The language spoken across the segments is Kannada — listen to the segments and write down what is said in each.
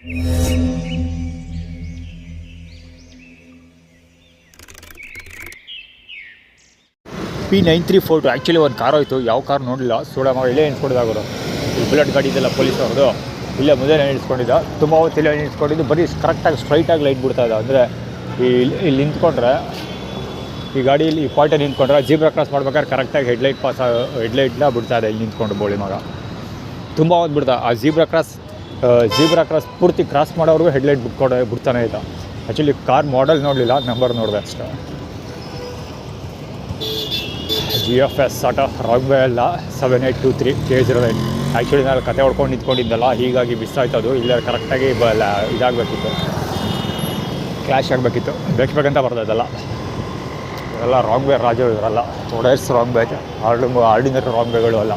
P934 ಆ್ಯಕ್ಚುಲಿ ಒಂದು ಕಾರ್ ಹೋಯ್ತು. ಯಾವ ಕಾರ್ ನೋಡಲಿಲ್ಲ, ಮಗ ಇಲ್ಲೇ ನಿಲ್ಸ್ಕೊಂಡಿದ್ದಾಗೋರು. ಈ ಬುಲೆಟ್ ಗಾಡಿ ಇದೆಲ್ಲ ಪೊಲೀಸ್ ಅವ್ರದ್ದು ಇಲ್ಲೇ ಮುಂದೆ ನಿಲ್ಸ್ಕೊಂಡಿದ್ದ. ತುಂಬ ಹೊತ್ತು ಇಲ್ಲೇ ನಿಲ್ಸ್ಕೊಂಡಿದ್ದು, ಬರೀ ಕರೆಕ್ಟಾಗಿ ಸ್ಟ್ರೈಟಾಗಿ ಲೈಟ್ ಬಿಡ್ತಾ ಇದ್ದ. ಅಂದರೆ ಇಲ್ಲಿ ನಿಂತ್ಕೊಂಡ್ರೆ, ಈ ಗಾಡಿಯಲ್ಲಿ ಈ ಪಾಯಿಂಟಲ್ಲಿ ನಿಂತ್ಕೊಂಡ್ರೆ ಜೀಬ್ರಾ ಕ್ರಾಸ್ ಮಾಡ್ಬೇಕಾದ್ರೆ ಕರೆಕ್ಟಾಗಿ ಹೆಡ್ಲೈಟ್ನ ಬಿಡ್ತಾ ಇದೆ. ಇಲ್ಲಿ ನಿಂತ್ಕೊಂಡು ಬೋಳಿ ಮಗ ತುಂಬ ಹೊತ್ತು ಬಿಡ್ತಾ. ಆ ಜೀಬ್ರಾ ಕ್ರಾಸ್ ಪೂರ್ತಿ ಕ್ರಾಸ್ ಮಾಡೋವ್ರಿಗೂ ಹೆಡ್ಲೈಟ್ ಬಿಡ್ತಾನೆ ಇದ್ದ. ಆ್ಯಕ್ಚುಲಿ ಕಾರ್ ಮಾಡೆಲ್ ನೋಡಲಿಲ್ಲ, ನಂಬರ್ ನೋಡಿದೆ ಅಷ್ಟೇ. GFS ಆಟೋ ರಾಗ್ವೇ ಅಲ್ಲ, 7823 K08. ಆ್ಯಕ್ಚುಲಿ ನಾನು ಕತೆ ಹೊಡ್ಕೊಂಡು ನಿಂತ್ಕೊಂಡಿದ್ದಲ್ಲ, ಹೀಗಾಗಿ ಮಿಸ್ ಆಯ್ತು. ಅದು ಇಲ್ಲ ಕರೆಕ್ಟಾಗಿ ಇದಾಗಬೇಕಿತ್ತು, ಕ್ಲ್ಯಾಶ್ ಆಗಬೇಕಿತ್ತು. ಬೇಕಂತ ಬರ್ತಾಯಿದ್ದಲ್ಲ. ಇದೆಲ್ಲ ರಾಗ್ವೇ ರಾಜು ಇವರಲ್ಲ, ಒಡೇರ್ಸ್ ರಾಗ್ವೇ, ಆರ್ಡಿನರಿ ರಾಗ್ವೇಗಳು ಅಲ್ಲ.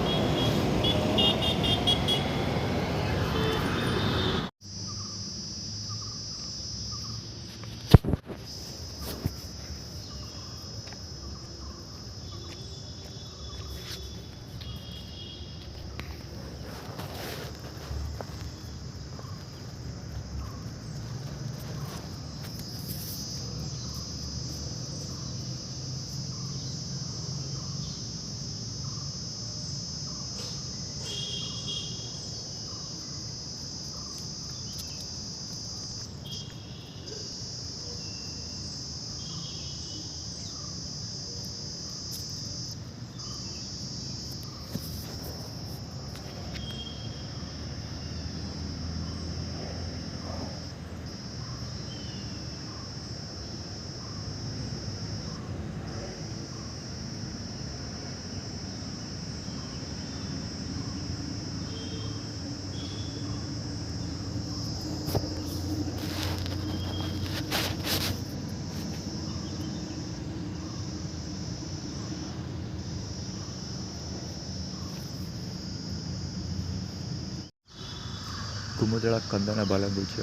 ಕುಮುದಳ ಕಂದನ ಬಾಲಂಗುಚಿ.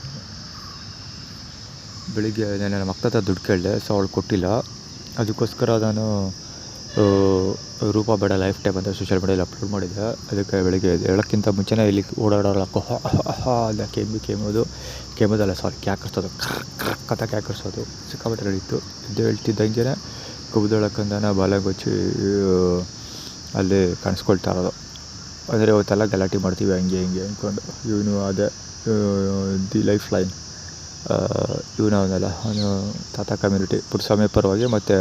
ಬೆಳಿಗ್ಗೆ ನಾನು ನಮ್ಮ ಅಕ್ಕ ಹತ್ರ ದುಡ್ಡು ಕೇಳಿದೆ, ಸೊ ಅವಳು ಕೊಟ್ಟಿಲ್ಲ. ಅದಕ್ಕೋಸ್ಕರ ನಾನು ರೂಪಾ ಬೇಡ ಲೈಫ್ ಟೈಮ್ ಅಂತ ಸೋಷಿಯಲ್ ಮೀಡಿಯಲ್ಲಿ ಅಪ್ಲೋಡ್ ಮಾಡಿದ್ದೆ. ಅದಕ್ಕೆ ಬೆಳಿಗ್ಗೆ ಹೇಳೋಕ್ಕಿಂತ ಮುಂಚೆನೇ ಇಲ್ಲಿ ಓಡಾಡೋಲ್ಲ ಅಲ್ಲ ಕೆಮ್ಮೋದಲ್ಲ, ಸಾರಿ, ಕ್ಯಾಕರ್ಸೋದು, ಕ್ರಕ್ ಅಂತ ಕ್ಯಾಕರ್ಸೋದು ಸಿಕ್ಕಾಪಟ್ಟೆ ನಡೀತು. ಇದು ಹೇಳ್ತಿದ್ದಂಗೆ ಕುಮುದಳ ಕಂದನ ಬಾಲಂಗುಚಿ ಅಲ್ಲಿ ಕಾಣಿಸ್ಕೊಳ್ತಾ ಇರೋದು. ಅಂದರೆ ಅವತ್ತೆಲ್ಲ ಗಲಾಟೆ ಮಾಡ್ತೀವಿ ಹಂಗೆ ಅಂದ್ಕೊಂಡು. ಇವನು ಅದೇ ದಿ ಲೈಫ್ ಲೈನ್, ಇವನು ಅವನಲ್ಲ, ಅವನು ತಾತ ಕಮ್ಯುನಿಟಿ ಪುರಸಭೆ ಪರವಾಗಿ, ಮತ್ತು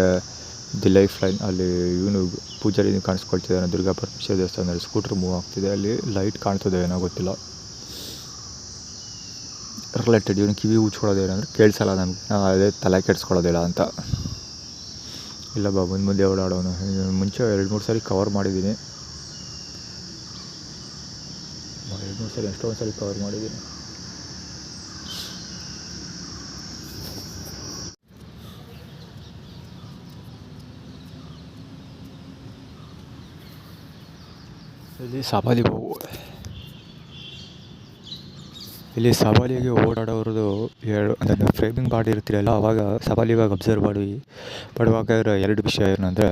ದಿ ಲೈಫ್ ಲೈನ್ ಅಲ್ಲಿ ಇವನು ಪೂಜಾರಿ ಕಾಣಿಸ್ಕೊಳ್ತಿದ್ದಾನೆ. ದುರ್ಗಾ ಪರಮೇಶ್ವರಿ ದೇವಸ್ಥಾನದಲ್ಲಿ ಸ್ಕೂಟ್ರ್ ಮೂವ್ ಆಗ್ತಿದೆ, ಅಲ್ಲಿ ಲೈಟ್ ಕಾಣ್ತದೆ, ಏನೋ ಗೊತ್ತಿಲ್ಲ. ರಿಲೇಟೆಡ್ ಇವನು ಕಿವಿ ಉಚ್ಕೊಳ್ಳೋದೇನಂದ್ರೆ ಕೇಳಿಸಲ್ಲ ನಮಗೆ, ಅದೇ ತಲೆ ಕೆಡಿಸ್ಕೊಳ್ಳೋದಿಲ್ಲ ಅಂತ. ಇಲ್ಲ ಬಾ ಮುಂದೆ ಓಡಾಡೋನು. ಮುಂಚೆ 2-3 ಸರಿ ಕವರ್ ಮಾಡಿದ್ದೀನಿ, 2-3 ಸರಿ ಎಷ್ಟೊಂದು ಸರಿ ಕವರ್ ಮಾಡಿದ್ದೀನಿ. ಇಲ್ಲಿ ಸವಾಲಿಗೆ ಓಡಾಡೋರದು ಅಂದರೆ ಫ್ರೇಮಿಂಗ್ ಮಾಡಿರ್ತೀರಲ್ಲ, ಆವಾಗ ಸವಾಲಿಗಾಗಿ ಅಬ್ಸರ್ವ್ ಪಡುವಾಗ 2 ವಿಷಯ ಏನಂದರೆ,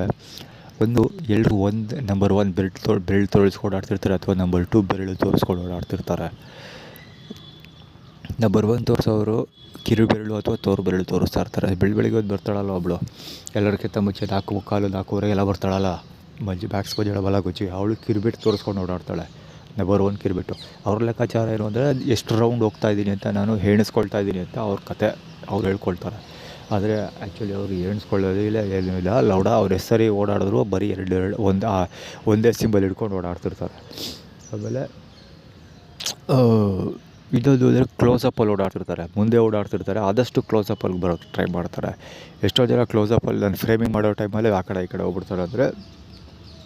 ಒಂದು ಎಲ್ಲರೂ ನಂಬರ್ 1 ಬೆರಳು ತೋರಿಸ್ಕೊಂಡು ಓಡಾಡ್ತಿರ್ತಾರೆ, ಅಥವಾ ನಂಬರ್ 2 ಬೆರಳು ತೋರಿಸ್ಕೊಂಡು ಓಡಾಡ್ತಿರ್ತಾರೆ. ನಂಬರ್ 1 ತೋರಿಸೋರು ಕಿರು ಬೆರಳು ಅಥವಾ ತೋರು ಬೆರಳು ತೋರಿಸ್ತಾ ಇರ್ತಾರೆ. ಬೆಳಿಗ್ಗೆ ಹೊತ್ತು ಬರ್ತಾಳಲ್ಲ ಒಬ್ಬಳು, ಎಲ್ಲರಿಗಿಂತ ಮುಂಚೆ 4:15-4:15 ಎಲ್ಲ ಬರ್ತಾಳಲ್ಲ, ಬ್ಯಾಕ್ಸ್ ಬಜೆಳ ಬಾಲಂಗುಚಿ, ಅವಳು ಕಿರುಬಿಟ್ಟು ತೋರಿಸ್ಕೊಂಡು ಓಡಾಡ್ತಾಳೆ. ನಂಬರ್ 1 ಕಿರುಬಿಟ್ಟು. ಅವ್ರ ಲೆಕ್ಕಾಚಾರ ಏನು ಅಂದರೆ, ಎಷ್ಟು ರೌಂಡ್ ಹೋಗ್ತಾಯಿದ್ದೀನಿ ಅಂತ, ನಾನು ಎಣಿಸ್ಕೊಳ್ತಾ ಇದ್ದೀನಿ ಅಂತ ಅವ್ರ ಕತೆ ಅವ್ರು ಹೇಳ್ಕೊಳ್ತಾರೆ. ಆದರೆ ಆ್ಯಕ್ಚುಲಿ ಅವರು ಎಣಿಸ್ಕೊಳ್ಳೋದಿಲ್ಲ, ಏನೂ ಇಲ್ಲ. ಲೌಡ ಅವ್ರ ಹೆಸರಿ ಓಡಾಡಿದ್ರು ಬರೀ 2 ಒಂದೇ ಸಿಂಬಲ್ ಹಿಡ್ಕೊಂಡು ಓಡಾಡ್ತಿರ್ತಾರೆ. ಆಮೇಲೆ ಇದೊಂದು ಅಂದರೆ ಕ್ಲೋಸಪ್ಪಲ್ಲಿ ಓಡಾಡ್ತಿರ್ತಾರೆ, ಮುಂದೆ ಓಡಾಡ್ತಿರ್ತಾರೆ. ಆದಷ್ಟು ಕ್ಲೋಸಪ್ಪಲ್ಲಿ ಬರೋಕ್ಕೆ ಟ್ರೈ ಮಾಡ್ತಾರೆ. ಎಷ್ಟೋ ಜನ ಕ್ಲೋಸಪ್ಪಲ್ಲಿ ನಾನು ಫ್ರೇಮಿಂಗ್ ಮಾಡೋ ಟೈಮಲ್ಲಿ ಆ ಕಡೆ ಈ ಕಡೆ ಹೋಗ್ಬಿಡ್ತಾರೆ. ಅಂದರೆ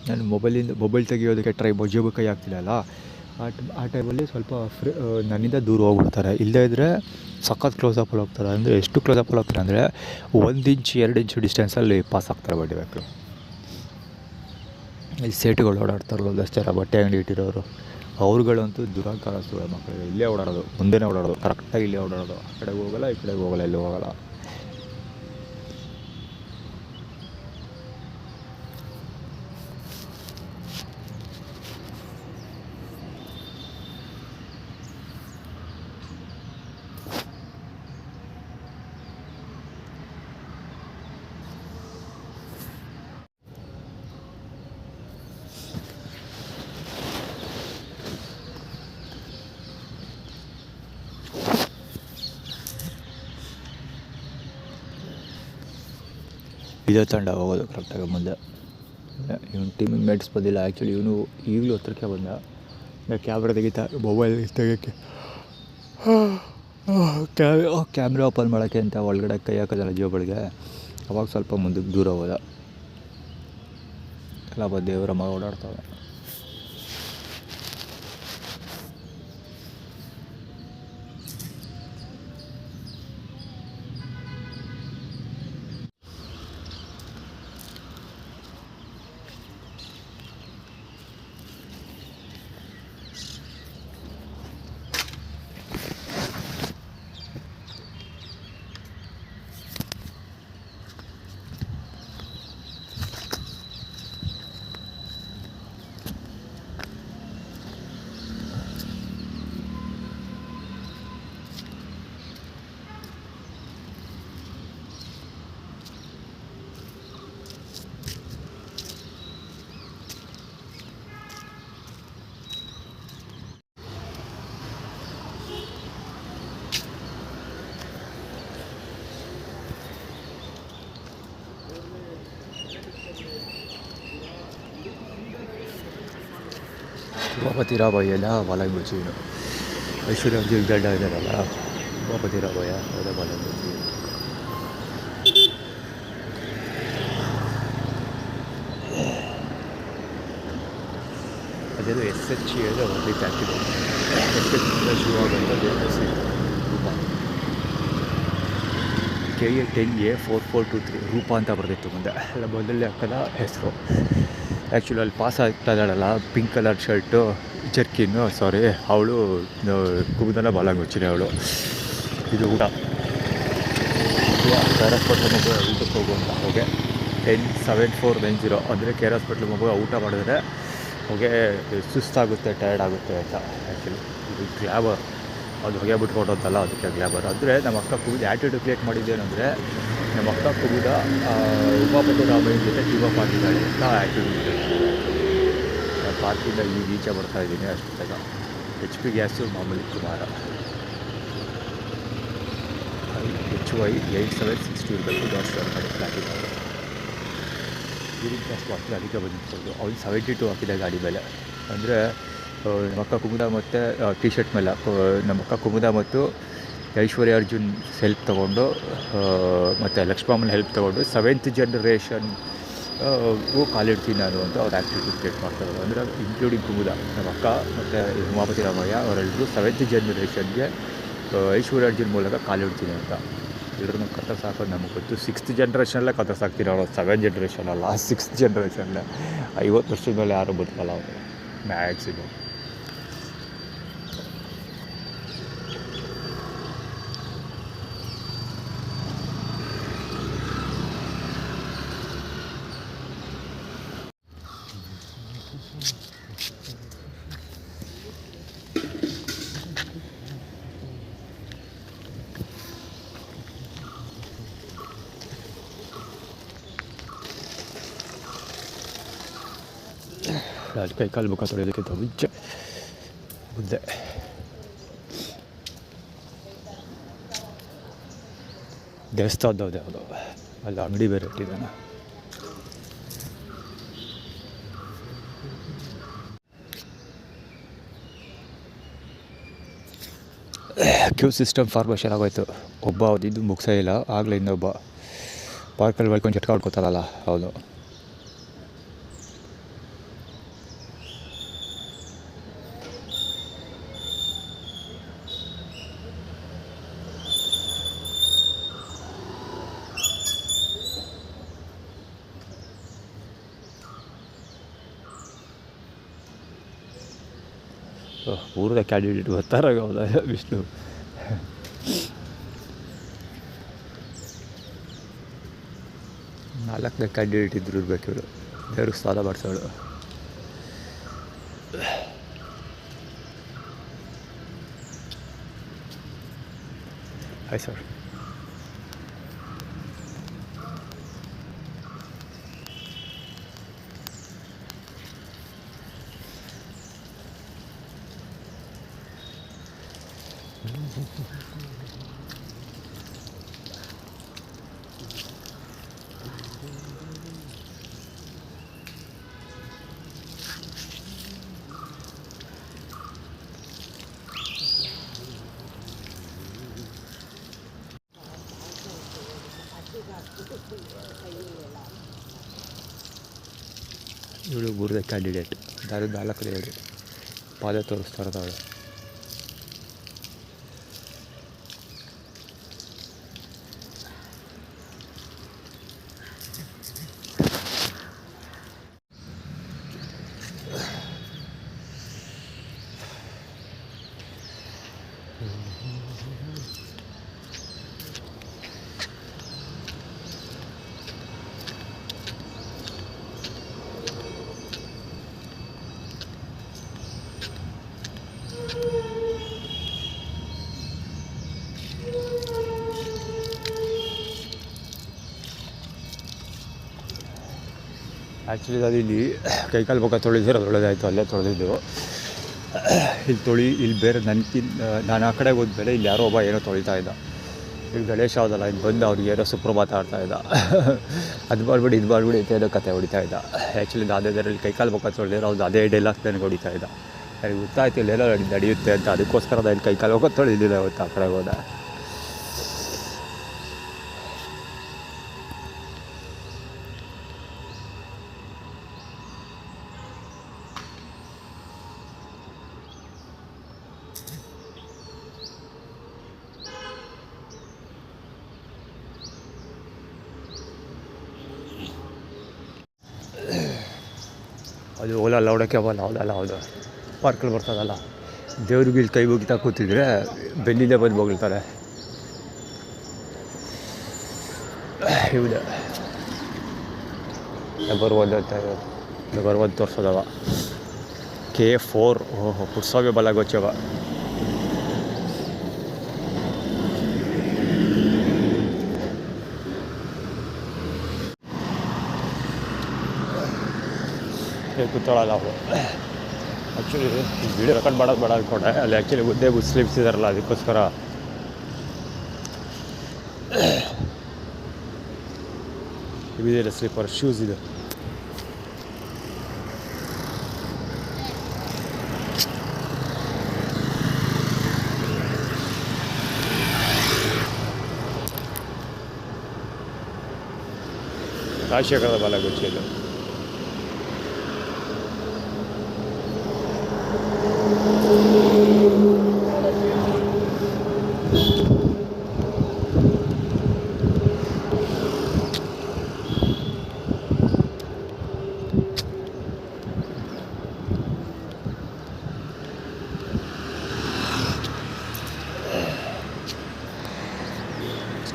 ನಾನು ಮೊಬೈಲ್ ತೆಗಿಯೋದಕ್ಕೆ ಜೇಬು ಕೈ ಆಗ್ತಿಲ್ಲ, ಆ ಟೈಮಲ್ಲಿ ಸ್ವಲ್ಪ ನನ್ನಿಂದ ದೂರ ಹೋಗ್ಬಿಡ್ತಾರೆ. ಇಲ್ಲದೇ ಇದ್ದರೆ ಸಖತ್ ಕ್ಲೋಸಪ್ಪಲ್ಲಿ ಹೋಗ್ತಾರೆ. ಅಂದರೆ ಎಷ್ಟು ಕ್ಲೋಸಪ್ಪಲ್ಲಿ ಹೋಗ್ತಾರೆ ಅಂದರೆ 1 ಇಂಚ್ 2 ಇಂಚು ಡಿಸ್ಟೆನ್ಸಲ್ಲಿ ಪಾಸ್ ಆಗ್ತಾರೆ ಬಡ್ಡಿ ಮಕ್ಕಳು. ಈ ಸೇಟುಗಳು ಓಡಾಡ್ತಾರಲ್ಲ ಒಂದಷ್ಟು ಜನ ಬಟ್ಟೆ ಅಂಗಡಿ ಇಟ್ಟಿರೋರು, ಅವ್ರುಗಳಂತೂ ದುರಂಕಾರ ಸುಳ್ಳು ಮಕ್ಕಳಿಗೆ. ಇಲ್ಲೇ ಓಡಾಡೋದು, ಮುಂದೆನೇ ಓಡಾಡೋದು, ಕರೆಕ್ಟಾಗಿ ಇಲ್ಲೇ ಓಡಾಡೋದು. ಆ ಕಡೆಗೆ ಹೋಗೋಲ್ಲ, ಈ ಕಡೆಗೆ ಹೋಗೋಲ್ಲ, ಎಲ್ಲೂ ಹೋಗೋಲ್ಲ. ಇದೇ ತಂಡ ಹೋಗೋದು ಕರೆಕ್ಟಾಗಿ ಮುಂದೆ. ಇವನು ಟೀಮಿಗೆ ಮೇಟ್ಸ್ ಬಂದಿಲ್ಲ. ಆ್ಯಕ್ಚುಲಿ ಇವನು ಈಗಲೂ ಹತ್ರಕ್ಕೆ ಬಂದ. ಕ್ಯಾಮ್ರಾ ತೆಗಿತಾ ಮೊಬೈಲ್ ತೆಗಿಯೋಕ್ಕೆ ಕ್ಯಾಮ್ರಾ ಓಪನ್ ಮಾಡೋಕ್ಕೆ ಅಂತ ಒಳಗಡೆ ಕೈ ಹಾಕೋದಲ್ಲ ಜೋಬಳಿಗೆ. ಅವಾಗ ಸ್ವಲ್ಪ ಮುಂದಕ್ಕೆ ದೂರ ಹೋದ. ಎಲ್ಲ ದೇವರ ಮಗ ಓಡಾಡ್ತಾವೆ. ಬಾಪತಿ ರಾಬಯ್ಯ ಎಲ್ಲ ಬಾಲಾಗಿ ಬಿಡ್ತೀವಿ. ಐಶ್ವರ್ಯ ಗಡ್ಡ ಇದ್ದಾರಲ್ಲ, ಬಾಪತಿ ರಾಬಯ್ಯ ಅದೇ ಬಾಲಾಗಿ ಬಿಡ್ತೀವಿ. ಅದೇನು SH ಹೇಳಿದ್ರೆ ಒಂದು ಫ್ಯಾಕ್ಟ್ರಿ SH ಶುರುವಾಗಂತ ರೂಪ KA10A4423 ರೂಪ ಅಂತ ಬರ್ತಿತ್ತು ಮುಂದೆ. ಎಲ್ಲ ಮೊದಲನೇ ಅಕ್ಕದ ಹೆಸರು. ಆ್ಯಕ್ಚುಲಿ ಅಲ್ಲಿ ಪಾಸ್ ಆಗ್ತಾ ಇದ್ದಾಳಲ್ಲ, ಪಿಂಕ್ ಕಲರ್ ಶರ್ಟು ಜರ್ಕಿನ್ನು, ಅವಳು ಕುಗ್ದನ ಬಾಲಾಗಿ ಮುಚ್ಚಿದೆ ಅವಳು. ಇದು ಊಟ KR ಹಾಸ್ಪಿಟ್ಲ್ ಮಗು ಊಟಕ್ಕೆ ಹೋಗುವಂತ ಹೋಗಿ 107490 ಅಂದರೆ KR ಹಾಸ್ಪಿಟ್ಲ್ ಮಗು ಊಟ ಮಾಡಿದ್ರೆ ಹೊಗೆ ಸುಸ್ತಾಗುತ್ತೆ, ಟಯರ್ಡ್ ಆಗುತ್ತೆ ಅಂತ. ಆ್ಯಕ್ಚುಲಿ ಇದು ಗ್ಲ್ಯಾಬರ್, ಅದು ಹೊಗೆ ಬಿಟ್ಕೊಟ್ಟಂತಲ್ಲ, ಅದಕ್ಕೆ ಗ್ಲ್ಯಾಬರ್. ಅಂದರೆ ನಮ್ಮ ಅಕ್ಕ ಕುಗಿದ ಆ್ಯಟಿಟ್ಯೂಡ್ ಕ್ರಿಯೇಟ್ ಮಾಡಿದ್ದೇನೆಂದರೆ, ನಮ್ಮ ಅಕ್ಕ ಕುಗಿದ ಉಮಾಪತಿ ರಾಮಯ್ಯನ ಜೊತೆ ಟೀಮ್ ಅಪ್ ಆಗಿದ್ದಾಳೆ ಅಂತ ಆ್ಯಟಿಟ್ಯೂಡ್. ನಾನು ಪಾರ್ಕಿಂದ ಈಗ ಈಚೆ ಬರ್ತಾಯಿದ್ದೀನಿ. ಅಷ್ಟೊತ್ತಾಗ HP ಗ್ಯಾಸು ಮಾಮೂಲಿ ಕುಮಾರ HY 8762 ಇರಬೇಕು. ಡಾಕ್ಟರ್ ಮಾಡಿ ಹಾಕಿದ್ದಾರೆ. ಯೂರಿನ್ ಟೆಸ್ಟ್ ಮಾಡ್ತಾರೆ, ಅದಕ್ಕೆ ಬಂದಿರ್ಬೋದು. ಅವ್ನು 72 ಹಾಕಿದೆ ಗಾಡಿ ಮೇಲೆ. ಅಂದರೆ ನಮ್ಮ ಅಕ್ಕ ಕುಮುದ ಮತ್ತು ಟಿ ಶರ್ಟ್ ಮೇಲೆ ನಮ್ಮ ಅಕ್ಕ ಕುಮುದ ಮತ್ತು ಐಶ್ವರ್ಯ ಅರ್ಜುನ್ ಹೆಲ್ಪ್ ತೊಗೊಂಡು ಮತ್ತು ಲಕ್ಷ್ಮಮ್ಮನ ಹೆಲ್ಪ್ ತೊಗೊಂಡು 7th ಜನರೇಷನ್ ಕಾಲಿಡ್ತೀನಿ ನಾನು ಅಂತ ಅವ್ರು ಆ್ಯಕ್ಟಿವಿಟಿ ಕ್ರಿಯೇಟ್ ಮಾಡ್ತಾರೆ. ಅಂದರೆ ಇನ್ಕ್ಲೂಡಿಂಗ್ ಕುಮುದ, ನಮ್ಮ ಅಕ್ಕ ಮತ್ತು ಉಮಾಪತಿ ರಾಮಯ್ಯ ಅವರೆಲ್ಲರೂ 7th ಜನರೇಷನ್ಗೆ ಐಶ್ವರ್ಯ ಅರ್ಜುನ್ ಮೂಲಕ ಕಾಲಿಡ್ತೀನಿ ಅಂತ. ಎಲ್ಲರನ್ನೂ ಕತ್ತರಿಸಾಕೋದು ನಮಗೆ ಗೊತ್ತು. 6th ಜನರೇಷನಲ್ಲೇ ಕತ್ತರಿಸಾಕ್ತೀನಿ ಅವಳು. 7th ಜನರೇಷನ್ ಅಲ್ಲ, 6th ಜನರೇಷನ್ನೇ. 50 ವರ್ಷದ ಮೇಲೆ ಯಾರೂ ಬದುಕಲ್ಲ ಅವರು ಮ್ಯಾಕ್ಸಿಮಮ್. ಅದು ಕೈ ಕಾಲು ಮುಖ ತೊಳೆಯೋದಕ್ಕಿಂತ ಮುಂಚೆ ಮುದ್ದೆ. ದೇವಸ್ಥಾನದವ್ದು ಯಾವುದೋ ಅಲ್ಲಿ ಅಂಗಡಿ ಬೇರೆ ಇಟ್ಟಿದ್ದಾನೆ. ಕ್ಯೂ ಸಿಸ್ಟಮ್ ಫಾರ್ಮೇಷನ್ ಆಗೋಯ್ತು. ಒಬ್ಬ ಇದು ಮುಗಿಸೇ ಇಲ್ಲ, ಆಗಲೇ ಇನ್ನೊಬ್ಬ ಪಾರ್ಕಲ್ಲಿ ಬೆಳ್ಕೊಂಡು ಚಟ್ಕ ಹೊಡ್ಕೊತಾರಲ್ಲ ಅವನು. ಊರದ ಕ್ಯಾಂಡಿಡೇಟ್ ಬರ್ತಾರಾಗ ವಿಷ್ಣು. ನಾಲ್ಕನೇ ಕ್ಯಾಂಡಿಡೇಟ್ ಇದ್ರು ಇರ್ಬೇಕು ಇವಳು. ದೇವ್ರಿಗೆ ಸ್ನಾನ ಮಾಡಿಸೋಳು. Hi sir. ಇವಳು ಮೂರನೇ ಕ್ಯಾಂಡಿಡೇಟ್, ನಾನು 4ನೇವಳು. ಪಾದ ತೋರಿಸ್ತಾ ಇರೋದು ಅವಳು. ಆ್ಯಕ್ಚುಲಿ ನಾನು ಇಲ್ಲಿ ಕೈಕಾಲು ಮುಖ ತೊಳೆದಿರೋದು ಒಳ್ಳೆದಾಯಿತು, ಅಲ್ಲೇ ತೊಳೆದಿದ್ದು. ಇಲ್ಲಿ ಬೇರೆ ನಾನು ಆ ಕಡೆಗೆ ಹೋದ್ಮೇಲೆ ಇಲ್ಲಿ ಯಾರೋ ಒಬ್ಬ ಏನೋ ತೊಳಿತಾ ಇದ್ದ. ಇಲ್ಲಿ ಗಣೇಶ ಹೌದಲ್ಲ, ಇಲ್ಲಿ ಬಂದು ಅವ್ರಿಗೆ ಏನೋ ಸುಪ್ರಭಾತ ಆಡ್ತಾ ಇದ್ದ. ಅದು ಮಾಡ್ಬಿಡಿ ಇದು ಮಾಡ್ಬಿಡಿ ಏನೋ ಕತೆ ಹೊಡಿತಾ ಇದ್ದ. ಆ್ಯಕ್ಚುಲಿ ನಾನು ಅದರಲ್ಲಿ ಕೈಕಾಲು ಮುಖ ತೊಳೆದಿರೋ ಅವ್ದು ಅದೇ ಡೈಲಾಗ್ ನನಗೆ ಹೊಡಿತಾ ಇದ್ದ. ನನಗೆ ಗೊತ್ತಾಯ್ತು ಇಲ್ಲೇನೋ ನಡೆಯುತ್ತೆ ಅಂತ. ಅದಕ್ಕೋಸ್ಕರ ನಾನು ಇಲ್ಲಿ ಕೈಕಾಲು ಮುಖ ತೊಳೆದಿಲ್ಲ ಇವತ್ತು ಆ ಕಡೆಗೆ ಹೋದ. ಅದು ಓಲಾ ಲೌಡಕ್ಕೆ ಬಲ್ಲ, ಹೌದು ಪಾರ್ಕಲ್ಲಿ ಬರ್ತದಲ್ಲ, ದೇವ್ರಿಗೆ ಇಲ್ಲಿ ಕೈ ಮುಗಿತಾ ಕೂತಿದ್ರೆ ಬೆನ್ನಿಂದ ಬಂದು ಹೋಗಿರ್ತಾರೆ. ಇವುದೇ ನಂಬರ್ 1 ಅಂತ, ನಂಬರ್ 1 ತೋರಿಸೋದವ K4. ಓಹೋ ಪುಟ್ಸೋಗೆ ಬಲ್ಲ ಗೊಚ್ಚವ. ಕೂತಾಳಲ್ಲ ಅವಳು. ಆ್ಯಕ್ಚುಲಿ ವೀಡಿಯೋ ರೆಕಾರ್ಡ್ ಮಾಡೋದು ಬೇಡ ಅಂದ್ಕೊಂಡೆ. ಅಲ್ಲಿ ಆ್ಯಕ್ಚುಲಿ ಮುದ್ದೆ ಮುಸ್ಲಿಮ್ಸ್ ಇದ್ದಾರಲ್ಲ, ಅದಕ್ಕೋಸ್ಕರ ಇವಿದೆಲ್ಲ ಸ್ಲೀಪರ್ ಶೂಸ್ ಇದೆ. ರಾಜಶೇಖರದ ಬಾಲಗುಚ್ಚಿ ಇದು.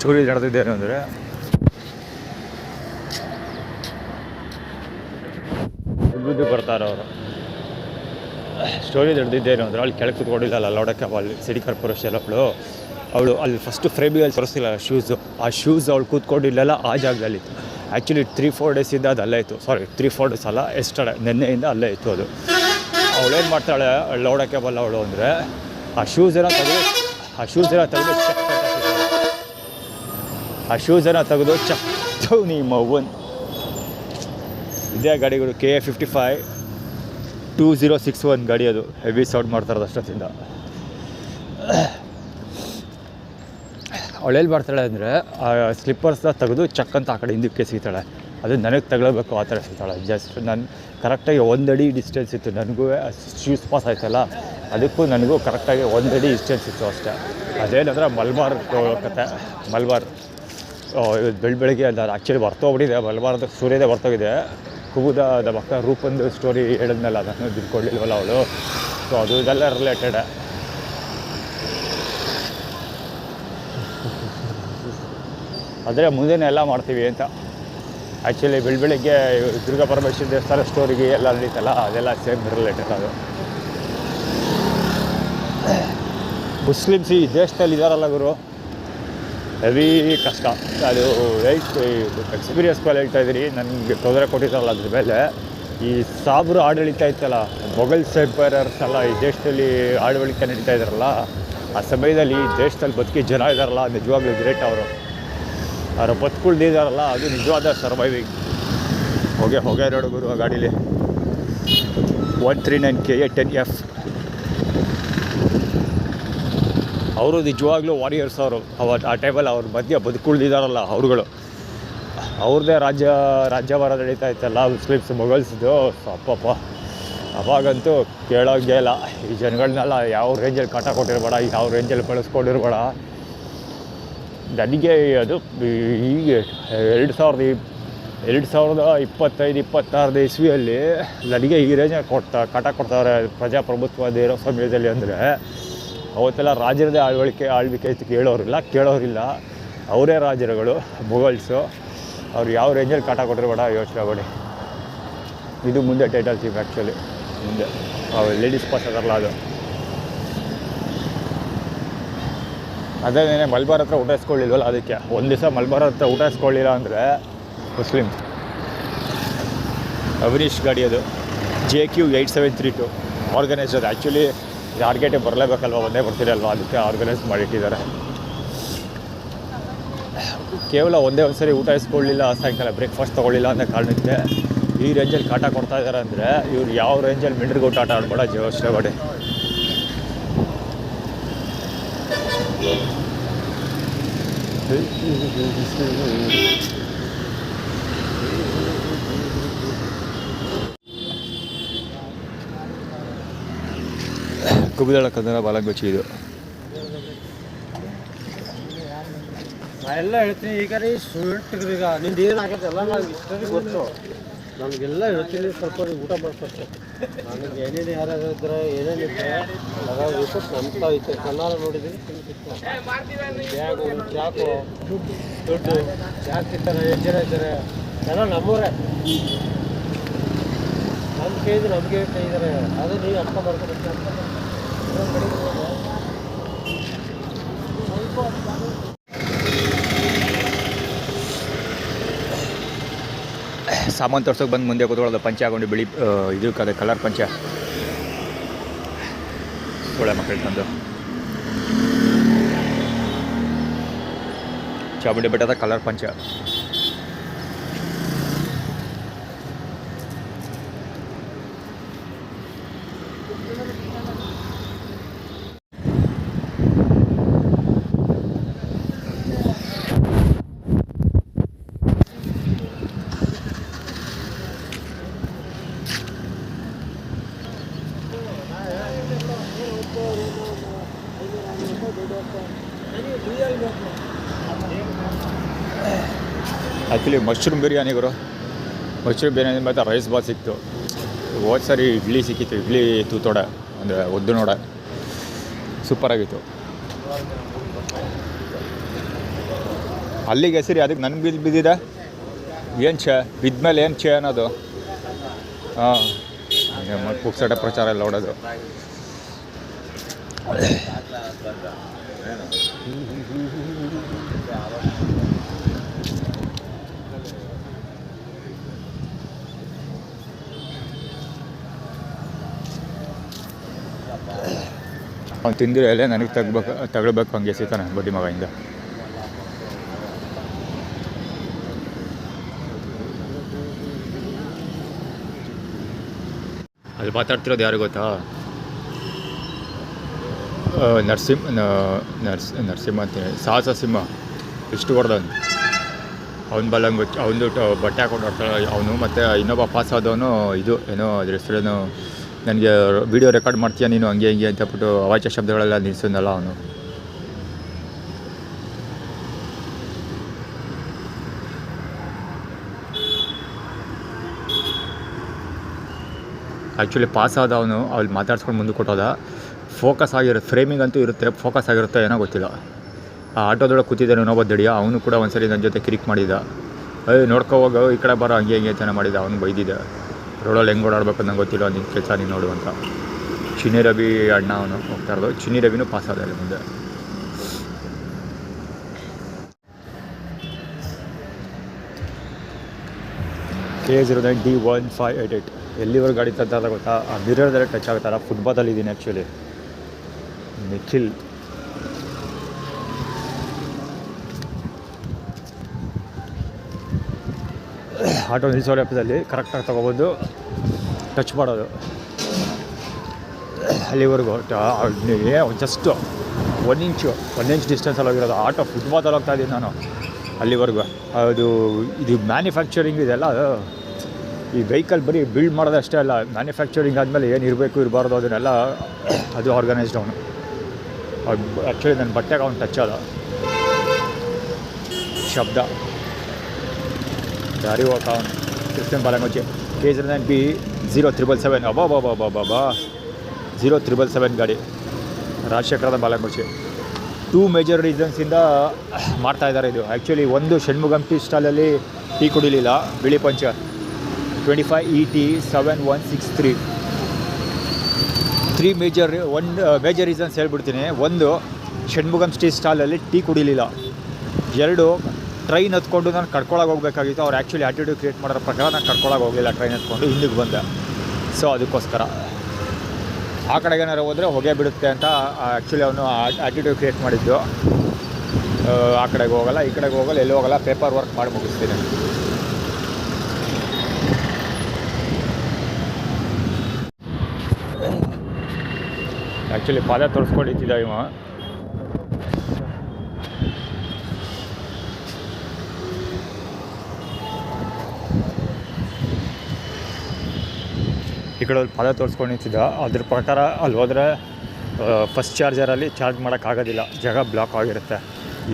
ಸ್ಟೋರಿ ನಡೆದಿದ್ದೇನು ಅಂದರೆ, ಎದ್ದು ಬರ್ತಾರೆ ಅವರು. ಸ್ಟೋರಿ ನಡೆದಿದ್ದೇನು ಅಂದರೆ, ಅಲ್ಲಿ ಕೆಳಗೆ ಕೂತ್ಕೊಂಡಿಲ್ಲ ಲೌಡಕ್ಕೆ ಅಲ್ಲಿ ಸಿಟಿ ಕಾರ್ಪೊರೇಷನ್ ಅವಳು ಅಲ್ಲಿ ಫಸ್ಟು ಫ್ರೇಮಿಯಲ್ಲಿ ತೋರಿಸ್ತಿಲ್ಲ ಶೂಸು. ಆ ಶೂಸ್ ಅವಳು ಕೂತ್ಕೊಂಡಿಲ್ಲಲ್ಲ ಆ ಜಾಗದಲ್ಲಿ. ಆ್ಯಕ್ಚುಲಿ 3-4 ಡೇಸಿಂದ ಅದು ಅಲ್ಲೇ ಇತ್ತು. 3-4 ಡೇಸ್ ಅಲ್ಲ, ಎಸ್ಟರ್ಡೇ ನೆನ್ನೆಯಿಂದ ಅಲ್ಲೇ ಇತ್ತು ಅದು. ಅವಳೇನು ಮಾಡ್ತಾಳೆ ಲೌಡಕ್ಕೆ ಬಲ್ಲ ಅವಳು ಅಂದರೆ, ಆ ಶೂಸನ್ನು ತೆಗೆದು ಚಕ್ ನಿಮ್ಮ ಅವ್ವನ್. ಇದೇ ಗಾಡಿಗಳು KA55 2061 ಗಾಡಿ. ಅದು ಹೆವಿ ಸೌಂಡ್ ಮಾಡ್ತಾರದು ಅಷ್ಟೊತ್ತಿಂದ. ಅವಳೇನು ಮಾಡ್ತಾಳೆ ಅಂದರೆ, ಆ ಸ್ಲಿಪ್ಪರ್ಸ್ನ ತೆಗೆದು ಚಕ್ ಅಂತ ಆ ಕಡೆ ಹಿಂದಕ್ಕೆ ಸಿಗ್ತಾಳೆ. ಅದು ನನಗೆ ತಗೊಳ್ಬೇಕು ಆ ಥರ ಸಿಗ್ತಾಳೆ. ಜಸ್ಟ್ ನಾನು ಕರೆಕ್ಟಾಗಿ 1 ಅಡಿ ಡಿಸ್ಟೆನ್ಸ್ ಇತ್ತು. ನನಗೂ ಶೂಸ್ ಪಾಸ್ ಆಯ್ತಲ್ಲ, ಅದಕ್ಕೂ ನನಗೂ ಕರೆಕ್ಟಾಗಿ 1 ಅಡಿ ಡಿಸ್ಟೆನ್ಸ್ ಇತ್ತು ಅಷ್ಟೇ. ಅದೇನಂದ್ರೆ ಮಲ್ಬಾರ್ ಕತೆ. ಮಲ್ಬಾರ್ ಬೆಳಗ್ಗೆ ನಾನು ಆ್ಯಕ್ಚುಲಿ ಬರ್ತೋಗ್ಬಿಟ್ಟಿದೆ. ಮಲ್ಬಾರ್ದು ಸೂರ್ಯದೇ ಬರ್ತೋಗಿದೆ. ಕುಬುದ ನಮ್ಮ ಅಕ್ಕ ರೂಪಂದು ಸ್ಟೋರಿ ಹೇಳಿದ್ನಲ್ಲ, ನಾನು ತಿಳ್ಕೊಳ್ಳಿಲ್ವಲ್ಲ ಅವಳು. ಸೊ ಅದು ಇದೆಲ್ಲ ರಿಲೇಟೆಡ್. ಆದರೆ ಮುಂದೆನೇ ಎಲ್ಲ ಮಾಡ್ತೀವಿ ಅಂತ. ಆ್ಯಕ್ಚುಲಿ ಬೆಳಗ್ಗೆ ದುರ್ಗಾ ಪರಮೇಶ್ವರಿ ದೇವಸ್ಥಾನ ಸ್ಟೋರಿಗೆ ಎಲ್ಲ ನಡೀತಲ್ಲ, ಅದೆಲ್ಲ ಸೇಮ್ ರಿಲೇಟೆಡ್. ಅದು ಮುಸ್ಲಿಮ್ಸ್ ಈ ದೇಶದಲ್ಲಿ ಇದ್ದಾರಲ್ಲ ಗುರು, ಹೆವಿ ಕಷ್ಟ. ಅದು ಎಕ್ಸ್ಪೀರಿಯನ್ಸ್ ಮೇಲೆ ಹೇಳ್ತಾ ಇದ್ದೀರಿ. ನನಗೆ ತೊಂದರೆ ಕೊಟ್ಟಿದ್ದಾರಲ್ಲ ಅದ್ರ ಮೇಲೆ. ಈ ಸಾಬ್ರು ಆಡಳಿತ ಇತ್ತಲ್ಲ, ಮೊಘಲ್ಸ್ ಎಂಪೈರರ್ಸ್ ಎಲ್ಲ ಈ ದೇಶದಲ್ಲಿ ಆಡಳಿತ ನಡೀತಾ ಇದ್ದಾರಲ್ಲ, ಆ ಸಮಯದಲ್ಲಿ ಈ ದೇಶದಲ್ಲಿ ಬದುಕಿ ಜನ ಇದ್ದಾರಲ್ಲ, ನಿಜವಾಗ್ಲೂ ಗ್ರೇಟ್ ಅವರು. ಅವರ ಬದುಕುಳ್ದಿದ್ದಾರಲ್ಲ ಅದು ನಿಜವಾದ ಸರ್ವೈವಿಂಗ್. ಹೊಗೆ ನೋಡು ಗುರು ಆ ಗಾಡೀಲಿ 139 KA 10F. ಅವರು ನಿಜವಾಗ್ಲೂ ವಾರಿಯರ್ಸ್. ಅವರು ಆ ಟೈಮಲ್ಲಿ ಅವ್ರ ಮಧ್ಯೆ ಬದುಕುಳ್ದಿದ್ದಾರಲ್ಲ ಅವ್ರುಗಳು. ಅವ್ರದ್ದೇ ರಾಜ್ಯಭಾರ ನಡೀತಾ ಇತ್ತಲ್ಲ ಮುಸ್ಲಿಮ್ಸ್ ಮೊಘಲ್ಸ್ದು. ಅಪ್ಪಪ್ಪ ಅವಾಗಂತೂ ಕೇಳೋಂಗೆ ಇಲ್ಲ. ಈ ಜನಗಳನ್ನೆಲ್ಲ ಯಾವ ರೇಂಜಲ್ಲಿ ಕಾಟ ಕೊಟ್ಟಿರ್ಬೇಡ, ಯಾವ ರೇಂಜಲ್ಲಿ ಬಳಸ್ಕೊಂಡಿರ್ಬೇಡ. ನನಗೆ ಅದು ಈಗ 2025-26 ಇಸ್ವಿಯಲ್ಲಿ ನನಗೆ ಈ ರೇಂಜಲ್ಲಿ ಕಾಟ ಕೊಡ್ತಾವ್ರೆ ಪ್ರಜಾಪ್ರಭುತ್ವದ ಇರೋ ಸಮಯದಲ್ಲಿ. ಅಂದರೆ ಅವತ್ತೆಲ್ಲ ರಾಜರದೇ ಆಳ್ವಿಕೆ ಇತ್ತು, ಕೇಳೋರಿಲ್ಲ. ಅವರೇ ರಾಜರುಗಳು ಮೊಘಲ್ಸು. ಅವ್ರು ಯಾವ ರೇಂಜಲ್ಲಿ ಕಾಟ ಕೊಟ್ಟಿರ್ಬೇಡ ಯೋಚನೆ ಮಾಡಿ. ಇದು ಮುಂದೆ ಟೈಟಲ್ ಥೀಮ್ ಆ್ಯಕ್ಚುಲಿ. ಮುಂದೆ ಲೇಡೀಸ್ ಪಾಸ್ ಅದರಲ್ಲ ಅದು. ಅದೇನೇ ಮಲ್ಬಾರ್ ಹತ್ರ ಊಟ ಇಸ್ಕೊಳ್ಳಿಲ್ವಲ್ಲ, ಅದಕ್ಕೆ ಒಂದು ದಿವಸ ಮಲ್ಬಾರ್ ಹತ್ರ ಊಟ ಇಸ್ಕೊಳ್ಳಿಲ್ಲ ಅಂದರೆ ಮುಸ್ಲಿಮ್. ಅವನೀಶ್ ಗಾಡಿ ಅದು JQ 8732 ಆರ್ಗನೈಸ್. ಅದು ಆ್ಯಕ್ಚುಲಿ ಟಾರ್ಗೆಟಿಗೆ ಬರಲೇಬೇಕಲ್ವ, ಒಂದೇ ಬರ್ತಿರಲ್ವ, ಅದಕ್ಕೆ ಆರ್ಗನೈಸ್ ಮಾಡಿಟ್ಟಿದ್ದಾರೆ. ಕೇವಲ ಒಂದೇ ಸರಿ ಊಟ ಇಸ್ಕೊಳ್ಳಿಲ್ಲ, ಸಾಯಂಕಾಲ ಬ್ರೇಕ್ಫಾಸ್ಟ್ ತೊಗೊಳ್ಳಿಲ್ಲ ಅನ್ನೋ ಕಾರಣಕ್ಕೆ ಈ ರೇಂಜಲ್ಲಿ ಕಾಟ ಕೊಡ್ತಾ ಇದ್ದಾರೆ. ಅಂದರೆ ಇವ್ರು ಯಾವ ರೇಂಜಲ್ಲಿ ಮಿಂಡ್ರಿಗೋಟ್ ಆಟ ಆಡ್ಬೇಡ ಯೋಚನೆ ಮಾಡಿ. ಕುಬಿದಳ ಕನ್ನಡ ಬಾಲಂಗುಚ್ಚಿ ಇದು. ನಾ ಎಲ್ಲ ಹೇಳ್ತೀನಿ. ಈಗ ರೀ ಸ್ವೀಟ್ಗ್ರೀಗ ನಿಂದು ಏನು ಆಗೈತೆಲ್ಲ ನಾವು ಇಷ್ಟರಿಗೆ ಗೊತ್ತು. ನಮಗೆಲ್ಲ ಹೇಳ್ತೀನಿ. ಸ್ವಲ್ಪ ಊಟ ಮಾಡ್ಕೊಡ್ತೆ. ನನಗೆ ಏನೇನು ಯಾರ್ಯಾರು ಇದ್ರೆ ಏನೇನಿದ್ರೆ ಅದಾಗ ಊಟ ಅಂತ ಐತೆ. ಕನ್ನಡ ನೋಡಿದ್ದೀನಿ ಬ್ಯಾಗು ಚಾಕು ದುಡ್ಡು ಯಾಕೆ ಇರ್ತಾರೆ, ಎಷ್ಟು ಜನ ಇದ್ದಾರೆ ಎಲ್ಲ ನಮ್ಮೂರೇ. ನಮಗೆ ಇದ್ದಾರೆ. ಅದು ನೀವು ಅರ್ಥ ಮಾಡ್ಕೊಬೇಕು ಅಂತ ಸಾಮಾನು ತೋರ್ಸೋಕೆ ಬಂದು ಮುಂದೆ ಕೂತ್ಕೊಳ್ಳೋದು. ಪಂಚೆ ಹಾಕೊಂಡು ಬಿಳಿ ಇದು ಕಲರ್ ಪಂಚೆ ಒಳ್ಳೆ ಮಕ್ಕಳು ತಂದು. ಚಾಮುಂಡಿ ಬೆಟ್ಟದ ಕಲರ್ ಪಂಚೆ. ಆ್ಯಕ್ಚುಲಿ ಮಶ್ರೂಮ್ ಬಿರಿಯಾನಿ ಗುರು. ಮಶ್ರೂಮ್ ಬಿರಿಯಾನಿ ಮತ್ತು ರೈಸ್ ಬಾತ್ ಸಿಕ್ತು. ಹೋದ ಸರಿ ಇಡ್ಲಿ ಸಿಕ್ಕಿತ್ತು. ಇಡ್ಲಿ ತೂತೋಡೆ ಅಂದರೆ ಒದ್ದು ನೋಡೆ ಸೂಪರಾಗಿತ್ತು. ಅಲ್ಲಿಗೆ ಹೆಸರಿ ಅದಕ್ಕೆ ನನಗೆ ಬಿದ್ದಿದೆ. ಏನು ಬಿದ್ಮೇಲೆ ಏನು ಅನ್ನೋದು. ಹಾಂ, ಪುಕ್ಸಟ ಪ್ರಚಾರ ಎಲ್ಲ ನೋಡೋದು. ಅವ್ನು ತಿಂದಿರಲ್ಲೇ ನನಗೆ ತಗೊಳ್ಬೇಕು ಹಂಗೆ ಸಿಗ್ತಾನೆ ಬಡ್ಡಿ ಮಗಯಿಂದ. ಅಲ್ಲಿ ಮಾತಾಡ್ತಿರೋದು ಯಾರು ಗೊತ್ತಾ? ನರಸಿಂಹ ಅಂತೀನಿ, ಸಾಹಸ ಸಿಂಹ. ಇಷ್ಟು ಹೊಡೆದವನು. ಅವ್ನ ಬಲ್ಲಂಗೆ ಅವನು ಬಟ್ಟೆ ಹಾಕೊಂಡು ಹೊಡ್ತಾಳೆ ಅವನು. ಮತ್ತು ಇನ್ನೊಬ್ಬ ಪಾಸ್ ಆದವನು ಇದು ಏನೋ ಅದ್ರ ಹೆಸರೇನು, ನನಗೆ ವೀಡಿಯೋ ರೆಕಾರ್ಡ್ ಮಾಡ್ತೀಯ ನೀನು ಹಂಗೆ ಹಿಂಗೆ ಅಂತಬಿಟ್ಟು ಅವಾಚ್ಯ ಶಬ್ದಗಳೆಲ್ಲ ನಿಲ್ಸೋನಲ್ಲ ಅವನು. ಆ್ಯಕ್ಚುಲಿ ಪಾಸ್ ಆದವನು ಅಲ್ಲಿ ಮಾತಾಡ್ಸ್ಕೊಂಡು ಮುಂದೆ ಕೊಟ್ಟೋದ. ಫೋಕಸ್ ಆಗಿರುತ್ತೆ, ಫ್ರೇಮಿಂಗ್ ಅಂತೂ ಇರುತ್ತೆ, ಫೋಕಸ್ ಆಗಿರುತ್ತೆ ಏನೋ ಗೊತ್ತಿಲ್ಲ. ಆ ಆಟೋದೊಳಗೆ ಕೂತಿದ್ದಾನೆ ಇನ್ನೊಬ್ಬ ದಡಿಯ. ಅವನು ಕೂಡ ಒಂದು ಸರಿ ನನ್ನ ಜೊತೆ ಕಿರಿಕ್ ಮಾಡಿದ್ದ. ನೋಡ್ಕೊ ಹೋಗೋ ಈ ಕಡೆ ಬರೋ ಹಂಗೆ ಹಿಂಗೆ ಅಂತ ಮಾಡಿದ್ದ. ಅವನು ಬೈದಿದ್ದೆ. ರೋಡಲ್ಲಿ ಹೆಂಗೆ ಓಡಾಡ್ಬೇಕು ನಂಗೆ ಗೊತ್ತಿಲ್ಲ, ನಿನ್ನ ಕೆಲಸ ನೀನು ನೋಡು ಅಂತ. ಚಿನ್ನಿ ರವಿ ಅಣ್ಣ ಅವನು ಹೋಗ್ತಾ ಇರೋದು. ಚಿನ್ನಿ ರವಿನೂ ಪಾಸ್ ಆದ ಅಲ್ಲಿ ಮುಂದೆ. KA09 D1588 ಎಲ್ಲಿವರೆಗೆ ಗಾಡಿ ತಂತ ಗೊತ್ತಾ? ಆ ಮಿರರ್ದಲ್ಲೇ ಟಚ್ ಆಗ್ತಾರ. ಫುಟ್ಬಾಲಲ್ಲಿ ಇದ್ದೀನಿ ಆ್ಯಕ್ಚುಲಿ. ನಿಖಿಲ್ ಆಟೋ ನಿಲ್ಲಿಸೋ ಲೆಪ್ಪದಲ್ಲಿ ಕರೆಕ್ಟಾಗಿ ತೊಗೊಬಂದು ಟಚ್ ಮಾಡೋದು ಅಲ್ಲಿವರೆಗೂ ಜಸ್ಟು 1 ಇಂಚ್ ಡಿಸ್ಟೆನ್ಸಲ್ಲಿ ಹೋಗಿರೋದು. ಆಟೋ ಫುಟ್ಪಾತಲ್ಲಿ ಹೋಗ್ತಾ ಇದ್ದೀನಿ ನಾನು ಅಲ್ಲಿವರೆಗೂ. ಅದು ಇದು ಮ್ಯಾನುಫ್ಯಾಕ್ಚರಿಂಗ್ ಇದೆಲ್ಲ, ಈ ವೆಹಿಕಲ್ ಬರೀ ಬಿಲ್ಡ್ ಮಾಡೋದಷ್ಟೇ ಅಲ್ಲ, ಮ್ಯಾನುಫ್ಯಾಕ್ಚರಿಂಗ್ ಆದಮೇಲೆ ಏನು ಇರಬೇಕು ಇರಬಾರ್ದು ಅದನ್ನೆಲ್ಲ ಅದು ಆರ್ಗನೈಸ್ಡ್ ಅವನು. ಆ್ಯಕ್ಚುಲಿ ನನ್ನ ಬಟ್ಟೆಗೆ ಅವ್ನು ಟಚ್ ಅದ ಶಬ್ದ ದಾರಿ ಹೋಗ ಅವನು ಕ್ರಿಶ್ಚಿಯನ್ ಬಾಲಂಗೋಚಿ KZ9B 0777 ಅಬ್ಬಾ 0777 ಗಾಡಿ ರಾಜಶೇಖರದ ಬಾಲಂಗೋಚಿ. 2 ಮೇಜರ್ ರೀಸನ್ಸಿಂದ ಮಾಡ್ತಾಯಿದ್ದಾರೆ ಇದು. ಆ್ಯಕ್ಚುಲಿ ಒಂದು ಷಣ್ಮುಗಂ ಟೀ ಸ್ಟಾಲಲ್ಲಿ ಟೀ ಕುಡಿಲಿಲ್ಲ, ಬಿಳಿ ಪಂಚ 25 ET 7163. 3 ಮೇಜರ್ ರೀಸನ್ಸ್ ಹೇಳ್ಬಿಡ್ತೀನಿ. ಒಂದು, ಷಣ್ಮುಗಂ ಟೀ ಸ್ಟಾಲಲ್ಲಿ ಟೀ ಕುಡಿಲಿಲ್ಲ. 2, ಟ್ರೈನ್ ಹತ್ಕೊಂಡು ನಾನು ಕಡ್ಕೊಳಗೆ ಹೋಗಬೇಕಾಗಿತ್ತು. ಅವ್ರು ಆ್ಯಕ್ಚುಲಿ ಆ್ಯಟಿಟ್ಯೂಡ್ ಕ್ರಿಯೇಟ್ ಮಾಡೋರ ಪ್ರಕಾರ ನಾನು ಕಡ್ಕೊಳಗೆ ಹೋಗಲಿಲ್ಲ, ಟ್ರೈನ್ ಹತ್ಕೊಂಡು ಹಿಂದಕ್ಕೆ ಬಂದೆ. ಸೊ ಅದಕ್ಕೋಸ್ಕರ ಆ ಕಡೆಗೆ ಏನಾರು ಹೋದರೆ ಹೊಗೆ ಬಿಡುತ್ತೆ ಅಂತ ಆ್ಯಕ್ಚುಲಿ ಅವನು ಆ್ಯಟಿಟ್ಯೂಡ್ ಕ್ರಿಯೇಟ್ ಮಾಡಿದ್ದು. ಆ ಕಡೆಗೆ ಹೋಗಲ್ಲ, ಈ ಕಡೆಗೆ ಹೋಗಲ್ಲ, ಎಲ್ಲೂ ಹೋಗಲ್ಲ, ಪೇಪರ್ ವರ್ಕ್ ಮಾಡಿ ಮುಗಿಸ್ತೀನಿ. ಆ್ಯಕ್ಚುಲಿ ಪಾದ ತೋರಿಸ್ಕೊಂಡಿದ್ದ ಇವ. ಈ ಕಡೆ ಅಲ್ಲಿ ಪಾದ ತೋರಿಸ್ಕೊಂಡು ನಿಂತಿದ್ದ. ಅದ್ರ ಪ್ರಕಾರ ಅಲ್ಲಿ ಹೋದರೆ ಫಸ್ಟ್ ಚಾರ್ಜರಲ್ಲಿ ಚಾರ್ಜ್ ಮಾಡೋಕ್ಕಾಗೋದಿಲ್ಲ, ಜಾಗ ಬ್ಲಾಕ್ ಆಗಿರುತ್ತೆ.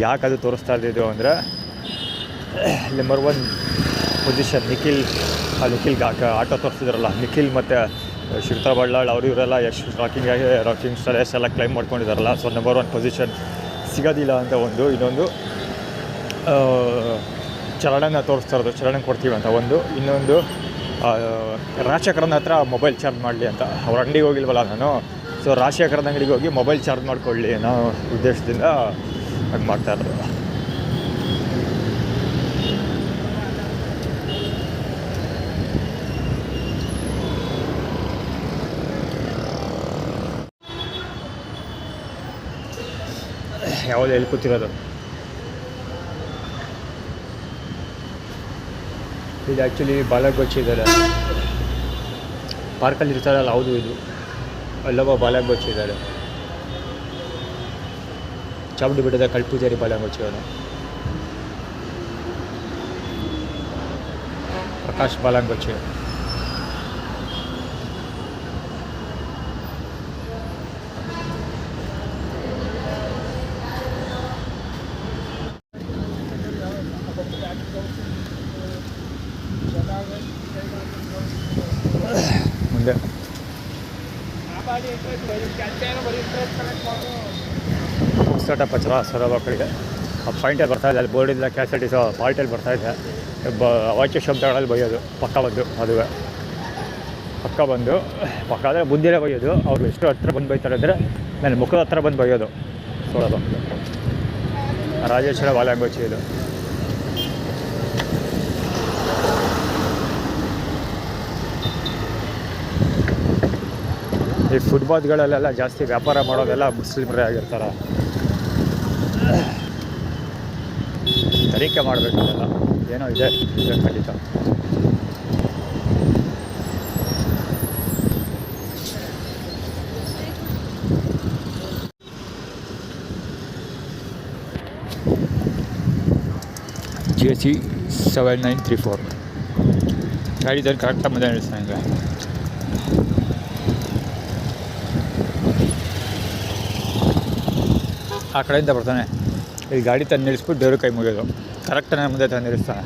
ಯಾಕೆ ಅದು ತೋರಿಸ್ತಾ ಇದ್ದಿದ್ದು ಅಂದರೆ ನಂಬರ್ 1 ಪೊಸಿಷನ್ ನಿಖಿಲ್ ಆಟೋ ತೋರಿಸಿದ್ರಲ್ಲ, ನಿಖಿಲ್ ಮತ್ತು ಶಿರ್ತಾ ಬಳ್ಳಾಳ್ ಅವರು ಇವರೆಲ್ಲ ಎಷ್ಟು ರಾಕಿಂಗ್ ಸ್ಟಾರ್ ಎಷ್ಟೆಲ್ಲ ಕ್ಲೈಮ್ ಮಾಡ್ಕೊಂಡಿದ್ದಾರಲ್ಲ. ಸೊ ನಂಬರ್ 1 ಪೊಸಿಷನ್ ಸಿಗೋದಿಲ್ಲ ಅಂತ ಒಂದು. ಇನ್ನೊಂದು ಚರಣನ ತೋರಿಸ್ತಾ ಇರೋದು, ಚರಣ ಕೊಡ್ತೀವಿ ಅಂತ ಒಂದು. ಇನ್ನೊಂದು ರಾಜಶೇಖರನ ಹತ್ರ ಮೊಬೈಲ್ ಚಾರ್ಜ್ ಮಾಡಲಿ ಅಂತ. ಅವ್ರ ಅಂಗಡಿಗೆ ಹೋಗಿಲ್ವಲ್ಲ ನಾನು, ಸೊ ರಾಜಶೇಖರನ ಅಂಗಡಿಗೆ ಹೋಗಿ ಮೊಬೈಲ್ ಚಾರ್ಜ್ ಮಾಡಿಕೊಳ್ಳಿ ಅನ್ನೋ ಉದ್ದೇಶದಿಂದ ಹಾಗೆ ಮಾಡ್ತಾಯಿರೋದು. ಯಾವುದು ಎಲ್ಲಿ ಕೂತಿರೋದು ಇದು ಆ್ಯಕ್ಚುಲಿ ಬಾಲಗೋಚಿ ಇದ್ದಾರೆ, ಪಾರ್ಕಲ್ಲಿ ಇರ್ತಾರಲ್ಲ, ಹೌದು ಇದು ಅಲ್ಲವ ಬಾಲಗೋಚಿ ಇದ್ದಾರೆ. ಚಾಮುಂಡಿ ಬೆಟ್ಟದ ಕಲ್ಪೂಜಾರಿ ಬಾಲಗೋಚಿ ಅವನು. ಪ್ರಕಾಶ್ ಬಾಲಗೋಚಿ. ಮುಂದೆ ಮುಗಿಸ್ತಾಟ ಪಚರ ಸೊರಬ ಕಡೆಗೆ ಆ ಪಾಯಿಂಟಲ್ಲಿ ಬರ್ತಾಯಿದೆ, ಅಲ್ಲಿ ಬೋರ್ಡಿಂದ ಕ್ಯಾಸೆಟಿಸು ಪಾಯಿಂಟಲ್ಲಿ ಬರ್ತಾಯಿದೆ. ವಾಚ್ಯ ಶಬ್ದಗಳಲ್ಲಿ ಬೈಯೋದು ಪಕ್ಕ ಬಂದು, ಅದುವೇ ಪಕ್ಕ ಬಂದು ಪಕ್ಕ ಅಂದರೆ ಬುದ್ಧಿಲೇ ಬೈಯೋದು. ಅವ್ರು ಎಷ್ಟು ಹತ್ರ ಬಂದು ಬೈತಾರೆ ಅಂದರೆ ನನ್ನ ಮುಖದ ಹತ್ರ ಬಂದು ಬೈಯೋದು. ಸೊರಬ ರಾಜೇಶ್ವರ ಬಾಲಂಗೋಚಿ ಇದು. ಈ ಫುಟ್ಪಾತ್ಗಳಲ್ಲೆಲ್ಲ ಜಾಸ್ತಿ ವ್ಯಾಪಾರ ಮಾಡೋದೆಲ್ಲ ಮುಸ್ಲಿಮರೇ ಆಗಿರ್ತಾರೆ. ತನಿಖೆ ಮಾಡಬೇಕು, ಅದೆಲ್ಲ ಏನೋ ಇದೆ ಖಂಡಿತ. GSC 7934 ಗಾಡಿ ಇದ್ದರೆ ಕರೆಕ್ಟಾಗಿ ಮುಂದೆ ನಡೆಸ್ತಾನೆ. ಆ ಕಡೆಯಿಂದ ಬರ್ತಾನೆ, ಇಲ್ಲಿ ಗಾಡಿ ತಂದು ನಿಲ್ಲಿಸ್ಬಿಟ್ಟು ದೇವ್ರ ಕೈ ಮುಗಿಯೋದು. ಕರೆಕ್ಟಾಗಿ ನನ್ನ ಮುಂದೆ ತಂದು ನಿಲ್ಲಿಸ್ತಾನೆ.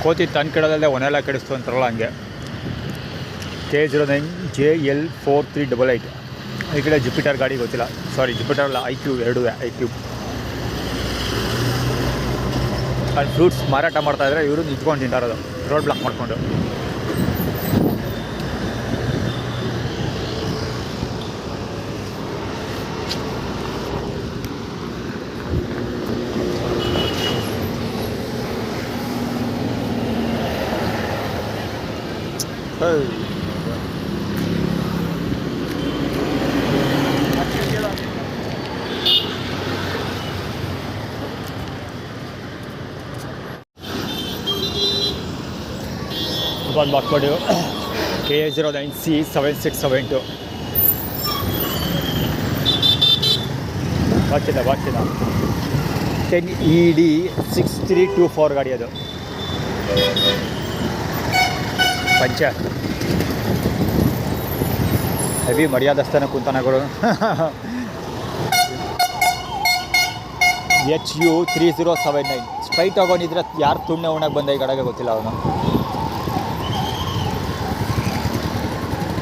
ಕೋತಿ ತಂದು ಕೆಡೋದಲ್ಲದೆ ಒನೆಲ್ಲ ಕೆಡಿಸ್ತು ಅಂತಾರಲ್ಲ ಹಂಗೆ. K09 JL4388. ಈ ಕಡೆ ಜುಪಿಟರ್ ಗಾಡಿ ಗೊತ್ತಿಲ್ಲ, ಸಾರಿ ಜುಪಿಟರ್ ಅಲ್ಲ, IQ 2 IQ. ಅಲ್ಲಿ ಫ್ರೂಟ್ಸ್ ಮಾರಾಟ ಮಾಡ್ತಾಯಿದ್ರೆ ಇವರು ನಿಂತ್ಕೊಂಡು ತಿಂತಾರೋದು ರೋಡ್ ಬ್ಲಾಕ್ ಮಾಡಿಕೊಂಡು. ಒಂದು ಬಾಕ್ಸ್ಬೋದು KA09C7672 ಬಾಕಿದ 10ED6324 ಗಾಡಿ ಅದು ಪಂಚ ಹೆವಿ ಮರ್ಯಾದಸ್ಥಾನ ಕುಂತನಗಳು HU3079 ಸ್ಟ್ರೈಟ್ ಆಗೋನಿದ್ರೆ ಯಾರು ತುಣ್ಣೆ ಉಣ್ಣಕ್ಕೆ ಬಂದ ಈ ಕಡೆಗೆ ಗೊತ್ತಿಲ್ಲ ಅವನು.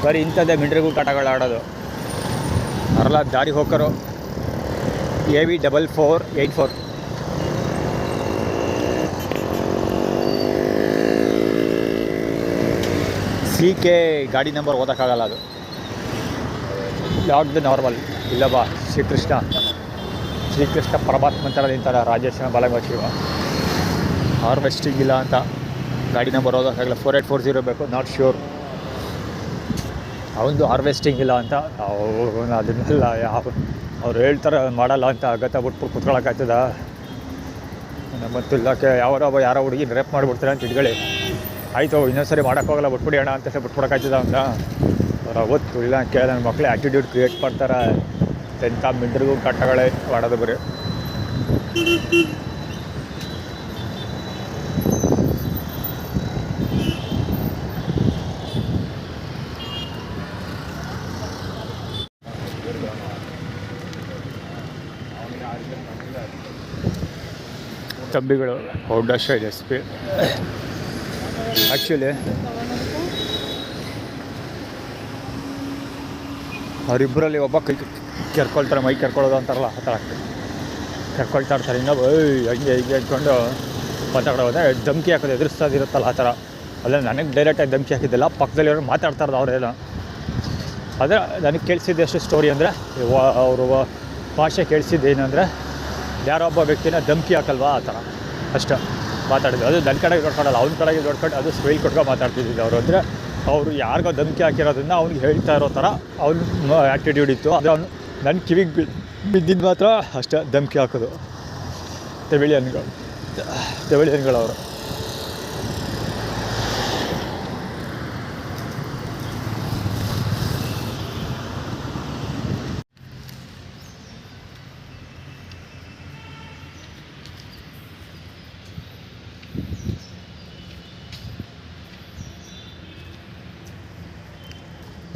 ಬರೀ ಇಂಥದ್ದೇ ಮಿಂಡ್ರಿಗೂ ಕಾಟಗಳು ಆಡೋದು. ಅರಲ್ಲ ದಾರಿ ಹೋಕರು AV4484 CK ಗಾಡಿ ನಂಬರ್ ಓದೋಕ್ಕಾಗಲ್ಲ ಅದು. ಲಾಕ್ಡ್ ನಾರ್ಮಲ್ ಇಲ್ಲ ಬಾ ಶ್ರೀಕೃಷ್ಣ ಪರಮಾತ್ಮ ಥರ ನಿಂತಾರೆ ರಾಜೇಶ ಬಾಲಗೌಶಿವ. ಹಾರ್ವೆಸ್ಟಿಂಗ್ ಇಲ್ಲ ಅಂತ ಗಾಡಿ ನಂಬರ್ ಓದೋಕ್ಕಾಗಲ್ಲ. 4840 ಬೇಕು, ನಾಟ್ ಶ್ಯೂರ್. ಅವನದು ಹಾರ್ವೆಸ್ಟಿಂಗ್ ಇಲ್ಲ ಅಂತ ಅದನ್ನೆಲ್ಲ ಅವ್ರು ಹೇಳ್ತಾರೆ ಮಾಡಲ್ಲ ಅಂತ ಅಗತ್ಯ ಬಿಟ್ಬಿಟ್ಟು ಕುತ್ಕೊಳಕ್ಕಾಗ್ತದ. ಮತ್ತು ಇಲ್ಲಕ್ಕೆ ಯಾರೋ ಹುಡುಗಿ ರೇಪ್ ಮಾಡಿಬಿಡ್ತಾರೆ ಅಂತ ಇಟ್ಕೊಳ್ಳಿ, ಆಯಿತು ಇನ್ನೊಂದ್ಸರಿ ಮಾಡೋಕ್ಕೋಗಲ್ಲ ಬಿಟ್ಬಿಡಿ ಅಣ್ಣ ಅಂತ ಬಿಟ್ಬಿಡೋಕ್ಕಾಗ್ತದ ಅಂತ ಅವ್ರು ಅವತ್ತು ಇಲ್ಲ ಕೇಳಿ ನನ್ನ ಮಕ್ಕಳು ಆ್ಯಟಿಟ್ಯೂಡ್ ಕ್ರಿಯೇಟ್ ಮಾಡ್ತಾರೆ. ಎಂಥ ಮಿಂಡ್ರಿಗೂ ಕಟ್ಟಗಳೇ ಮಾಡೋದು ಬರೀ. ತಂಬಿಗಳು ಹೋಂಡಾ ಶೈನ್ SP. ಆ್ಯಕ್ಚುಲಿ ಅವರಿಬ್ಬರಲ್ಲಿ ಒಬ್ಬ ಕೈ ಕೆರ್ಕೊಳ್ತಾರೆ, ಮೈ ಕೆರ್ಕೊಳ್ಳೋದು ಅಂತಾರಲ್ಲ ಆ ಥರ ಕೆರ್ಕೊಳ್ತಾ ಇರ್ತಾರೆ. ಇನ್ನೊಬ್ಬ ಹಂಗೆ ಹೀಗೆ ಅಂದ್ಕೊಂಡು ಮಾತಾಡೋದೆ ಧಮ್ಕಿ ಹಾಕೋದು ಎದುರಿಸೋದಿರುತ್ತಲ್ಲ ಆ ಥರ. ಅಲ್ಲ ನನಗೆ ಡೈರೆಕ್ಟಾಗಿ ಧಮ್ಕಿ ಹಾಕಿದ್ದಿಲ್ಲ, ಪಕ್ಕದಲ್ಲಿರೋರು ಮಾತಾಡ್ತಾರ್ದು ಅವರೇನೋ. ಆದರೆ ನನಗೆ ಕೇಳಿಸಿದ್ದೆಷ್ಟು ಸ್ಟೋರಿ ಅಂದರೆ ಅವರು ಭಾಷೆ ಕೇಳಿಸಿದ್ದೇನೆಂದರೆ ಯಾರೋ ಒಬ್ಬ ವ್ಯಕ್ತಿನ ಧಮ್ಕಿ ಹಾಕಲ್ವಾ ಆ ಥರ ಅಷ್ಟು ಮಾತಾಡಿದ್ದು. ಅದು ನನ್ನ ಕಡೆಗೆ ನೋಡ್ಕೊಳ್ಳಲ್ಲ, ಅವ್ನ ಕಡೆಗೆ ನೋಡ್ಕೊಂಡು ಅದು ಸ್ಮೈಲ್ ಕೊಟ್ಕೊಂಡು ಮಾತಾಡ್ತಿದ್ದಿದ್ದು ಅವರು. ಅಂದರೆ ಅವರು ಯಾರಿಗೋ ಧಮ್ಕಿ ಹಾಕಿರೋದ್ರಿಂದ ಅವ್ನಿಗೆ ಹೇಳ್ತಾ ಇರೋ ಥರ ಅವ್ನು ಆ್ಯಟಿಟ್ಯೂಡ್ ಇತ್ತು. ಆದರೆ ಅವನು ನನ್ನ ಕಿವಿಗೆ ಬಿದ್ದಿದ್ದು ಮಾತ್ರ ಅಷ್ಟೇ ಧಮ್ಕಿ ಹಾಕೋದು. ತೆವಳಿಯನ್ಗಳು ಅವರು.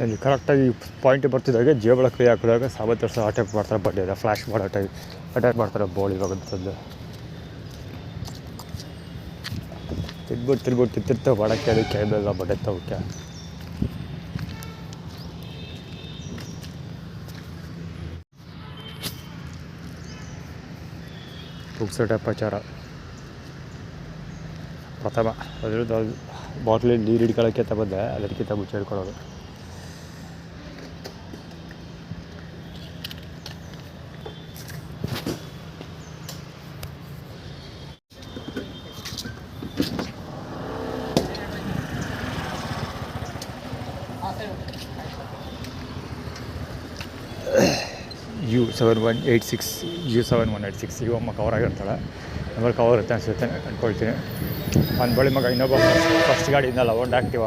ನನಗೆ ಕರೆಕ್ಟಾಗಿ ಪಾಯಿಂಟ್ ಬರ್ತಿದ್ದಾಗೆ ಜೇಬೊಳಗೆ ಕೈ ಹಾಕಿದಾಗ ಸಾಬತ್ತು ವರ್ಷ ಅಟ್ಯಾಕ್ ಮಾಡ್ತಾರೆ. ಬಡ್ಡಿ ಅದ ಫ್ಲ್ಯಾಶ್ ಮಾಡೋ ಅಟ್ಯಾಕ್ ಮಾಡ್ತಾರೆ ಬೋಲ್ ಇವಾಗಂಥದ್ದು. ತಿರ್ಬಿಟ್ಟು ತಿರ್ತಿರ್ತಾವೆ ಮಾಡೋಕ್ಕೆ ಅದು ಕೇಳಬೇಕ ಬಡ್ಡೆ ತವಕ್ಕೆ. ಪುಕ್ಸಟೆ ಪ್ರಚಾರ ಪ್ರಥಮ ಅದ್ರದ್ದು ಬಾಟ್ಲಿ ನೀರು ಹಿಡ್ಕೊಳ್ಳೋಕ್ಕೆ ತಗೊಂಡೆ, ಅದಕ್ಕಿಂತ ಮುಚ್ಚಿ ಹಿಡ್ಕೊಳ್ಳೋದು. U7186 ಇವಮ್ಮ cover ಆಗಿರ್ತಾಳೆ. ಆಮೇಲೆ ಕವರ್ ಇರುತ್ತೆ ಅನಿಸುತ್ತೆ ಅಂದ್ಕೊಳ್ತೀನಿ. ಒಂದು ಬಳಿ ಮಗ ಇನ್ನೊಬ್ಬ ಫಸ್ಟ್ ಗಾಡಿ ಇನ್ನಲ್ಲ ಹೋಂಡಾ ಆ್ಯಕ್ಟಿವ್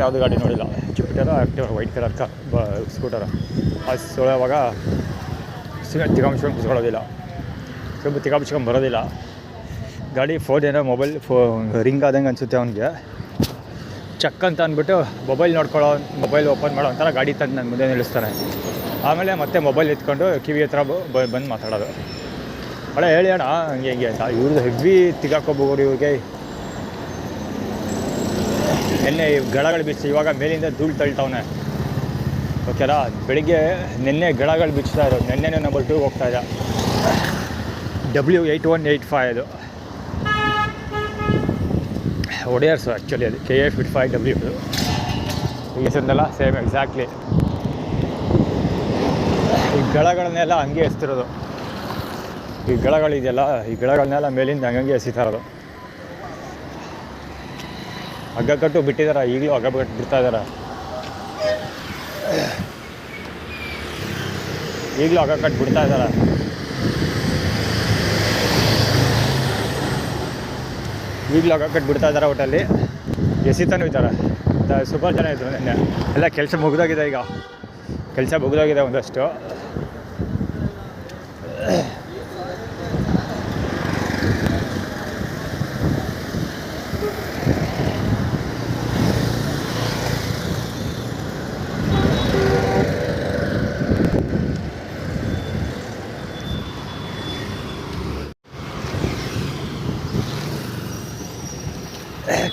ಯಾವುದು ಗಾಡಿ ನೋಡಿಲ್ಲ. Jupiter active white colour scooter. ಅದು ಸೊಳ್ಳೆವಾಗ ತಿಗಾಮಿಸ್ಕೊಂಡು ಕುತ್ಕೊಳ್ಳೋದಿಲ್ಲ, ತಿಗಾಮಿಸ್ಕೊಂಡು ಬರೋದಿಲ್ಲ. ಗಾಡಿ ಫೋನ್ ಏನೋ ರಿಂಗ್ ಆದಂಗೆ ಅನಿಸುತ್ತೆ ಅವನಿಗೆ. ಚಕ್ ಅಂತ ಅಂದ್ಬಿಟ್ಟು ಮೊಬೈಲ್ ಓಪನ್ ಮಾಡೋ ಒಂಥರ ಗಾಡಿ ತಂದು ನನ್ನ ಮುಂದೆ ನಿಲ್ಲಿಸ್ತಾನೆ. ಆಮೇಲೆ ಮತ್ತೆ ಮೊಬೈಲ್ ಎತ್ಕೊಂಡು ಕಿವಿ ಹತ್ರ ಬಂದು ಮಾತಾಡೋದು. ಒಳ್ಳೆ ಹೇಳಿ ಅಣ್ಣ ಹಂಗೆ ಹಿಂಗೆ ಅಂತ. ಇವ್ರದ್ದು ಹೆವಿ ತಿಗಾಕೋಬೋರು ಇವ್ರಿಗೆ. ನೆನ್ನೆ ಗಳಗಳು ಬಿಚ್ಚಿ ಇವಾಗ ಮೇಲಿಂದ ಧೂಳು ತಳ್ತಾವನೆ. ಓಕೆನಾ? ಬೆಳಿಗ್ಗೆ ನೆನ್ನೆ ಗಳಗಳು ಬಿಚ್ತಾ ಇರೋದು. ನೆನ್ನೆನೇ ನಂಬರ್ 2 ಹೋಗ್ತಾ ಇದೆ. W8185 ಅದು ಒಡೆಯರ್ಸು ಆ್ಯಕ್ಚುಲಿ. ಅದು KA55W ಹೆಸರಿನಲ್ಲ ಸೇಮ್ ಎಕ್ಸಾಕ್ಟ್ಲಿ. ಈ ಗಳಗಳನ್ನೆಲ್ಲ ಹಂಗೆ ಎಸ್ತಿರೋದು. ಈ ಗಳಗಳಿದೆಯಲ್ಲ, ಈ ಗಳಗಳನ್ನೆಲ್ಲ ಮೇಲಿಂದ ಹಂಗಂಗೆ ಎಸಿತಾ ಇರೋದು. ಹಗ್ಗ ಕಟ್ಟು ಬಿಟ್ಟಿದ್ದಾರೆ, ಈಗಲೂ ಹಗ್ಗ ಕಟ್ಟು ಬಿಡ್ತಾ ಇದ್ದಾರೆ. ಈಗಲೂ ಹಗ್ಗ ಕಟ್ಟು ಬಿಡ್ತಾ ಇದ್ದಾರೆ. ಒಟ್ಟಲ್ಲಿ ಎಸಿತಾನೂ ಇದ್ದಾರೆ ಸುಮಾರು ಜನ ಇದ್ದರು ನಿನ್ನೆ. ಎಲ್ಲ ಕೆಲಸ ಮುಗಿದೋಗಿದೆ, ಈಗ ಕೆಲಸ ಮುಗಿದೋಗಿದೆ ಒಂದಷ್ಟು.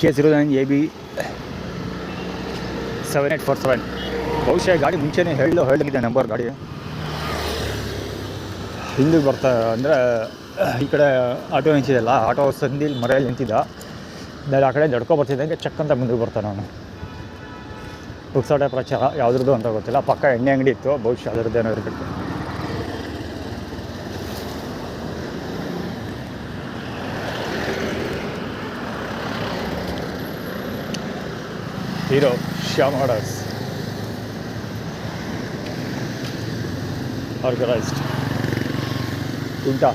K09 AB 7847. ಬಹುಶಃ ಗಾಡಿ ಮುಂಚೆನೇ ಹೇಳಿದೆ ನಂಬರ್. ಗಾಡಿ ಹಿಂದಿಗೆ ಬರ್ತಾ ಅಂದರೆ ಈ ಕಡೆ ಆಟೋ ನಿಂತಿದೆಯಲ್ಲ, ಆಟೋ ಸಂದಿಲ್ ಮರೆಯಲ್ಲಿ ನಿಂತಿದ್ದ. ನಾನು ಆ ಕಡೆ ನಡ್ಕೊ ಬರ್ತಿದ್ದಂಗೆ ಚೆಕ್ ಅಂತ ಮುಂದಕ್ಕೆ ಬರ್ತಾನೆ ಅವನು. ಪುಕ್ಸಾಟೆ ಪ್ರಚಾರ ಯಾವುದ್ರದ್ದು ಅಂತ ಗೊತ್ತಿಲ್ಲ. ಪಕ್ಕ ಎಣ್ಣೆ ಅಂಗಡಿ ಇತ್ತು, ಬಹುಶಃ ಅದರದ್ದೇನೋ ಇರಬೇಕು. ಹೀರೋ ಶ್ಯಾಮ್ ಆರ್ಡರ್ಸ್ ಆರ್ಗನೈಸ್ಡ್ ಉಂಟಾ.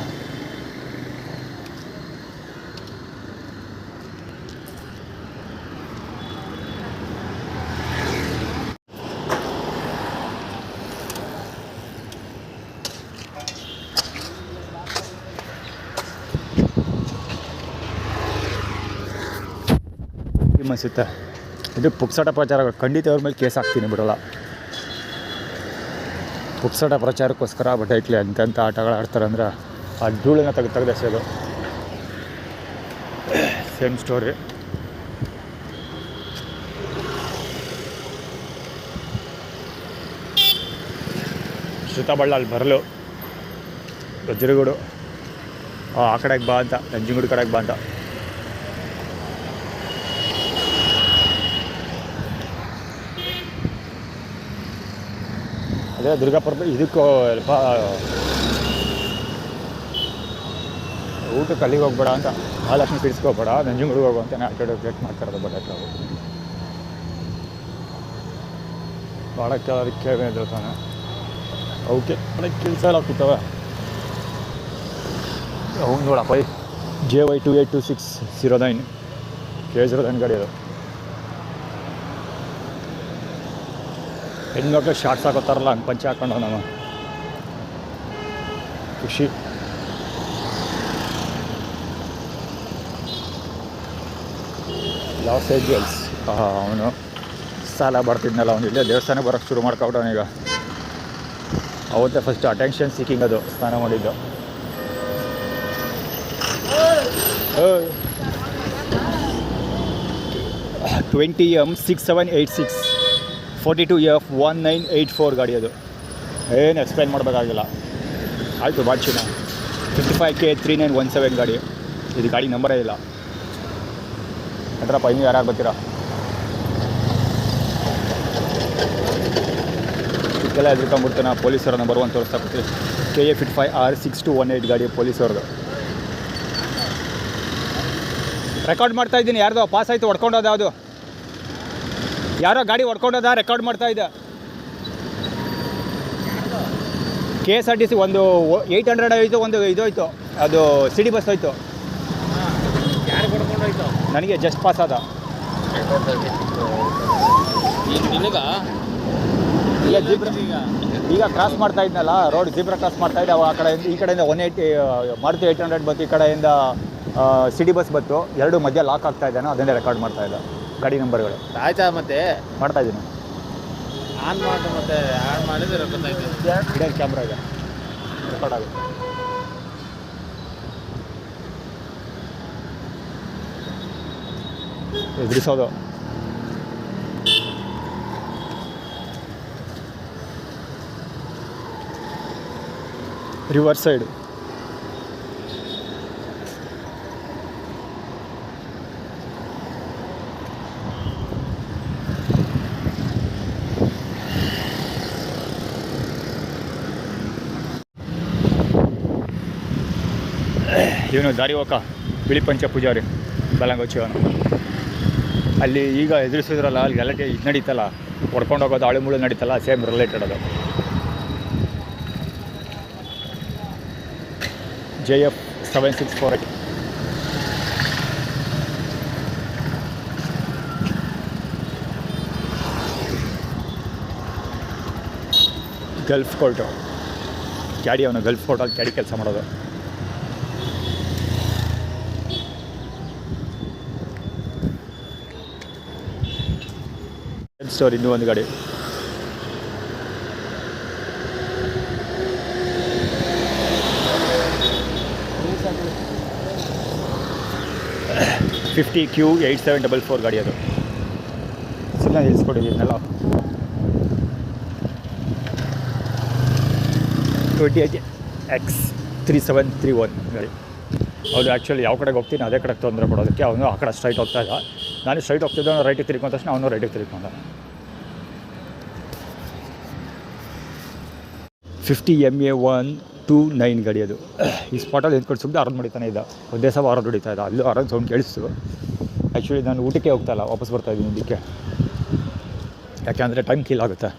ಅನಿಸುತ್ತೆ ಇದು ಪುಕ್ಸಾಟ ಪ್ರಚಾರ. ಖಂಡಿತ ಅವ್ರ ಮೇಲೆ ಕೇಸ್ ಹಾಕ್ತೀನಿ, ಬಿಡೋಲ್ಲ. ಪುಕ್ಸಾಟ ಪ್ರಚಾರಕ್ಕೋಸ್ಕರ ಬಟ್ಟೈಕ್ಲಿ ಅಂಥ ಆಟಗಳು ಆಡ್ತಾರೆ ಅಂದ್ರೆ ಆ ಧೂಳನ್ನು ತೆಗೆದೆಸೆಯೋದು. Same story. ಶ್ರುತಬಳ್ಳ ಅಲ್ಲಿ ಬರಲು ವಜ್ರಗೂಡು ಆ ಕಡೆಗೆ ಬಾ ಅಂತ, ನಂಜನಗೂಡು ಕಡೆಗೆ ಬಾ ಅಂತ. ಅದೇ ದುರ್ಗಾಪುರದ ಇದಕ್ಕೂ ಸ್ವಲ್ಪ ಊಟಕ್ಕೆ ಅಲ್ಲಿಗೆ ಹೋಗ್ಬೇಡ ಅಂತ, ಮಹಾಲಕ್ಷ್ಮಿ ಕಿಡಿಸ್ಕೋಬೇಡ, ನಂಜನಗೂಡಿಗೆ ಹೋಗು ಅಂತಾನೆ ಆಟೋ ವೇಟ್ ಮಾಡ್ತಾರದು. ಬಟ್ ಭಾಳ ಕೇಳಿ ತಾನೆ ಅವಕ್ಕೆ ಒಳಗೆ ಕೆಲಸ ಎಲ್ಲ ಕೂತವೆ. ಅವ್ನು ನೋಡಪ್ಪ, JY 282609 K09 ಗಾಡಿ ಅದು. ಹೆಣ್ಮಕ್ಳು ಶಾರ್ಟ್ಸ್ ಹಾಕೋತಾರಲ್ಲ, ಹಂಗೆ ಪಂಚೆ ಹಾಕೊಂಡು ನಾನು ಖುಷಿ. ಲಾಸ್ ಏಂಜಲ್ಸ್ ಅವನು ಸಾಲ ಬರ್ತಿದ್ನಲ್ಲ, ಅವನು ಇಲ್ಲೇ ದೇವಸ್ಥಾನಕ್ಕೆ ಬರೋಕ್ಕೆ ಶುರು ಮಾಡ್ಕೊಬಿಟ್ಟವನೀಗ. ಅವತ್ತೇ ಫಸ್ಟ್ ಅಟೆನ್ಷನ್ ಸೀಕಿಂಗ್ ಅದು ಸ್ನಾನ ಮಾಡಿದ್ದು. 20M 6786 42F 1984 ಗಾಡಿ ಅದು. ಏನು ಎಕ್ಸ್ಪ್ಲೈನ್ ಮಾಡಬೇಕಾಗಿಲ್ಲ. ಆಯಿತು ಬಾಚಿನ 55K 3917 ಗಾಡಿ. ಇದು ಗಾಡಿ ನಂಬರೇ ಇಲ್ಲ. ಅದ್ರಪ್ಪ ಇನ್ನೂ ಯಾರು ಬರ್ತೀರಾ? ಇದಕ್ಕೆಲ್ಲ ಎದುರ್ಕೊಂಡ್ಬಿಡ್ತಾನೆ. ಪೊಲೀಸರ ನಂಬರ್ 1 ತೋರಿಸ್ತಾ ಕೊಡ್ತೀವಿ. KA 55R 6218 ಗಾಡಿ ಪೊಲೀಸವ್ರದ್ದು. ರೆಕಾರ್ಡ್ ಮಾಡ್ತಾಯಿದ್ದೀನಿ. ಯಾರ್ದೋ ಪಾಸ್ ಆಯಿತು, ಹೊಡ್ಕೊಂಡೋದು ಯಾವುದು, ಯಾರೋ ಗಾಡಿ ಹೊಡ್ಕೊಂಡೋದ, ರೆಕಾರ್ಡ್ ಮಾಡ್ತಾಯಿದ್ದೆ. KSRTC ಒಂದು 800 ಆಯಿತು, ಒಂದು ಇದು ಹೋಯ್ತು, ಅದು ಸಿಟಿ ಬಸ್ ಹೋಯ್ತು. ಯಾರು ಹೊಡ್ಕೊಂಡೋಯ್ತು? ನನಗೆ ಜಸ್ಟ್ ಪಾಸ್ ಆದ. ಈಗ ಕ್ರಾಸ್ ಮಾಡ್ತಾ ಇದ್ನಲ್ಲ ರೋಡ್, ಜೀಬ್ರಾ ಕ್ರಾಸ್ ಮಾಡ್ತಾಯಿದ್ದೆ. ಅವಾಗ ಆ ಕಡೆಯಿಂದ ಈ ಕಡೆಯಿಂದ 180 ಮಾರುತಿ 800 ಬಂತು, ಈ ಕಡೆಯಿಂದ ಸಿಟಿ ಬಸ್ ಬಂತು. ಎರಡು ಮಧ್ಯೆ ಲಾಕ್ ಆಗ್ತಾ ಇದ್ದಾನೆ, ಅದನ್ನೇ ರೆಕಾರ್ಡ್ ಮಾಡ್ತಾ ಇದ್ದ ಗಾಡಿ ನಂಬರ್ಗಳು. ಆಯ್ತಾ? ಮತ್ತೆ ಮಾಡ್ತಾಯಿದ್ದೀನಿ. ಆನ್ ಮಾಡಿ, ಮತ್ತೆ ಆನ್ ಮಾಡಿದ್ರೆ ಇಡೇನು ಕ್ಯಾಮ್ರಾ ಇದೆ, ರೆಕಾರ್ಡ್ ಆಗುತ್ತೆ. ಎದುರಿಸೋದು. ರಿವರ್ಸ್ ಸೈಡ್ ಇವನು ದಾರಿ ಹೋಕ ಬಿಳಿ ಪಂಚ ಪೂಜಾರಿ ಬಲಂಗೋಚಿವನು. ಅಲ್ಲಿ ಈಗ ಎದುರಿಸಿದ್ರಲ್ಲ, ಅಲ್ಲಿ ಗಲಾಟೆ ಇದು ನಡೀತಲ್ಲ, ಹೊಡ್ಕೊಂಡು ಹೋಗೋದು, ಆಳು ಮುಳು ನಡೀತಲ್ಲ, ಸೇಮ್ ರಿಲೇಟೆಡ್ ಅದು. JF 7648 ಗಲ್ಫ್ ಕೋರ್ಟು ಕ್ಯಾಡಿ, ಅವನು ಗಲ್ಫ್ ಕೋರ್ಟಲ್ಲಿ ಕ್ಯಾಡಿ ಕೆಲಸ ಮಾಡೋದು. ಸ್ಟೋರ್ ಇನ್ನೂ ಒಂದು ಗಾಡಿ. QQ8744 ಗಾಡಿ ಅದು. ಸುಮ್ಮನೆ ನಿಲ್ಲಿಸ್ಕೊಟ್ಟಿದ್ದೀನಲ್ಲ. 28X3731 ಗಾಡಿ. ಅವ್ರು ಆ್ಯಕ್ಚುಲಿ ಯಾವ ಕಡೆಗೆ ಹೋಗ್ತೀನಿ ಅದೇ ಕಡೆಗೆ ತೊಂದರೆ ಕೊಡೋದಕ್ಕೆ ಅವನು ಆ ಕಡೆ ಸ್ಟ್ರೈಟ್ ಹೋಗ್ತಾ ಇದ್ದ. ನಾನು ಸ್ಟ್ರೈಟ್ ಹೋಗ್ತಿದ್ದೆ, ಅವನು ರೈಟಿಗೆ ತಿರ್ಕೊಂಡ ತಕ್ಷಣ ಅವನು ರೈಟಿಗೆ ತಿರ್ಕೊಂಡ. 50MA129 ಗಾಡಿ ಅದು. ಈ ಸ್ಪಾಟಲ್ಲಿ ನಿಂತ್ಕೊಂಡು ಸುಮ್ಮನೆ ಆರನ್ ಹೊಡಿತಾನೆ ಇದ್ದ. ಒಂದೇ ಸಲ ಆರನ್ ಹೊಡಿತಾ ಇದ್ದ. ಅಲ್ಲೂ ಆರನ್ ಸೌಂಡ್ ಕೇಳಿಸ್ತು. ಆ್ಯಕ್ಚುಲಿ ನಾನು ಊಟಕ್ಕೆ ಹೋಗ್ತಾ ಇಲ್ಲ, ವಾಪಸ್ ಬರ್ತಾಯಿದ್ದೀನಿ ಇದಕ್ಕೆ. ಯಾಕೆಂದರೆ ಟೈಮ್ ಕಿಲ್ ಆಗುತ್ತೆ.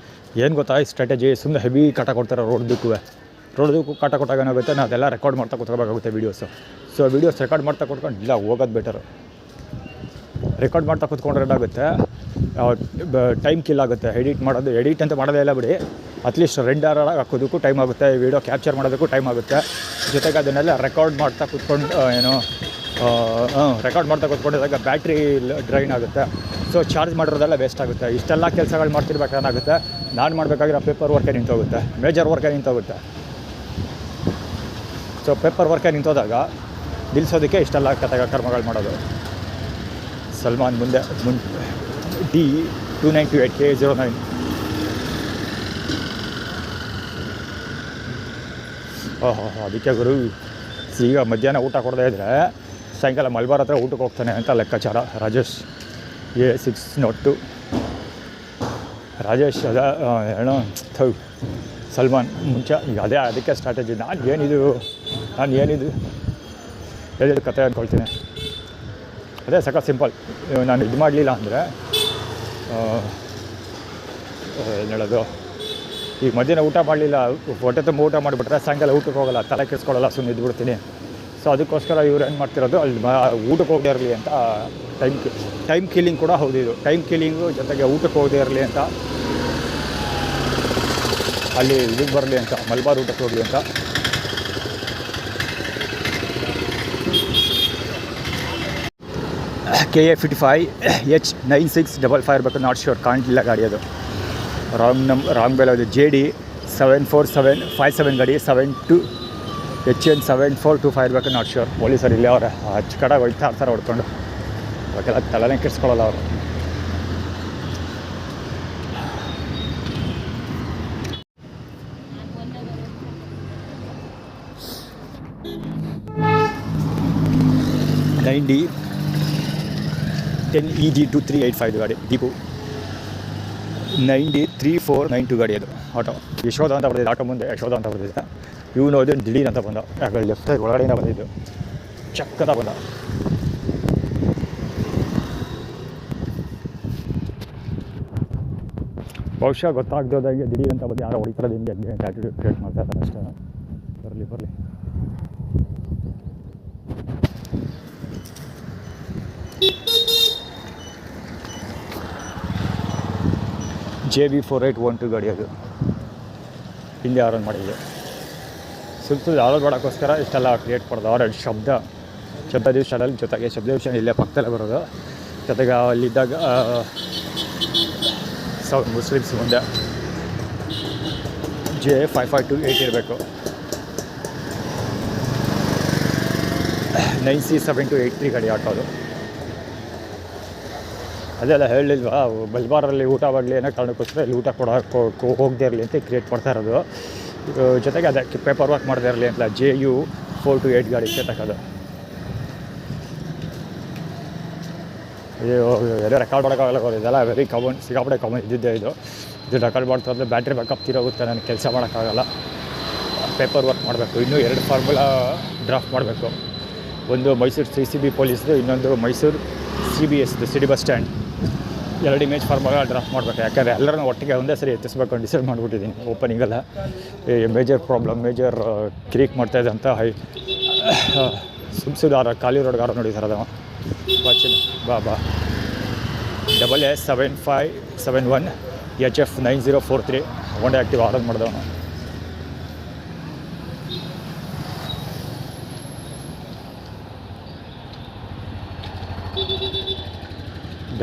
ಏನು ಗೊತ್ತಾ ಈ ಸ್ಟ್ರಾಟಜಿ, ಸುಮ್ಮನೆ ಹೆವಿ ಕಾಟ ಕೊಡ್ತಾರೆ ರೋಡ್ದಕ್ಕೂ ಕಾಟ ಕೊಟ್ಟಾಗ ಏನಾಗುತ್ತೆ, ನಾವು ಅದೆಲ್ಲ ರೆಕಾರ್ಡ್ ಮಾಡ್ತಾ ಕೂತ್ಕೋಬೇಕಾಗುತ್ತೆ ವೀಡಿಯೋಸು. ಸೊ ವೀಡಿಯೋಸ್ ರೆಕಾರ್ಡ್ ಮಾಡ್ತಾ ಕೂತ್ಕೊಂಡು ಇಲ್ಲ ಹೋಗೋದು ಬೆಟರು. ರೆಕಾರ್ಡ್ ಮಾಡ್ತಾ ಕೂತ್ಕೊಂಡ್ರೆ ಏನಾಗುತ್ತೆ, ಟೈಮ್ ಕಿಲ್ ಆಗುತ್ತೆ. ಎಡಿಟ್ ಅಂತ ಮಾಡೋದೇ ಇಲ್ಲ ಬಿಡಿ, ಅಟ್ಲೀಸ್ಟ್ ರೆಡ್ ಆರ್ ಹಾಕೋದಕ್ಕೂ ಟೈಮ್ ಆಗುತ್ತೆ, ವೀಡಿಯೋ ಕ್ಯಾಪ್ಚರ್ ಮಾಡೋದಕ್ಕೂ ಟೈಮ್ ಆಗುತ್ತೆ. ಜೊತೆಗೆ ಅದನ್ನೆಲ್ಲ ರೆಕಾರ್ಡ್ ಮಾಡ್ತಾ ಕೂತ್ಕೊಂಡು ರೆಕಾರ್ಡ್ ಮಾಡ್ತಾ ಕೂತ್ಕೊಂಡಿದ್ದಾಗ ಬ್ಯಾಟ್ರಿ ಡ್ರೈನ್ ಆಗುತ್ತೆ. ಸೊ ಚಾರ್ಜ್ ಮಾಡಿರೋದೆಲ್ಲ ವೇಸ್ಟ್ ಆಗುತ್ತೆ. ಇಷ್ಟೆಲ್ಲ ಕೆಲಸಗಳು ಮಾಡ್ತಿರ್ಬೇಕಾಗುತ್ತೆ. ನಾನು ಮಾಡಬೇಕಾಗಿರೋ ಪೇಪರ್ ವರ್ಕೇ ನಿಂತೋಗುತ್ತೆ, ಮೇಜರ್ ವರ್ಕೇ ನಿಂತೋಗುತ್ತೆ. ಸೊ ಪೇಪರ್ ವರ್ಕೇ ನಿಂತೋದಾಗ ನಿಲ್ಲಿಸೋದಕ್ಕೆ ಇಷ್ಟೆಲ್ಲ ಕರ್ಮಗಳು ಮಾಡೋದು. ಸಲ್ಮಾನ್ ಮುಂದೆ D2928K09. ಅದಕ್ಕೆ ಗುರು ಈಗ ಮಧ್ಯಾಹ್ನ ಊಟ ಕೊಡದೇ ಇದ್ದರೆ ಸಾಯಂಕಾಲ ಮಲ್ಬಾರ್ ಹತ್ರ ಊಟಕ್ಕೆ ಹೋಗ್ತಾನೆ ಅಂತ ಲೆಕ್ಕಾಚಾರ. ರಾಜೇಶ್ A602 ರಾಜೇಶ್ ಏನೋ ಸಲ್ಮಾನ್ ಮುಂಚೆ ಈಗ ಅದಕ್ಕೆ ಸ್ಟ್ರಾಟಜಿ. ನಾನು ಏನಿದು ಹೇಳಿದ ಕತೆ ಅಂದ್ಕೊಳ್ತೀನಿ. ಅದೇ ಸಖತ್ ಸಿಂಪಲ್. ನಾನು ಇದು ಮಾಡಲಿಲ್ಲ ಅಂದರೆ ಏನು ಹೇಳೋದು, ಈಗ ಮಧ್ಯಾಹ್ನ ಊಟ ಮಾಡಲಿಲ್ಲ, ಹೊಟ್ಟೆ ತುಂಬ ಊಟ ಮಾಡಿಬಿಟ್ರೆ ಸಾಯಂಕಾಲ ಊಟಕ್ಕೆ ಹೋಗೋಲ್ಲ, ತಲೆ ಕೆಡಿಸ್ಕೊಳ್ಳಲ್ಲ, ಸುಮ್ಮನೆ ಇದ್ಬಿಡ್ತೀನಿ. ಸೊ ಅದಕ್ಕೋಸ್ಕರ ಇವ್ರು ಏನು ಮಾಡ್ತಿರೋದು, ಅಲ್ಲಿ ಊಟಕ್ಕೆ ಹೋಗದೇ ಇರಲಿ ಅಂತ ಟೈಮ್ ಕಿಲ್ಲಿಂಗ್ ಕೂಡ ಹೌದು ಇದು. ಟೈಮ್ ಕಿಲ್ಲಿಂಗು ಜೊತೆಗೆ ಊಟಕ್ಕೆ ಹೋಗದೇ ಇರಲಿ ಅಂತ, ಅಲ್ಲಿ ಇದಕ್ಕೆ ಬರಲಿ ಅಂತ, ಮಲ್ಬಾರ್ ಊಟಕ್ಕೆ ಹೋಗಲಿ ಅಂತ. KA55H9655 ಇರಬೇಕು, ನಾಟ್ ಶ್ಯೂರ್, ಕಾಣಲಿಲ್ಲ ಗಾಡಿ ಅದು. ರಾಂಗ್ ಬೇಲ್ ಅದು. JD74757 ಗಾಡಿ, 72HN7425 ಇರಬೇಕು, ನಾಟ್ ಶ್ಯೂರ್. ಪೊಲೀಸರು ಇಲ್ಲೇ ಅವರ ಹಚ್ಚ ಕಡೆ ಹೋಗ್ತಾ ಇರ್ತಾರೆ ಹೊಡ್ಕೊಂಡು. ಅವಕ್ಕೆಲ್ಲ ತಲೆನೇ ಕೆಡಿಸ್ಕೊಳ್ಳಲ್ಲ ಅವರು. ND10EG2385 ಗಾಡಿ, ದೀಪು 903492 ಗಾಡಿ ಅದು. ಆಟೋ ಯಶೋಧ ಅಂತ ಬರ್ತಿದ್ದೆ, ಆಟೋ ಮುಂದೆ ಯಶೋಧ ಅಂತ ಬರ್ತಿದ್ದೆ. ಇವನು ಅದು ದಿಢೀರ್ ಅಂತ ಬಂದ, ಯಾಕಂದ್ರೆ ಲೆಫ್ಟ್ ಸೈಡ್ ಒಳಗಡೆಯಿಂದ ಬಂದಿದ್ದು, ಚಕ್ಕದ ಬಂದ. ಬಹುಶಃ ಗೊತ್ತಾಗ್ದೋದಾಗೆ ದಿಢೀರ್ ಅಂತ ಬಂದು ಯಾರೋ ಹೊಡಿತಾರದು ಹಿಂಗೆ ಅಂತ ಆ್ಯಟಿಟ್ಯೂಡ್ ಕ್ರಿಯೇಟ್ ಮಾಡ್ತಾ ಇದ್ದಾರೆ ಅಷ್ಟೇ. ಬರಲಿ JB4812 ಗಾಡಿ ಅದು. ಹಿಂದೆ ಆರನ್ ಮಾಡಿದೆ. ಸುತ್ತು ಆರೋನ್ ಮಾಡೋಕ್ಕೋಸ್ಕರ ಇಷ್ಟೆಲ್ಲ ಕ್ರಿಯೇಟ್ ಮಾಡೋದು. ಆರೋನ್ ಶಬ್ದ ದಿವಸದಲ್ಲಿ ಜೊತೆಗೆ ಶಬ್ದ ದಿವಸ ಇಲ್ಲೇ ಪಕ್ಕದಲ್ಲೇ ಬರೋದು. ಜೊತೆಗೆ ಅಲ್ಲಿದ್ದಾಗ ಮುಸ್ಲಿಮ್ಸ್ ಮುಂದೆ J5528 ಇರಬೇಕು. 9C7283 ಗಾಡಿ ಆಟೋ ಅದು. ಅದೆಲ್ಲ ಹೇಳಿಲ್ವಾ, ಮಲ್ಬಾರಲ್ಲಿ ಊಟ ಮಾಡಲಿ ಅನ್ನೋ ಕಾರಣಕ್ಕೋಸ್ಕರ ಇಲ್ಲಿ ಊಟ ಹೋಗದೇ ಇರಲಿ ಅಂತ ಕ್ರಿಯೇಟ್ ಮಾಡ್ತಾ ಇರೋದು. ಜೊತೆಗೆ ಅದಕ್ಕೆ ಪೇಪರ್ ವರ್ಕ್ ಮಾಡದೇ ಇರಲಿ ಅಂತ JU428 ಗಾಡಿ ಕೇತಕ್ಕದು. ಇದು ರೆಕಾರ್ಡ್ ಮಾಡೋಕ್ಕಾಗಲ್ಲ, ಇದೆಲ್ಲ ವೆರಿ ಕಾಮನ್, ಸಿಕ್ಕಾಪಟ್ಟೆ ಕಾಮನ್ ಇದ್ದಿದ್ದೆ ಇದು ರೆಕಾರ್ಡ್ ಮಾಡ್ತಾ ಇದ್ದರೆ ಬ್ಯಾಟ್ರಿ ಬ್ಯಾಕಪ್ ತೀರೋಗುತ್ತೆ, ನನಗೆ ಕೆಲಸ ಮಾಡೋಕ್ಕಾಗಲ್ಲ. ಪೇಪರ್ ವರ್ಕ್ ಮಾಡಬೇಕು. ಇನ್ನೂ 2 ಫಾರ್ಮುಲಾ ಡ್ರಾಫ್ಟ್ ಮಾಡಬೇಕು. ಒಂದು ಮೈಸೂರು CCB ಪೊಲೀಸ್ದು, ಇನ್ನೊಂದು Mysuru CBS city bus stand. 2 image formula draft ಮಾಡಬೇಕು. ಯಾಕಂದರೆ ಎಲ್ಲರನ್ನೂ ಒಟ್ಟಿಗೆ ಒಂದೇ ಸರಿ ಎತ್ತಿಸ್ಬೇಕು ಅಂತ ಡಿಸೈಡ್ ಮಾಡಿಬಿಟ್ಟಿದ್ದೀನಿ. ಓಪನಿಂಗಲ್ಲ ಮೇಜರ್ ಕ್ರೀಕ್ ಮಾಡ್ತಾಯಿದ್ದೆ ಅಂತ ಸುಮ್ಸುದಾರ ಖಾಲಿ ರೋಡ್ಗಾರ ನೋಡಿದ್ದಾರೆ ಅದು ವಾಚಿನ ಬಾ AA7571 HF9043 ಹೊಂಡೆ ಆ್ಯಕ್ಟಿವ್ ಆರ್ಡರ್ ಮಾಡಿದವನು.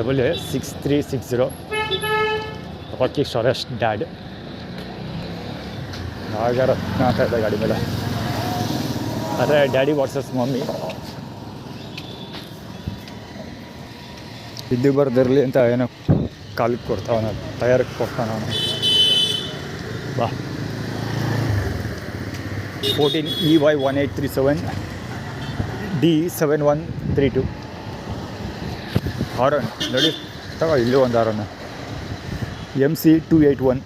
AA6360 ರಾಕಿ ಶರೇಶ್ ಡ್ಯಾಡ್ ನಾಗರತ್ನ ಅಂತ ಇದೆ ಗಾಡಿ ಮೇಲೆ. ಅದೇ ಡ್ಯಾಡಿ ವರ್ಸಸ್ ಮಮ್ಮಿ. ಇದ್ದು ಬರ್ದಿರಲಿ ಅಂತ ಏನೋ ಕಾಲಿಗೆ ಕೊಡ್ತಾವನ, ಟಯರ್ಗೆ ಕೊಡ್ತಾನ ಅವನು. ಬಾ 14 EY 1837 D7132 ಹಾರನ್ ನೋಡಿ ತಗೋ. ಇಲ್ಲೂ ಒಂದು ಹಾರನ್ MC 281.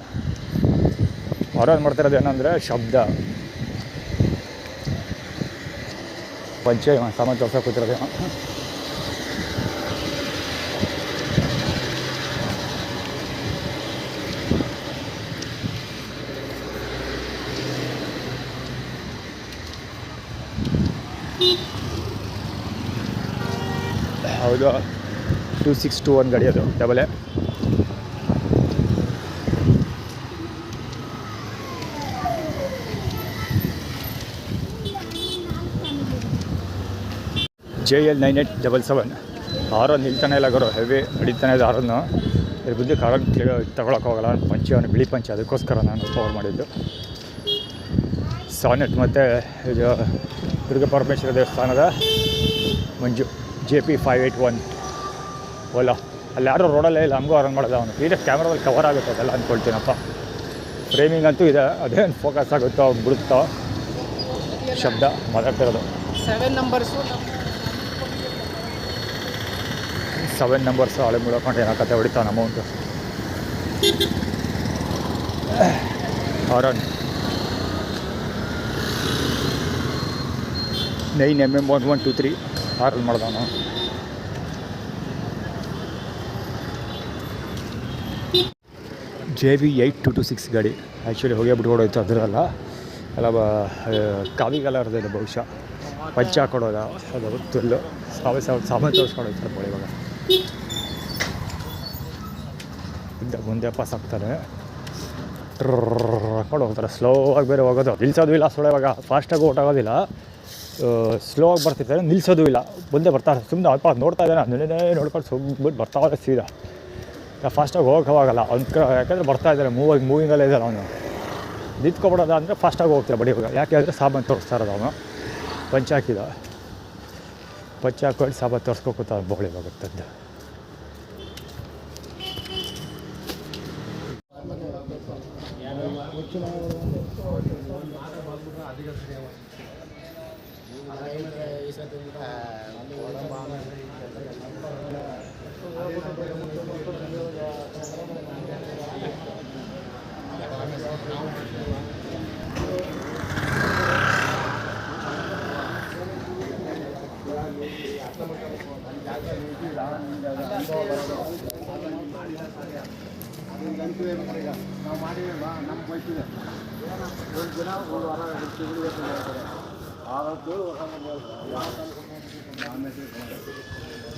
ಹಾರನ್ ಮಾಡ್ತಿರೋದು ಏನಂದರೆ ಶಬ್ದ. ಪಂಚೆ ಸಾಮಾನು ತೋರ್ಸೋಕೆ ಕೂತಿರೋದು. ಹೌದು 2621 ಗಾಡಿ ಅದು ಡಬಲ್. JL 9877 ಹಾರನ್ ನಿಲ್ತಾನೆ ಇಲ್ಲ ಗುರು, ಹೆವಿ ನಡೀತಾನೆ ಇದೆ ಹಾರನ್ನು. ಇದ್ರ ಬುದ್ಧಿ ಹಾರನ್ ತಗೊಳಕ್ಕೆ ಹೋಗಲ್ಲ. ಪಂಚೆ ಅವನು ಬಿಳಿ ಪಂಚೆ, ಅದಕ್ಕೋಸ್ಕರ ನಾನು ಪವರ್ ಮಾಡಿದ್ದು. ಸಾನೆಟ್ ಮತ್ತು ಇದು ದುರ್ಗಾ ಪರಮೇಶ್ವರ ದೇವಸ್ಥಾನದ ಮಂಜು JP 581 ಓಲಾ. ಅಲ್ಲಿ ಯಾರೋ ರೋಡಲ್ಲೇ ಇಲ್ಲ, ಹಂಗೂ ಹಾರನ್ ಮಾಡೋದು ಅವನು. ಈಗ ಕ್ಯಾಮ್ರಾದಲ್ಲಿ ಕವರ್ ಆಗುತ್ತೆ ಅದೆಲ್ಲ ಅಂದ್ಕೊಳ್ತೀನಪ್ಪ. ಫ್ರೇಮಿಂಗ್ ಅಂತೂ ಇದೆ, ಅದೇನು ಫೋಕಸ್ ಆಗುತ್ತೋ ಅವ್ನು ಬಿಡುತ್ತೋ ಶಬ್ದ ಮಾತಾಡ್ತಿರೋದು. 7 ನಂಬರ್ಸು ಹಳೆ ಮುಳ್ಕೊಂಡು ಏನೋ ಕತೆ ಹೊಡಿತಾನೆ ಅಮೌಂಟು. ಹಾರನ್ 9mm 1123 ಹಾರನ್ ಮಾಡ್ದವನು. JV 8226 ಗಾಡಿ ಆ್ಯಕ್ಚುಲಿ ಹೋಗಿ ಬಿಟ್ಕೊಡೋಯ್ತು. ಅದರಲ್ಲ ಎಲ್ಲ ಕಾವಿ ಕಲರ್ದು ಇದೆ ಬಹುಶಃ. ಪಂಚೆ ಹಾಕೊಡೋದ ಅದು ತುಲ್ಲು ಸಾಮಾನು ತೋರಿಸ್ಕೊಡೋಯ್ತಾರೆ ಬೋಳಿ. ಇವಾಗ ಮುಂದೆ ಪಾಸ್ ಆಗ್ತಾರೆ, ಹಾಕೊಂಡು ಹೋಗ್ತಾರೆ. ಸ್ಲೋ ಆಗಿ ಬೇರೆ ಹೋಗೋದು, ನಿಲ್ಸೋದು ಇಲ್ಲ. ಸುಳ್ಳು ಇವಾಗ ಫಾಸ್ಟಾಗಿ ಓಟಾಗೋದಿಲ್ಲ, ಸ್ಲೋ ಆಗಿ ಬರ್ತಿರ್ತಾರೆ, ನಿಲ್ಸೋದು ಇಲ್ಲ. ಮುಂದೆ ಬರ್ತಾರೆ, ಸುಮ್ಮನೆ ಅಲ್ಪ ನೋಡ್ತಾ ಇದ್ದಾನೆ, ಅದನ್ನೇ ನೋಡ್ಕೊಂಡು ಸುಮ್ಮನೆ ಬರ್ತಾವೆ ಸೀದಾ. ಫಾಸ್ಟಾಗಿ ಹೋಗೋಕ್ಕಾಗಲ್ಲ ಅವ್ನು, ಯಾಕಂದರೆ ಬರ್ತಾ ಇದ್ದಾರೆ, ಮೂವಿಂಗಲ್ಲೇ ಇದ್ದಾನೆ ಅವನು. ನಿಂತ್ಕೊಬಿಡೋದ ಅಂದರೆ ಫಾಸ್ಟಾಗಿ ಹೋಗ್ತಾರೆ ಬಡಿ. ಇವಾಗ ಯಾಕೆ ಅಂದರೆ ಸಾಮಾನು ತೋರಿಸ್ತಾ ಇರೋದು ಅವನು. ಪಂಚೆ ಹಾಕಿದ, ಪಂಚೆ ಹಾಕೊಂಡು ಸಾಮಾನು ತೋರಿಸ್ಕೊತಾನೆ ಬೋಳಿ ಹೋಗುತ್ತದ್ದು.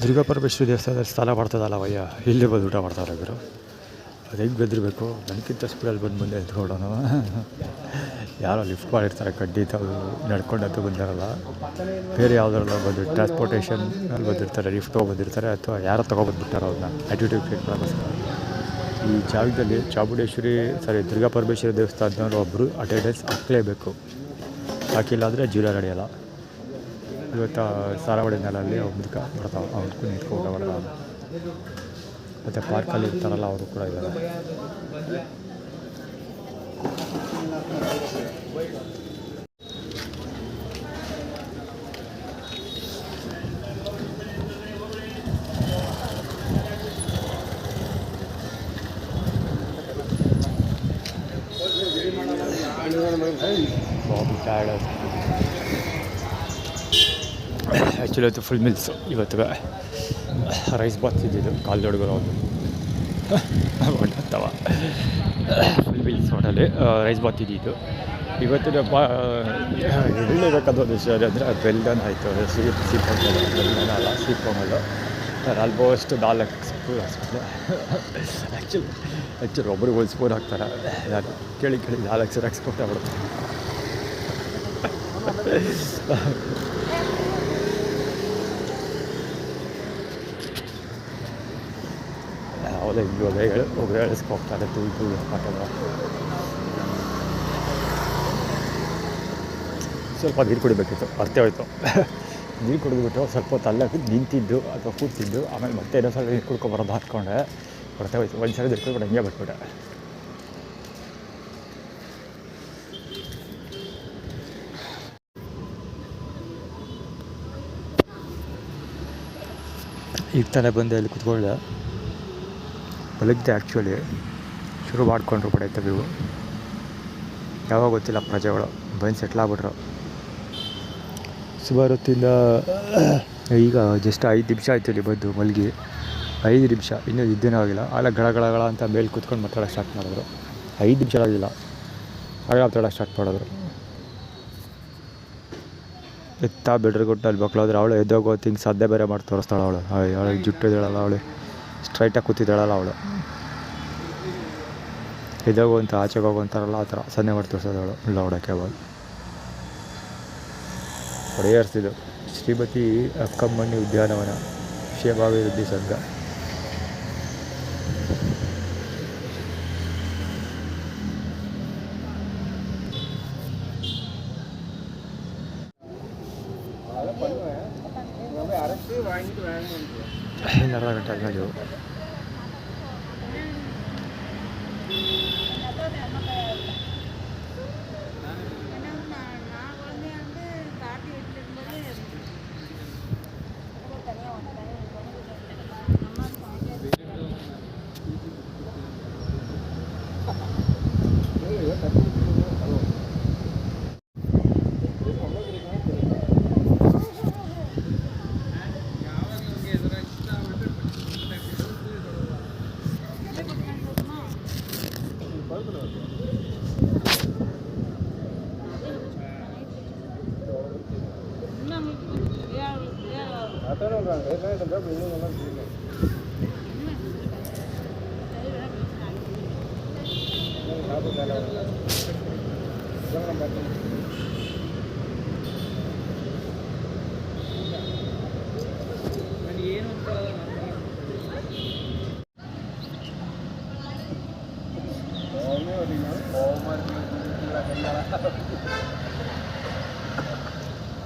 ದುರ್ಗಾ ಪರಮೇಶ್ವರಿ ದೇವಸ್ಥಾನದಲ್ಲಿ ಸ್ಥಳ ಮಾಡ್ತದಲ್ಲ ವಯ್ಯ, ಇಲ್ಲೇ ಬಂದು ಊಟ ಮಾಡ್ತಾರೆ ಗುರು. ಅದು ಹೆಂಗೆ ಬೆದರಬೇಕು, ನನಗಿಂತ ಸ್ಪೀಡಲ್ಲಿ ಬಂದು ಎತ್ಕೊಡೋನು. ಯಾರೋ ಲಿಫ್ಟ್ ಮಾಡಿರ್ತಾರೆ, ಕಡ್ಡಿ ತಾವು ನಡ್ಕೊಂಡಂತೂ ಬಂದಿರಲ್ಲ. ಬೇರೆ ಯಾವುದಾರಲ್ಲ ಬಂದು ಟ್ರಾನ್ಸ್ಪೋರ್ಟೇಷನಲ್ಲಿ ಬಂದಿರ್ತಾರೆ, ಲಿಫ್ಟ್ ಬಂದಿರ್ತಾರೆ, ಅಥವಾ ಯಾರೋ ತೊಗೊಬಂದ್ಬಿಟ್ಟಾರೋ ಅದನ್ನ ಆ್ಯಟಿಟ್ಯೂಡ್ ಕ್ರಿಯೇಟ್ ಮಾಡೋಕ್ಕೋಸ್ಕರ. ಈ ಜಾಗದಲ್ಲಿ ದುರ್ಗಾ ಪರಮೇಶ್ವರಿ ದೇವಸ್ಥಾನದವರು ಒಬ್ಬರು ಅಟೆಂಡೆನ್ಸ್ ಹಾಕಲೇಬೇಕು. ಹಾಕಿಲ್ಲ ಅಂದರೆ ಜೀವನ ನಡೆಯಲ್ಲ. ಇವತ್ತು ಸಾರಾವಳಿ ನೆಲಲ್ಲಿ ಒಬ್ಬದಕ್ಕೆ ಬರ್ತಾವೆ, ಅವ್ರಿಗೂ ನಿಂತ್ಕೊಂಡು ಬರ್ತಾವೆ. ಮತ್ತು ಪಾರ್ಕಲ್ಲಿ ಇರ್ತಾರಲ್ಲ ಅವರು ಕೂಡ ಇದ್ದಾರೆ. Bobby tired. ಆ್ಯಕ್ಚುಲಿ ಇವತ್ತು ಫುಲ್ ಮಿಲ್ಸು. ಇವತ್ತು ರೈಸ್ ಬಾತ್ ಇದ್ದಿದ್ದು ಕಾಲ್ದೊಡ್ಗರು ಒಂದು ಹೊಟ್ಟತ್ತವ. ಫುಲ್ ಮಿಲ್ಸ್ ಹೋಟೆಲ್ಲಿ ರೈಸ್ ಬಾತ್ ಇದ್ದಿದ್ದು. ಇವತ್ತು ಹೇಳಲೇಬೇಕಾದ ಒಂದು ವಿಷಯ ಅಂದರೆ ವೆಲ್ಡನ್ ಆಯಿತು. ಸಿ ಪೊಂಗಲ್ ವೆಲ್ಡನ್ ಅಲ್ಲ, ಸಿ ಪೊಂಗಲ್. ಆಲ್ಮೋಸ್ಟ್ 4 ಸ್ಪೂನ್ ಹಾಕ್ಸ್ಬಿಟ್ಟು. ಆ್ಯಕ್ಚುಲಿ ಒಬ್ರಿಗೆ 1 ಸ್ಪೂನ್ ಹಾಕ್ತಾರೆ. ಯಾರು ಕೇಳಿ 4 ಸರಿ ಹಾಕ್ಸ್ಬಿಟ್ಟು ಬಿಡುತ್ತೆ. ಯಾವುದೋ ಹಿಂಗೆ ಒಬ್ಬರು ಹೇಳಿಸ್ಕೊಗ್ತಾರೆ ತೂಳು ಹಾಕಲ್ಲ. ಸ್ವಲ್ಪ ನೀರು ಕುಡಿಬೇಕಿತ್ತು, ಅಷ್ಟೇ ಹೋಯ್ತು. ನೀರು ಕುಡಿದ್ಬಿಟ್ಟು ಸ್ವಲ್ಪ ಹೊತ್ತು ಅಲ್ಲೇ ನಿಂತಿದ್ದು ಅಥವಾ ಕೂತಿದ್ದು, ಆಮೇಲೆ ಮತ್ತೆ ಇನ್ನೊಂದು ಸಲ ನೀರು ಕುಡ್ಕೊಬರೋದು ಹಾಕ್ಕೊಂಡೆ, ಹೊರತೆ ಹೋಯ್ತು. ಒಂದು ಸಲ ನೀರು ಕುಡ್ಬಿಟ್ಟು ಹಂಗೆ ಬಿಟ್ಬಿಟ್ಟೆ. ಈಗ ತಾನೇ ಬಂದೆ, ಅಲ್ಲಿ ಕುತ್ಕೊಳ್ಳೆ ಮಲಗಿದೆ. ಆ್ಯಕ್ಚುಲಿ ಶುರು ಮಾಡಿಕೊಂಡ್ರು ಕೂಡ ಇಂಟರ್ವ್ಯೂ. ಯಾವಾಗ ಗೊತ್ತಿಲ್ಲ, ಪ್ರಜೆಗಳು ಬಂದು ಸೆಟ್ಲ್ ಆಗ್ಬಿಟ್ರು. ಸುಮಾರು ಹೊತ್ತಿಂದ ಈಗ ಜಸ್ಟ್ 5 ನಿಮಿಷ ಆಯ್ತು ಇಲ್ಲಿ ಬಂದು ಮಲಗಿ. 5 ನಿಮಿಷ ಇನ್ನೂ ಇದ್ದೇನೂ ಆಗಿಲ್ಲ. ಆಗ ಗಳ ಅಂತ ಮೇಲೆ ಕೂತ್ಕೊಂಡು ಮಾತಾಡೋಕ್ಕೆ ಸ್ಟಾರ್ಟ್ ಮಾಡಿದ್ರು. 5 ನಿಮಿಷ ಆಗಿಲ್ಲ, ಆಗ ಮಾತಾಡೋಕ್ಕೆ ಸ್ಟಾರ್ಟ್ ಮಾಡಿದ್ರು. ಎತ್ತ ಬೆಡ್ರಿಗೊಟ್ಟು ಅಲ್ಲಿ ಮಕ್ಕಳಾದ್ರೆ ಅವಳು ಎದ್ದೋಗೋ ತಿಂಗ್ ಸಾಧ್ಯ ಬೇರೆ ಮಾಡಿ ತೋರಿಸ್ತಾಳೆ. ಅವಳು ಜುಟ್ಟು ಇದ್ದಾಳಲ್ಲ, ಅವಳು ಸ್ಟ್ರೈಟಾಗಿ ಕೂತಿದ್ದಾಳಲ್ಲ, ಅವಳು ಎದ್ದೋಗು ಅಂತ ಆಚೆಗೆ ಹೋಗುವಂತಾರಲ್ಲ, ಆ ಥರ ಸನ್ನೆ ಮಾಡಿ ತೋರಿಸೋದು ಅವಳು. ಇಲ್ಲ ಹೊಡೋಕ್ಕೆ ಅವಾಗ ಹೊಡೆಯರ್ಸಿದ್ದು ಶ್ರೀಮತಿ ಅಕ್ಕಮ್ಮಣ್ಣಿ ಉದ್ಯಾನವನ ಕ್ಷೇಮಾಭಿವೃದ್ಧಿ ಸಂಘ. ಅರ್ಧ ಗಂಟೆ ಆದ್ಮೇಲೆ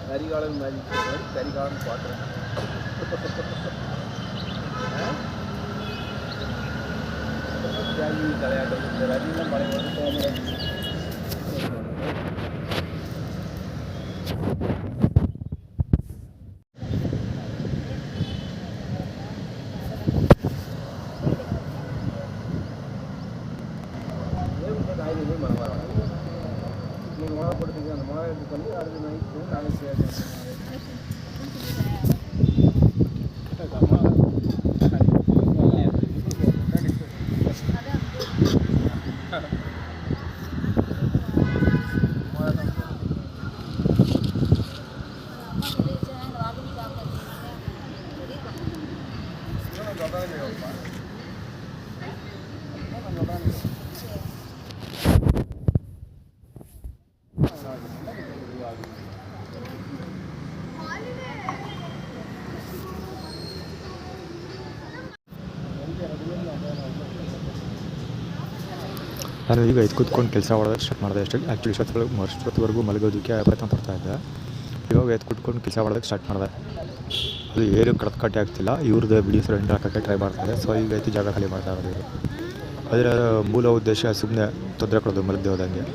கரிகாலன் மாதிரி கரிகாலன் பார்க்குறேன். தலையாட்டம் இந்த ரஜினிலாம் பழைய வந்து போக நீங்கள் மாதப்படுத்துங்க. அந்த மாதத்துக்கு வந்து அடுத்த நைட்டு நாளைக்கு ನಾನು ಈಗ ಇದು ಕೂತ್ಕೊಂಡು ಕೆಲಸ ಮಾಡೋದಕ್ಕೆ ಸ್ಟಾರ್ಟ್ ಮಾಡಿದೆ. ಆ್ಯಕ್ಚುಲಿ ಅಷ್ಟೊತ್ತವರೆಗೂ ಮಲಗೋದಕ್ಕೆ ಪ್ರಯತ್ನ ಪಡ್ತಾಯಿದ್ದೆ. ಇವಾಗ ಎದ್ದು ಕೂತ್ಕೊಂಡು ಕೆಲಸ ಮಾಡೋದಕ್ಕೆ ಸ್ಟಾರ್ಟ್ ಮಾಡಿದೆ. ಅದು ಏನು ಕಟ್ಟೆ ಆಗ್ತಿಲ್ಲ. ಇವ್ರದ್ದು ವಿಡಿಯೋಸ್ ಎಂಡ್ ಹಾಕೋಕ್ಕೆ ಟ್ರೈ ಮಾಡ್ತಾರೆ. ಸೊ ಈಗ ಐತಿ ಜಾಗ ಖಾಲಿ ಮಾಡ್ತಾ ಇರೋದು ಇವರು. ಅದರ ಮೂಲ ಉದ್ದೇಶ ಸುಮ್ಮನೆ ತೊಂದರೆ ಕೊಡೋದು ಮಲಗದೆ ಹೋದಂಗೆ.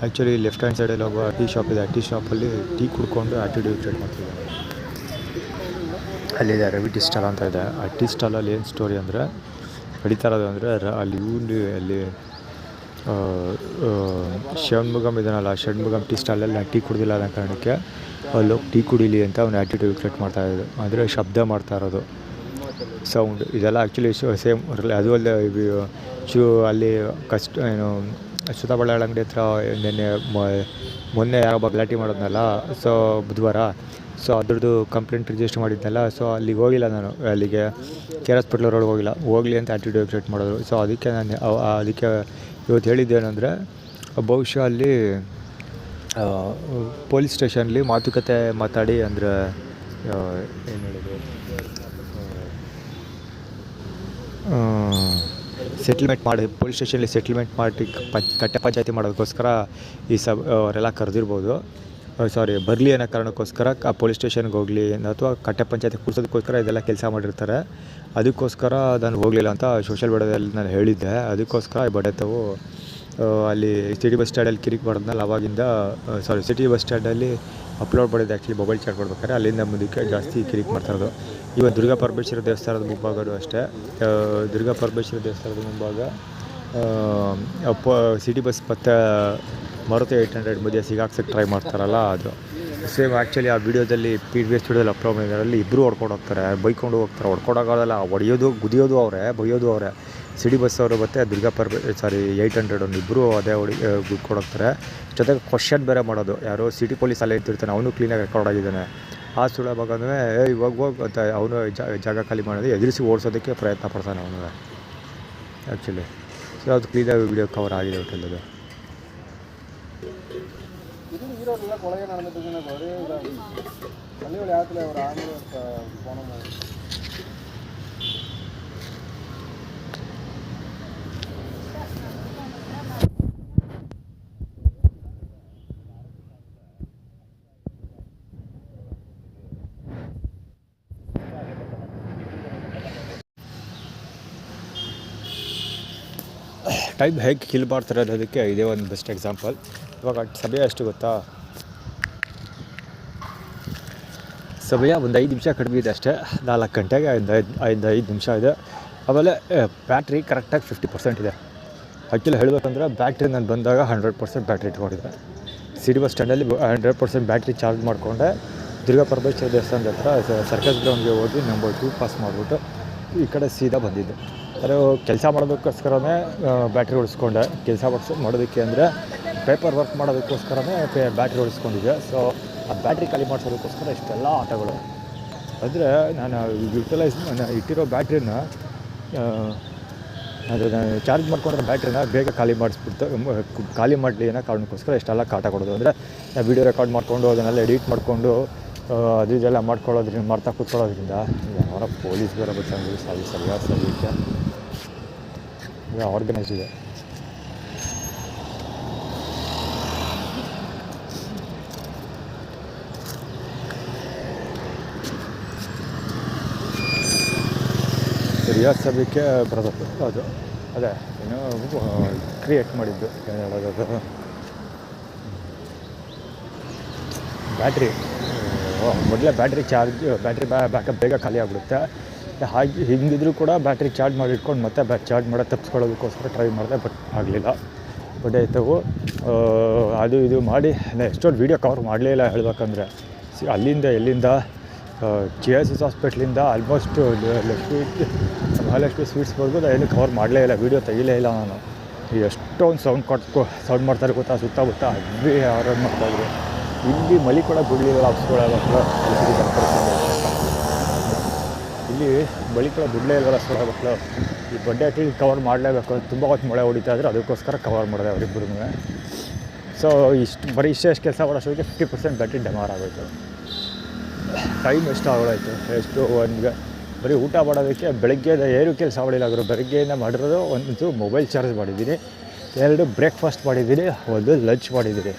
ಆ್ಯಕ್ಚುಲಿ ಲೆಫ್ಟ್ ಹ್ಯಾಂಡ್ ಸೈಡಲ್ಲಿ ಒಬ್ಬ ಟೀ ಶಾಪ್ ಇದೆ. ಟೀ ಶಾಪಲ್ಲಿ ಟೀ ಕುಡ್ಕೊಂಡು ಆ್ಯಟಿಟ್ಯೂಡ್ ಕ್ರಿಯೇಟ್ ಮಾಡ್ತಿದ್ದಾರೆ. ಅಲ್ಲಿದೆ ರವಿ ಟೀ ಸ್ಟಾಲ್ ಅಂತ ಇದೆ. ಆ ಟೀ ಸ್ಟಾಲಲ್ಲಿ ಏನು ಸ್ಟೋರಿ ಅಂದರೆ ನಡೀತಾ ಇರೋದು ಅಂದರೆ ಅಲ್ಲಿ ಷಣ್ಮುಗಮ್ ಇದನ್ನಲ್ಲ, ಷಣ್ಮುಗಮ್ ಟೀ ಸ್ಟಾಲಲ್ಲಿ ನಾನು ಟೀ ಕುಡ್ದಿಲ್ಲ ಅನ್ನೋ ಕಾರಣಕ್ಕೆ ಅಲ್ಲೋಗಿ ಟೀ ಕುಡೀಲಿ ಅಂತ ಅವ್ನು ಆ್ಯಟಿಟ್ಯೂಡ್ ಕ್ರಿಯೇಟ್ ಮಾಡ್ತಾಯಿದ್ದು. ಅಂದರೆ ಶಬ್ದ ಮಾಡ್ತಾ ಇರೋದು, ಸೌಂಡ್. ಇದೆಲ್ಲ ಆ್ಯಕ್ಚುಲಿ ಸೇಮ್ ಅದು ಅಲ್ಲೇ ಅಲ್ಲಿ ಏನು ಸುತ್ತಬಳ್ಳಾಳ ಅಂಗಡಿ ಹತ್ರ ಮೊನ್ನೆ ಯಾರೊಬ್ಬ ಗಲಾಟೆ ಮಾಡೋದ್ನಲ್ಲ, ಸೊ ಬುಧವಾರ. ಸೊ ಅದ್ರದ್ದು ಕಂಪ್ಲೇಂಟ್ ರಿಜಿಸ್ಟರ್ ಮಾಡಿದ್ನಲ್ಲ. ಸೊ ಅಲ್ಲಿಗೆ ಹೋಗಿಲ್ಲ ನಾನು, ಅಲ್ಲಿಗೆ KR ಹಾಸ್ಪಿಟ್ಲ್ ರೋಡ್ಗೆ ಹೋಗಲಿ ಅಂತ ಆ್ಯಟಿಟ್ಯೂಡ್ ಕ್ರಿಯೇಟ್ ಮಾಡಿದ್ರು. ಸೊ ಅದಕ್ಕೆ ನಾನು ಅದಕ್ಕೆ ಇವತ್ತು ಹೇಳಿದ್ದೇನೆಂದರೆ, ಬಹುಶಃ ಅಲ್ಲಿ ಪೊಲೀಸ್ ಸ್ಟೇಷನ್ಲಿ ಮಾತುಕತೆ ಮಾತಾಡಿ ಅಂದರೆ ಏನು ಹೇಳಿದ್ರು, ಸೆಟ್ಲ್ಮೆಂಟ್ ಮಾಡಿ ಪೊಲೀಸ್ ಸ್ಟೇಷನಲ್ಲಿ ಸೆಟ್ಲ್ಮೆಂಟ್ ಮಾಡಿ ಕಟ್ಟೆ ಪಂಚಾಯತಿ ಮಾಡೋದಕ್ಕೋಸ್ಕರ ಅವರೆಲ್ಲ ಕರೆದಿರ್ಬೋದು. ಬರಲಿ ಅನ್ನೋ ಕಾರಣಕ್ಕೋಸ್ಕರ ಪೊಲೀಸ್ ಸ್ಟೇಷನ್ಗೆ ಹೋಗಲಿ ಅಥವಾ ಕಟ್ಟೆ ಪಂಚಾಯತಿ ಕೂರಿಸೋದಕ್ಕೋಸ್ಕರ ಇದೆಲ್ಲ ಕೆಲಸ ಮಾಡಿರ್ತಾರೆ. ಅದಕ್ಕೋಸ್ಕರ ನಾನು ಹೋಗಲಿಲ್ಲ ಅಂತ ಸೋಷಿಯಲ್ ಮೀಡಿಯಾದಲ್ಲಿ ನಾನು ಹೇಳಿದ್ದೆ. ಅದಕ್ಕೋಸ್ಕರ ಈ ಬಡತವು ಅಲ್ಲಿ ಸಿಟಿ ಬಸ್ ಸ್ಟ್ಯಾಂಡಲ್ಲಿ ಕಿರಿಕ್ ಮಾಡಿದ್ನಲ್ಲ ಅವಾಗಿಂದ ಸಿಟಿ ಬಸ್ ಸ್ಟ್ಯಾಂಡಲ್ಲಿ ಅಪ್ಲೋಡ್ ಮಾಡಿದ್ದೆ ಆ್ಯಕ್ಚುಲಿ ಮೊಬೈಲ್ ಚಾರ್ಜ್ ಮಾಡ್ಬೇಕಾದ್ರೆ. ಅಲ್ಲಿಂದ ಮುಂದಕ್ಕೆ ಜಾಸ್ತಿ ಕಿರಿಕ್ ಮಾಡ್ತಾಯಿರೋದು. ಇವತ್ತು ದುರ್ಗಾ ಪರಮೇಶ್ವರಿ ದೇವಸ್ಥಾನದ ಮುಂಭಾಗನೂ ಅಷ್ಟೇ. ದುರ್ಗಾ ಪರಮೇಶ್ವರಿ ದೇವಸ್ಥಾನದ ಮುಂಭಾಗ ಸಿಟಿ ಬಸ್ ಮತ್ತು ಮಾರುತಿ 800 ಮಧ್ಯೆ ಸಿಗಾಕ್ಸಕ್ಕೆ ಟ್ರೈ ಮಾಡ್ತಾರಲ್ಲ ಅದು ಸೇಮ್. ಆ್ಯಕ್ಚುಲಿ ಆ ವಿಡಿಯೋದಲ್ಲಿ PVS ವಿಡಿಯೋದಲ್ಲಿ ಅಪ್ಲೋಡ್ ಮಾಡಿದ್ರಲ್ಲಿ ಇಬ್ಬರು ಹೊಡ್ಕೊಂಡು ಹೋಗ್ತಾರೆ, ಬೈಕೊಂಡು ಹೋಗ್ತಾರೆ. ಹೊಡ್ಕೊಡೋಕ್ಕಾಗಲ್ಲ, ಹೊಡೆಯೋದು ಗುದಿಯೋದು ಅವರೇ, ಬೈಯೋದು ಅವರೇ. ಸಿಟಿ ಬಸ್ ಅವರು ಮತ್ತು ದುರ್ಗಾ 800 ಇಬ್ಬರು ಅದೇ ಗುದ್ಕೊಂಡು ಹೋಗ್ತಾರೆ. ಜೊತೆಗೆ ಕ್ವಶನ್ ಬೇರೆ ಮಾಡೋದು. ಯಾರೋ ಸಿಟಿ ಪೊಲೀಸ್ ಅಲ್ಲೇ ಇರ್ತಿರ್ತಾನೆ, ಅವನು ಕ್ಲೀನಾಗಿ ರೆಕಾರ್ಡ್ ಆಗಿದ್ದಾನೆ. ಆ ಸುಳ್ಳ ಭಾಗನೂ ಇವಾಗ ಹೋಗಿ ಅಂತ ಅವನು ಜಾಗ ಖಾಲಿ ಮಾಡೋದು ಎದುರಿಸಿ ಓಡಿಸೋದಕ್ಕೆ ಪ್ರಯತ್ನ ಪಡ್ತಾನೆ ಅವನು ಆ್ಯಕ್ಚುಲಿ. ಸೊ ಅದು ಕ್ಲೀನಾಗಿ ವಿಡಿಯೋ ಕವರ್ ಆಗಿದೆ ಒಟ್ಟಲ್ಲದು. ಟೈಮ್ ಹೇಗೆ ಕಿಲ್ ಮಾಡ್ತಾರೆ ಅನ್ನೋದಕ್ಕೆ ಇದೇ ಒಂದು ಬೆಸ್ಟ್ ಎಕ್ಸಾಂಪಲ್. ಇವಾಗ ಸಮಯ ಅಷ್ಟು ಗೊತ್ತಾ, ಸಮಯ ಒಂದು 5 ನಿಮಿಷ ಕಡಿಮೆ ಇದೆ ಅಷ್ಟೇ. 4 ಗಂಟೆಗೆ 5 ನಿಮಿಷ ಇದೆ. ಆಮೇಲೆ ಬ್ಯಾಟ್ರಿ ಕರೆಕ್ಟಾಗಿ 50% ಇದೆ. ಆ್ಯಕ್ಚುಲಿ ಹೇಳಬೇಕಂದ್ರೆ ಬ್ಯಾಟ್ರಿ ನಾನು ಬಂದಾಗ 100% ಬ್ಯಾಟ್ರಿ ಇಟ್ಕೊಂಡಿದ್ದೆ. ಸಿಟಿ ಬಸ್ ಸ್ಟ್ಯಾಂಡಲ್ಲಿ 100% ಬ್ಯಾಟ್ರಿ ಚಾರ್ಜ್ ಮಾಡಿಕೊಂಡೆ ದುರ್ಗಾ ಪರಮೇಶ್ವರಿ ದೇವಸ್ಥಾನದ ಹತ್ರ ಸರ್ಕಸ್ ಗ್ರೌಂಡ್ಗೆ ಹೋಗಿ ನಂಬರ್ 2 ಪಾಸ್ ಮಾಡಿಬಿಟ್ಟು ಈ ಕಡೆ ಸೀದಾ ಬಂದಿದ್ದೆ. ಅದು ಕೆಲಸ ಮಾಡೋದಕ್ಕೋಸ್ಕರನೇ ಬ್ಯಾಟ್ರಿ ಉಳಿಸ್ಕೊಂಡೆ. ಕೆಲಸ ಮಾಡೋದಕ್ಕೆ ಅಂದರೆ ಪೇಪರ್ ವರ್ಕ್ ಮಾಡೋದಕ್ಕೋಸ್ಕರನೇ ಬ್ಯಾಟ್ರಿ ಉಳಿಸ್ಕೊಂಡಿದ್ದೆ. ಸೊ ಆ ಬ್ಯಾಟ್ರಿ ಖಾಲಿ ಮಾಡಿಸೋದಕ್ಕೋಸ್ಕರ ಇಷ್ಟೆಲ್ಲ ಆಟಗಳು. ಅಂದರೆ ನಾನು ನಾನು ಇಟ್ಟಿರೋ ಬ್ಯಾಟ್ರಿನ ಅದು ನಾನು ಚಾರ್ಜ್ ಮಾಡ್ಕೊಂಡ್ರೆ ಬ್ಯಾಟ್ರಿನ ಬೇಗ ಖಾಲಿ ಖಾಲಿ ಮಾಡಲಿ ಅನ್ನೋ ಕಾರಣಕ್ಕೋಸ್ಕರ ಇಷ್ಟೆಲ್ಲ ಕಾಟ ಕೊಡೋದು. ಅಂದರೆ ನಾನು ವೀಡಿಯೋ ರೆಕಾರ್ಡ್ ಮಾಡಿಕೊಂಡು ಅದನ್ನೆಲ್ಲ ಎಡಿಟ್ ಮಾಡಿಕೊಂಡು ಅದು ಇದೆಲ್ಲ ಮಾಡ್ಕೊಳ್ಳೋದ್ರಿಂದ ಮಾಡ್ತಾ ಕೂತ್ಕೊಳ್ಳೋದ್ರಿಂದ ಅವರ ಪೊಲೀಸ್ ಬೇರೆ ಬರ್ತಾರೆ. ಸರಿಯಾದ ಆರ್ಗನೈಸ್ ಇದೆ. ಸರಿಯಾದ ಸಮಯಕ್ಕೆ ಬರೋದು ಅದು ಅದೇ ಏನೋ ಕ್ರಿಯೇಟ್ ಮಾಡಿದ್ದು. ಏನು ಹೇಳೋದು, ಬ್ಯಾಟ್ರಿ ಮೊದಲೇ ಬ್ಯಾಟ್ರಿ ಬ್ಯಾಕಪ್ ಬೇಗ ಖಾಲಿ ಆಗಿಬಿಡುತ್ತೆ. ಹಾಗೆ ಹಿಂಗಿದ್ರೂ ಕೂಡ ಬ್ಯಾಟ್ರಿ ಚಾರ್ಜ್ ಮಾಡಿ ಇಟ್ಕೊಂಡು ಮತ್ತೆ ಚಾರ್ಜ್ ಮಾಡೋದು ತಪ್ಪಿಸ್ಕೊಳ್ಳೋದಕ್ಕೋಸ್ಕರ ಟ್ರೈ ಮಾಡಿದೆ. ಬಟ್ ಆಗಲಿಲ್ಲ. ಬಟ್ ಆಯ್ತವು ಅದು ಇದು ಮಾಡಿ ಎಷ್ಟೊಂದು ವೀಡಿಯೋ ಕವರ್ ಮಾಡಲೇ ಇಲ್ಲ ಹೇಳಬೇಕಂದ್ರೆ. ಎಲ್ಲಿಂದ GSS ಹಾಸ್ಪಿಟ್ಲಿಂದ ಆಲ್ಮೋಸ್ಟ್ ಮಹಾಲಕ್ಷ್ಮಿ ಸ್ವೀಟ್ಸ್ವರೆಗೂ ಏನು ಕವರ್ ಮಾಡಲೇ ಇಲ್ಲ, ವೀಡಿಯೋ ತೆಗಿಲೇ ಇಲ್ಲ ನಾನು. ಎಷ್ಟೊಂದು ಸೌಂಡ್ ಮಾಡ್ತಾರೆ ಗೊತ್ತಾ ಸುತ್ತಮುತ್ತ. ಅದೇ ಆರಾಮ್ ಮಾಡ್ತಾಯಿದ್ರು. ಇಲ್ಲಿ ಮಲಿ ಕೂಡ ಬಿಡಲಿಲ್ಲ ಹಬ್ಸ್ಕೊಳ್ಳೋದು. ಇಲ್ಲಿ ಬಳಿ ಕೂಡ ಬಿಡಲೇ ಇಲ್ವಲ್ಲ ಮಕ್ಕಳು. ಈ ಬಡ್ಡೆ ಅಟ್ಲಿ ಕವರ್ ಮಾಡಲೇಬೇಕು. ತುಂಬ ಹೊತ್ತು ಮಳೆ ಹೊಡಿತಾ ಇದ್ರು, ಅದಕ್ಕೋಸ್ಕರ ಕವರ್ ಮಾಡಿದೆ ಅವರಿಬ್ಬರೂ. ಸೊ ಬರೀ ಇಷ್ಟೇ ಕೆಲಸ ಮಾಡೋಷ್ಟೊತ್ತಿಗೆ 50% ಬ್ಯಾಟ್ರಿ ಡೆಮಾರ್ ಆಗೋಯ್ತು. ಟೈಮ್ ಎಷ್ಟು ಆಗೋಯ್ತು ಬರೀ ಊಟ ಮಾಡೋದಕ್ಕೆ ಬೆಳಗ್ಗೆ ಏನು ಕೆಲಸ ಮಾಡಿಲ್ಲ. ಬೆಳಗ್ಗೆಯಿಂದ ಮಾಡಿರೋದು ಒಂದು ಮೊಬೈಲ್ ಚಾರ್ಜ್ ಮಾಡಿದ್ದೀನಿ, 2 ಬ್ರೇಕ್ಫಾಸ್ಟ್ ಮಾಡಿದ್ದೀನಿ, 1 ಲಂಚ್ ಮಾಡಿದ್ದೀನಿ.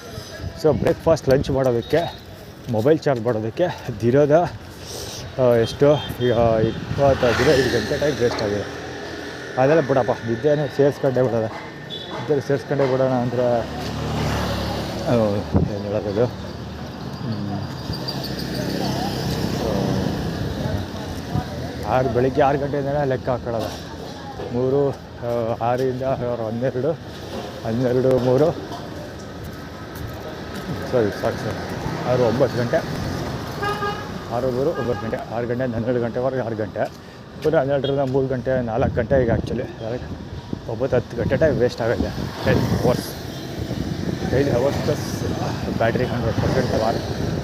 ಸೊ ಬ್ರೇಕ್ಫಾಸ್ಟ್ ಲಂಚ್ ಮಾಡೋದಕ್ಕೆ ಮೊಬೈಲ್ ಚಾರ್ಜ್ ಮಾಡೋದಕ್ಕೆ ದಿನದ ಎಷ್ಟು ಈಗ 25 ಗಂಟೆ ಟೈಮ್ ವೇಸ್ಟ್ ಆಗಿದೆ. ಅದೆಲ್ಲ ಬಿಡಪ್ಪ, ನಿದ್ದೆನೇ ಸೇರಿಸ್ಕೊಂಡೇ ಬಿಡೋಣ ಅಂದರೆ ಏನು ಹೇಳೋದು, ಬೆಳಿಗ್ಗೆ 6 ಗಂಟೆಯಿಂದಲೇ ಲೆಕ್ಕ ಹಾಕೊಳ್ಳೋದು. 6 ರಿಂದ 12, 3 ಸರಿ 6, 9 ಗಂಟೆ, 6, 3, 9 ಗಂಟೆ, 6 ಗಂಟೆಯಿಂದ 12 ಗಂಟೆವರೆಗೆ 6 ಗಂಟೆ, ಪುನಃ 12ರಿಂದ 3 ಗಂಟೆ, 4 ಗಂಟೆ. ಈಗ ಆ್ಯಕ್ಚುಲಿ 9-10 ಗಂಟೆ ಟೈಮ್ ವೇಸ್ಟ್ ಆಗಿದೆ. 10 ಅವರ್ಸ್ ಪ್ಲಸ್ ಬ್ಯಾಟ್ರಿ 100%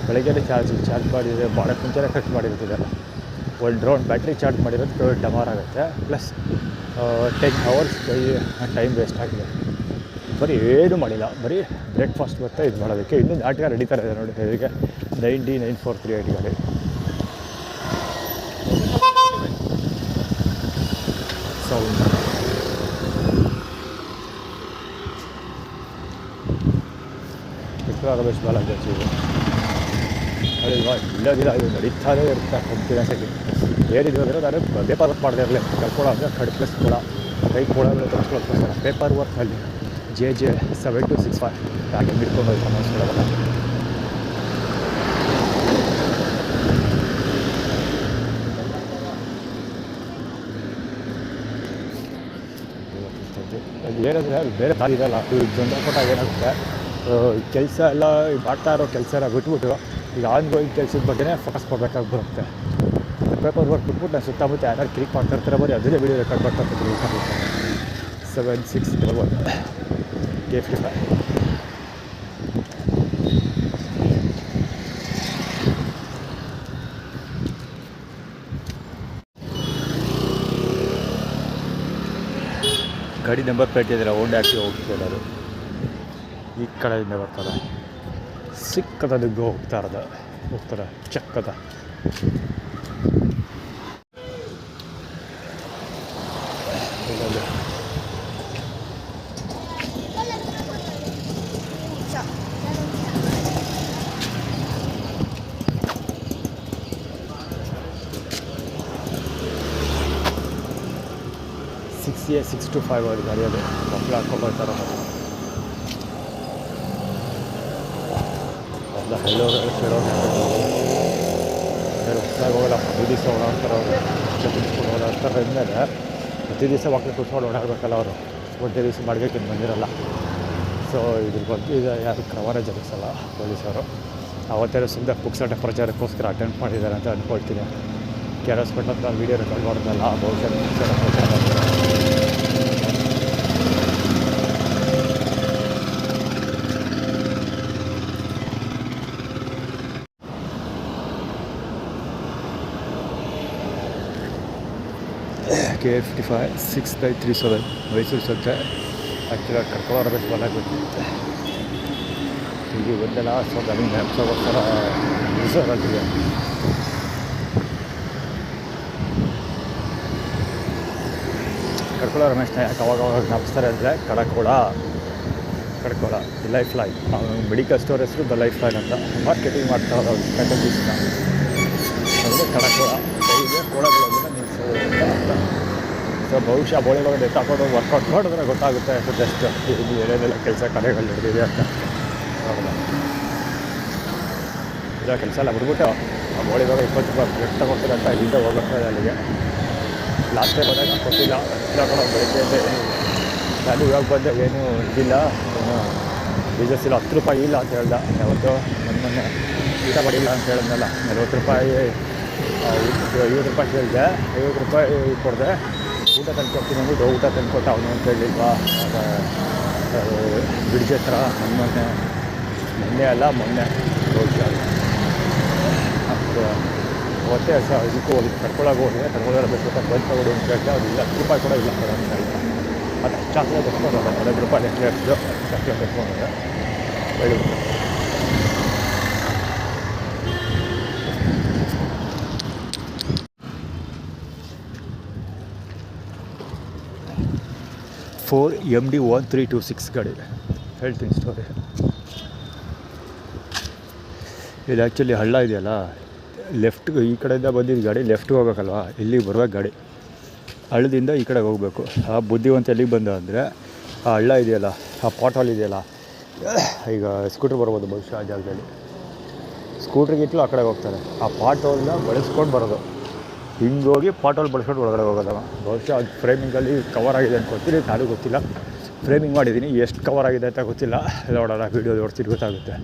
ಬೆಳಗ್ಗೆ ಚಾರ್ಜ್ ಮಾಡಿದರೆ ಮಾಡೋಕ್ಕೆ ಮುಂಚೆನೇ ಖರ್ಚು ಮಾಡಿರ್ತಿದೆ. 1 ರೌಂಡ್ ಬ್ಯಾಟ್ರಿ ಚಾರ್ಜ್ ಮಾಡಿರೋದು ಡಮಾರ್ ಆಗುತ್ತೆ. ಪ್ಲಸ್ 10 ಅವರ್ಸ್ ಟೈಮ್ ವೇಸ್ಟ್ ಆಗಿದೆ. ಬರೀ ಏನೂ ಮಾಡಿಲ್ಲ, ಬರೀ ಬ್ರೇಕ್ಫಾಸ್ಟ್ ಮತ್ತು ಇದು ಮಾಡೋದಕ್ಕೆ. ಇನ್ನೂ ನಾಟಕ ನಡೀತಾರೆ ಇದೆ ನೋಡಿ. ಇದಕ್ಕೆ 9D9438 ಗಾಡಿ. ಸೌಂಡ್ ಕರ್ಕಳ ರಮೇಶ್ ಬಾಲಾಜಿ ಇದು ಅಲ್ಲಿಲ್ವಾ ಇಲ್ಲದಿಲ್ಲ ಇದು ನಡೀತಾನೇ ಇರುತ್ತೆ ಕಂಟಿನ್ಯೂಸ್ ಆಗಿ ಏನಿದೆ ಅಂದರೆ ನಾನು ಪೇಪರ್ ವರ್ಕ್ ಮಾಡದೇ ಇರಲಿ ಕರ್ಕೊಳ ಅಂದರೆ ಕಡ್ಪಿಸ್ಕೊಳ ಕೈ ಕೊಡೋದು ತರಿಸ್ಕೊಳ್ಳೋಕ್ಕೋಸ್ಕರ ಪೇಪರ್ ವರ್ಕಲ್ಲಿ JJ7265 ಹಾಗೆ ಹಿಡ್ಕೊಂಡು ಹೋಗಿ ಸಮಸ್ಯೆಗಳಲ್ಲ. ಏನಂದರೆ ಬೇರೆ ದಾರಿ ಇದಲ್ಲ ತೊಂದರೆ ಕೊಟ್ಟಾಗ ಏನಾಗುತ್ತೆ ಕೆಲಸ ಎಲ್ಲ ಮಾಡ್ತಾ ಇರೋ ಕೆಲಸ ಎಲ್ಲ ಬಿಟ್ಬಿಟ್ಟು ಈಗ ಆನ್ ಗೋಯಿಂಗ್ ಕೆಲಸದ ಬಗ್ಗೆನೇ ಫೋಕಸ್ ಕೊಡಬೇಕಾಗಿ ಬರುತ್ತೆ. ಪೇಪರ್ ವರ್ಕ್ ಬಿಟ್ಬಿಟ್ಟು ನಾನು ಸುತ್ತಮುತ್ತ ಯಾರು ಕ್ಲಿಕ್ ಮಾಡ್ತಾಯಿರ್ತಾರೆ ಬರೀ ಅದೇ ವಿಡಿಯೋ ರೆಕಾರ್ಡ್ ಮಾಡ್ತಾ 7611 K55. ಗಾಡಿ ನಂಬರ್ ಪ್ಲೇಟ್ ಇದ್ದಾರೆ ಹೋಂಡಾ ಆಕ್ಟಿವ್ ಹೋಗ್ತಿದ್ದಾರೆ ಅದು ಈ ಕಡೆಯಿಂದ ಬರ್ತಾರೆ ಸಿಕ್ಕದ ದಿಗ್ಗು ಹೋಗ್ತಾರೆ ಚಕ್ಕದ A625 ಅದು ಗಾಡಿ ಅದು ಮಕ್ಕಳು ಹಾಕ್ಕೊಂಡ್ಬರ್ತಾರೆ ಎಲ್ಲ ಹೇಳೋರು ಕೇಳೋರು ಹೊಸದಾಗಿ ಹೋಗಲ್ಲ ಪ್ರತಿ ದಿವಸ ಓಡಾಡ್ತಾರೆ ಅವರು ಕುತ್ಕೊಂಡು ಓಡಾಡ್ತಾರೆ ಅಂದಮೇಲೆ ಪ್ರತಿ ದಿವಸ ಮಕ್ಕಳು ಕುತ್ಕೊಂಡು ಓಡಾಡಬೇಕಲ್ಲ ಅವರು ಒಂದೇ ದಿವಸ ಮಾಡಬೇಕಿನ್ನು ಬಂದಿರಲ್ಲ. ಸೊ ಇದ್ರ ಬಗ್ಗೆ ಈಗ ಯಾರು ಕವರೇಜ್ ಜರುಗಿಸಲ್ಲ ಪೊಲೀಸರು. ಅವತ್ತೇ ಸುಮ್ಮನೆ ಪುಕ್ಸಟ್ಟೆ ಪ್ರಚಾರಕ್ಕೋಸ್ಕರ ಅಟೆಂಡ್ ಮಾಡಿದ್ದಾರೆ ಅಂತ ಅಂದ್ಕೊಳ್ತೀನಿ. KRS ಪಟ್ಟಣ ನಾನು ವೀಡಿಯೋ ರೆಕಾರ್ಡ್ ಮಾಡೋದಲ್ಲ ಬಹುಶಃ ಪುಕ್ಸಟ್ಟೆ ಪ್ರಚಾರ ಮಾಡ್ತಾರೆ. K55 6/37 ಮೈಸೂರು ಸಂತೆ ಆ್ಯಕ್ಚುಲಿ ಕರ್ಕೊಳ್ಳೋ ರಮೇಶ್ ಬಾಲಾಜಿ ಇಲ್ಲಿ ಒಂದೆಲ್ಲ ಸೊ ನನಗೆ ನೆನಪಿಸೋಗೋಸ್ಕರ ರಿಸರ್ವಲ್ಲಿದೆ. ಕಡ್ಕೊಳ ರಮೇಶ್ನ ಯಾಕೆ ಅವಾಗ ಜ್ಞಾಪಿಸ್ತಾರೆ ಅಂದರೆ ಕಡಕೋಳ ಲೈಫ್ ಲೈನ್ ಅವನು ಮೆಡಿಕಲ್ ಸ್ಟೋರ್ ಹೆಸರು ದ ಲೈಫ್ ಲೈನ್ ಅಂತ ಮಾರ್ಕೆಟಿಂಗ್ ಮಾಡ್ತಾರೆ ಅವ್ರು ಸ್ಟ್ರಾಟಜೀಸ್ನ. ಅಂದರೆ ಕಡಕೋಳ ಕೈಗೆ ಕೋಳಗಳನ್ನ ನಿಲ್ಲಿಸೋದು. ಸೊ ಬಹುಶಃ ಬೋಳಿಗಳು ತಗೊಂಡು ವರ್ಕೌಟ್ ಮಾಡಿದ್ರೆ ಗೊತ್ತಾಗುತ್ತೆ ಜಸ್ಟ್ ಇಲ್ಲಿ ಏನೇನೆಲ್ಲ ಕೆಲಸ ಕಾರ್ಯಗಳು ನಡೆದಿದೆ ಅಂತ ನೋಡೋಣ. ಇಲ್ಲ ಕೆಲಸ ಎಲ್ಲ ಬಿಡ್ಬಿಟ್ಟು ಆ ಬೋಳಿವಾಗ 20 ರೂಪಾಯಿ ಎಷ್ಟು ತಗೊಳ್ತಾರೆ ಅಂತ ಇಲ್ಲಿಂದ ಹೋಗುತ್ತೆ ಅಲ್ಲಿಗೆ. ಲಾಸ್ಟ್ ಟೈಮ್ ಬಂದಾಗ ಕೊಟ್ಟಿಲ್ಲ ಇಲ್ಲ ಬೆಳಗ್ಗೆ ನಾನು ಇವಾಗ ಬಂದಾಗ ಏನೂ ಇದಿಲ್ಲ ಬೀಜಸ್ ಇಲ್ಲ 10 ರೂಪಾಯಿ ಇಲ್ಲ ಅಂತ ಹೇಳ್ದೆ. ಯಾವತ್ತು ಮೊನ್ನೆ ಊಟ ಮಾಡಿಲ್ಲ ಅಂತ ಹೇಳಿದ್ನಲ್ಲ 40 ರೂಪಾಯಿ 50 ರೂಪಾಯಿ ಕೇಳಿದೆ 50 ರೂಪಾಯಿ ಕೊಡಿದೆ. ಊಟ ತಂದ್ಕೊಡ್ತೀನಿ ಅಂದ್ಬಿಟ್ಟು ಊಟ ತಂದ್ಕೊಟ್ಟು ಅವನು ಅಂತ ಹೇಳಿಲ್ವಾ ಬ್ರಿಡ್ಜ್ ಹತ್ರ ಮೊನ್ನೆ ಅಲ್ಲ ಮೊನ್ನೆ ಬಹುಶಃ ಅವತ್ತೇ ಇದಕ್ಕೂ ಹೋಗಿ ಕರ್ಕೊಳ್ಳೋಕೆ ಹೋಗಿ ಕರ್ಕೊಳ್ಳೋಬೇಕು ಬಂದು ತಗೊಡು ಅಂತ ಹೇಳ್ತಾ ಅದು ಇಲ್ಲ 10 ರೂಪಾಯಿ ಕೂಡ ಇಲ್ಲ ಅಂತ ಹೇಳ್ತಾ ಅದು ಚಾಕ್ಲೇಟ್ ಎತ್ಕೊಂಡು 15 ರೂಪಾಯಿ ಎಷ್ಟು ಚಾಕ್ಲೇಟ್ ಎತ್ಕೊಂಡ್ರೆ ಹೇಳಿದ್ರು. MD 1326 ಗಾಡಿ ಹೇಳ್ತೀನಿ ಸ್ಟೋರಿ. ಇದು ಆ್ಯಕ್ಚುಲಿ ಹಳ್ಳ ಇದೆಯಲ್ಲ ಲೆಫ್ಟ್ಗೆ ಈ ಕಡೆಯಿಂದ ಬಂದಿದ್ದು ಗಾಡಿ ಲೆಫ್ಟ್ಗೆ ಹೋಗ್ಬೇಕಲ್ವಾ ಇಲ್ಲಿಗೆ ಬರ್ಬೇಕು ಗಾಡಿ ಹಳ್ಳದಿಂದ ಈ ಕಡೆಗೆ ಹೋಗಬೇಕು. ಆ ಬುದ್ಧಿವಂತ ಎಲ್ಲಿಗೆ ಬಂದ ಅಂದರೆ ಆ ಹಳ್ಳ ಇದೆಯಲ್ಲ ಆ ಪಾಟೋಲ್ ಇದೆಯಲ್ಲ ಈಗ ಸ್ಕೂಟ್ರ್ ಬರ್ಬೋದು ಬಹುಶಃ ಆ ಜಾಗದಲ್ಲಿ ಸ್ಕೂಟ್ರಿಗಿಟ್ಲು ಆ ಕಡೆಗೆ ಹೋಗ್ತಾರೆ. ಆ ಪಾಟೋಲ್ನ ಬಳಸ್ಕೊಂಡು ಬರೋದು ಹಿಂಗೋಗಿ ಪಾಟೋಲ್ ಬಳಸ್ಕೊಂಡು ಒಳಗಡೆ ಹೋಗೋದವ. ಬಹುಶಃ ಅದು ಫ್ರೇಮಿಂಗಲ್ಲಿ ಕವರ್ ಆಗಿದೆ ಅಂತ ಗೊತ್ತಿಲ್ಲ, ಯಾರಿಗೂ ಗೊತ್ತಿಲ್ಲ. ಫ್ರೇಮಿಂಗ್ ಮಾಡಿದ್ದೀನಿ, ಎಷ್ಟು ಕವರ್ ಆಗಿದೆ ಅಂತ ಗೊತ್ತಿಲ್ಲ. ನೋಡೋಣ ವೀಡಿಯೋ ನೋಡ್ತಿದ್ದು ಗೊತ್ತಾಗುತ್ತೆ.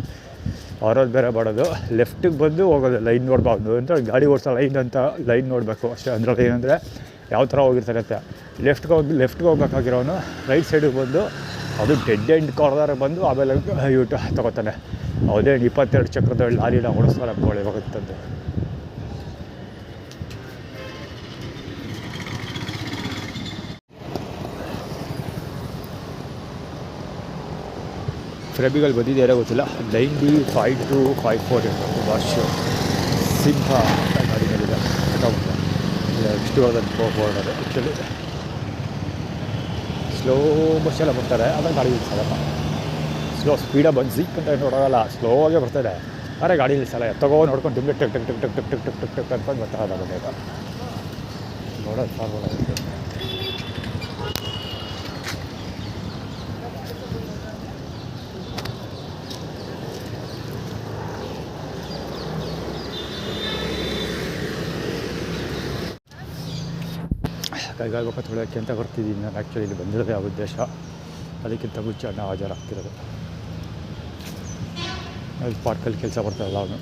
ಅವರದ್ದು ಬೇರೆ ಮಾಡೋದು ಲೆಫ್ಟಿಗೆ ಬಂದು ಹೋಗೋದು ಲೈನ್ ನೋಡ್ಬಾರ್ದು ಅಂತ ಗಾಡಿ ಓಡಿಸೋ ಲೈನ್ ಅಂತ ಲೈನ್ ನೋಡಬೇಕು ಅಷ್ಟೇ. ಅದರಲ್ಲಿ ಏನಂದರೆ ಯಾವ ಥರ ಹೋಗಿರ್ತಾರೆ ಅಂತ ಲೆಫ್ಟ್ಗೆ ಹೋಗ್ಬೇಕಾಗಿರೋನು ರೈಟ್ ಸೈಡಿಗೆ ಬಂದು ಅದು ಡೆಡ್ ಎಂಡ್ ಕಾರ್ನರ್ ಬಂದು ಆಮೇಲೆ ಯೂಟ ತಗೋತಾನೆ. ಅದೇ 22 ಚಕ್ರದ ಲಾರಿನ ಓಡಿಸ್ತಾರೆ ಗೋಳಿ ಹೋಗುತ್ತಂತೆ. ಫ್ರೆಬಿಗಳು ಬಂದಿದೆಯಾರೋ ಗೊತ್ತಿಲ್ಲ. 905254 ವಾಶ್ ಸಿಂಹ ಅಂತ ಗಾಡಿ ಮೇಲಿದೆ ಇಷ್ಟು ಹೋಗೋದು. ಆ್ಯಕ್ಚುಲಿ ಸ್ಲೋ ಬಸ್ಸೆಲ್ಲ ಬರ್ತಾರೆ ಆದರೆ ಗಾಡಿ ನಿಲ್ಸಲ್ಲ. ಸ್ಪೀಡಾಗಿ ಬಂದು ಜಿಕ್ ಅಂತ ನೋಡೋಲ್ಲ, ಸ್ಲೋ ಆಗೇ ಬರ್ತದೆ. ಅರೆ ಗಾಡಿ ನಿಲ್ಸಲ್ಲ, ಎತ್ತಗೋ ನೋಡ್ಕೊಂಡು ತುಂಬ ಟಕ್ ಟಕ್ ಟಕ್ ಟಕ್ ಟಕ್ ಟಕ್ ಟಕ್ ಟಕ್ ಟಕ್ ಅಂದ್ಕೊಂಡು ಬರ್ತಾ ಇದ್ದಾವೆ ಬೇಗ ನೋಡೋದು ಸಾರ್ಬೋದಾಗುತ್ತೆ. ಕೈಗಾಲ್ಬೇಕು ತೊಳೆಯೋಕ್ಕೆ ಅಂತ ಬರ್ತಿದ್ದೀನಿ ನಾನು. ಆ್ಯಕ್ಚುಲಿ ಇಲ್ಲಿ ಬಂದಿರೋದೇ ಆ ಉದ್ದೇಶ, ಅದಕ್ಕಿಂತ ಮುಂಚೆ ನಾವು ಹಾಜರಾಗ್ತಿರೋದು. ಅಲ್ಲಿ ಪಾರ್ಕಲ್ಲಿ ಕೆಲಸ ಬರ್ತಾಯಿಲ್ಲ ಅವನು.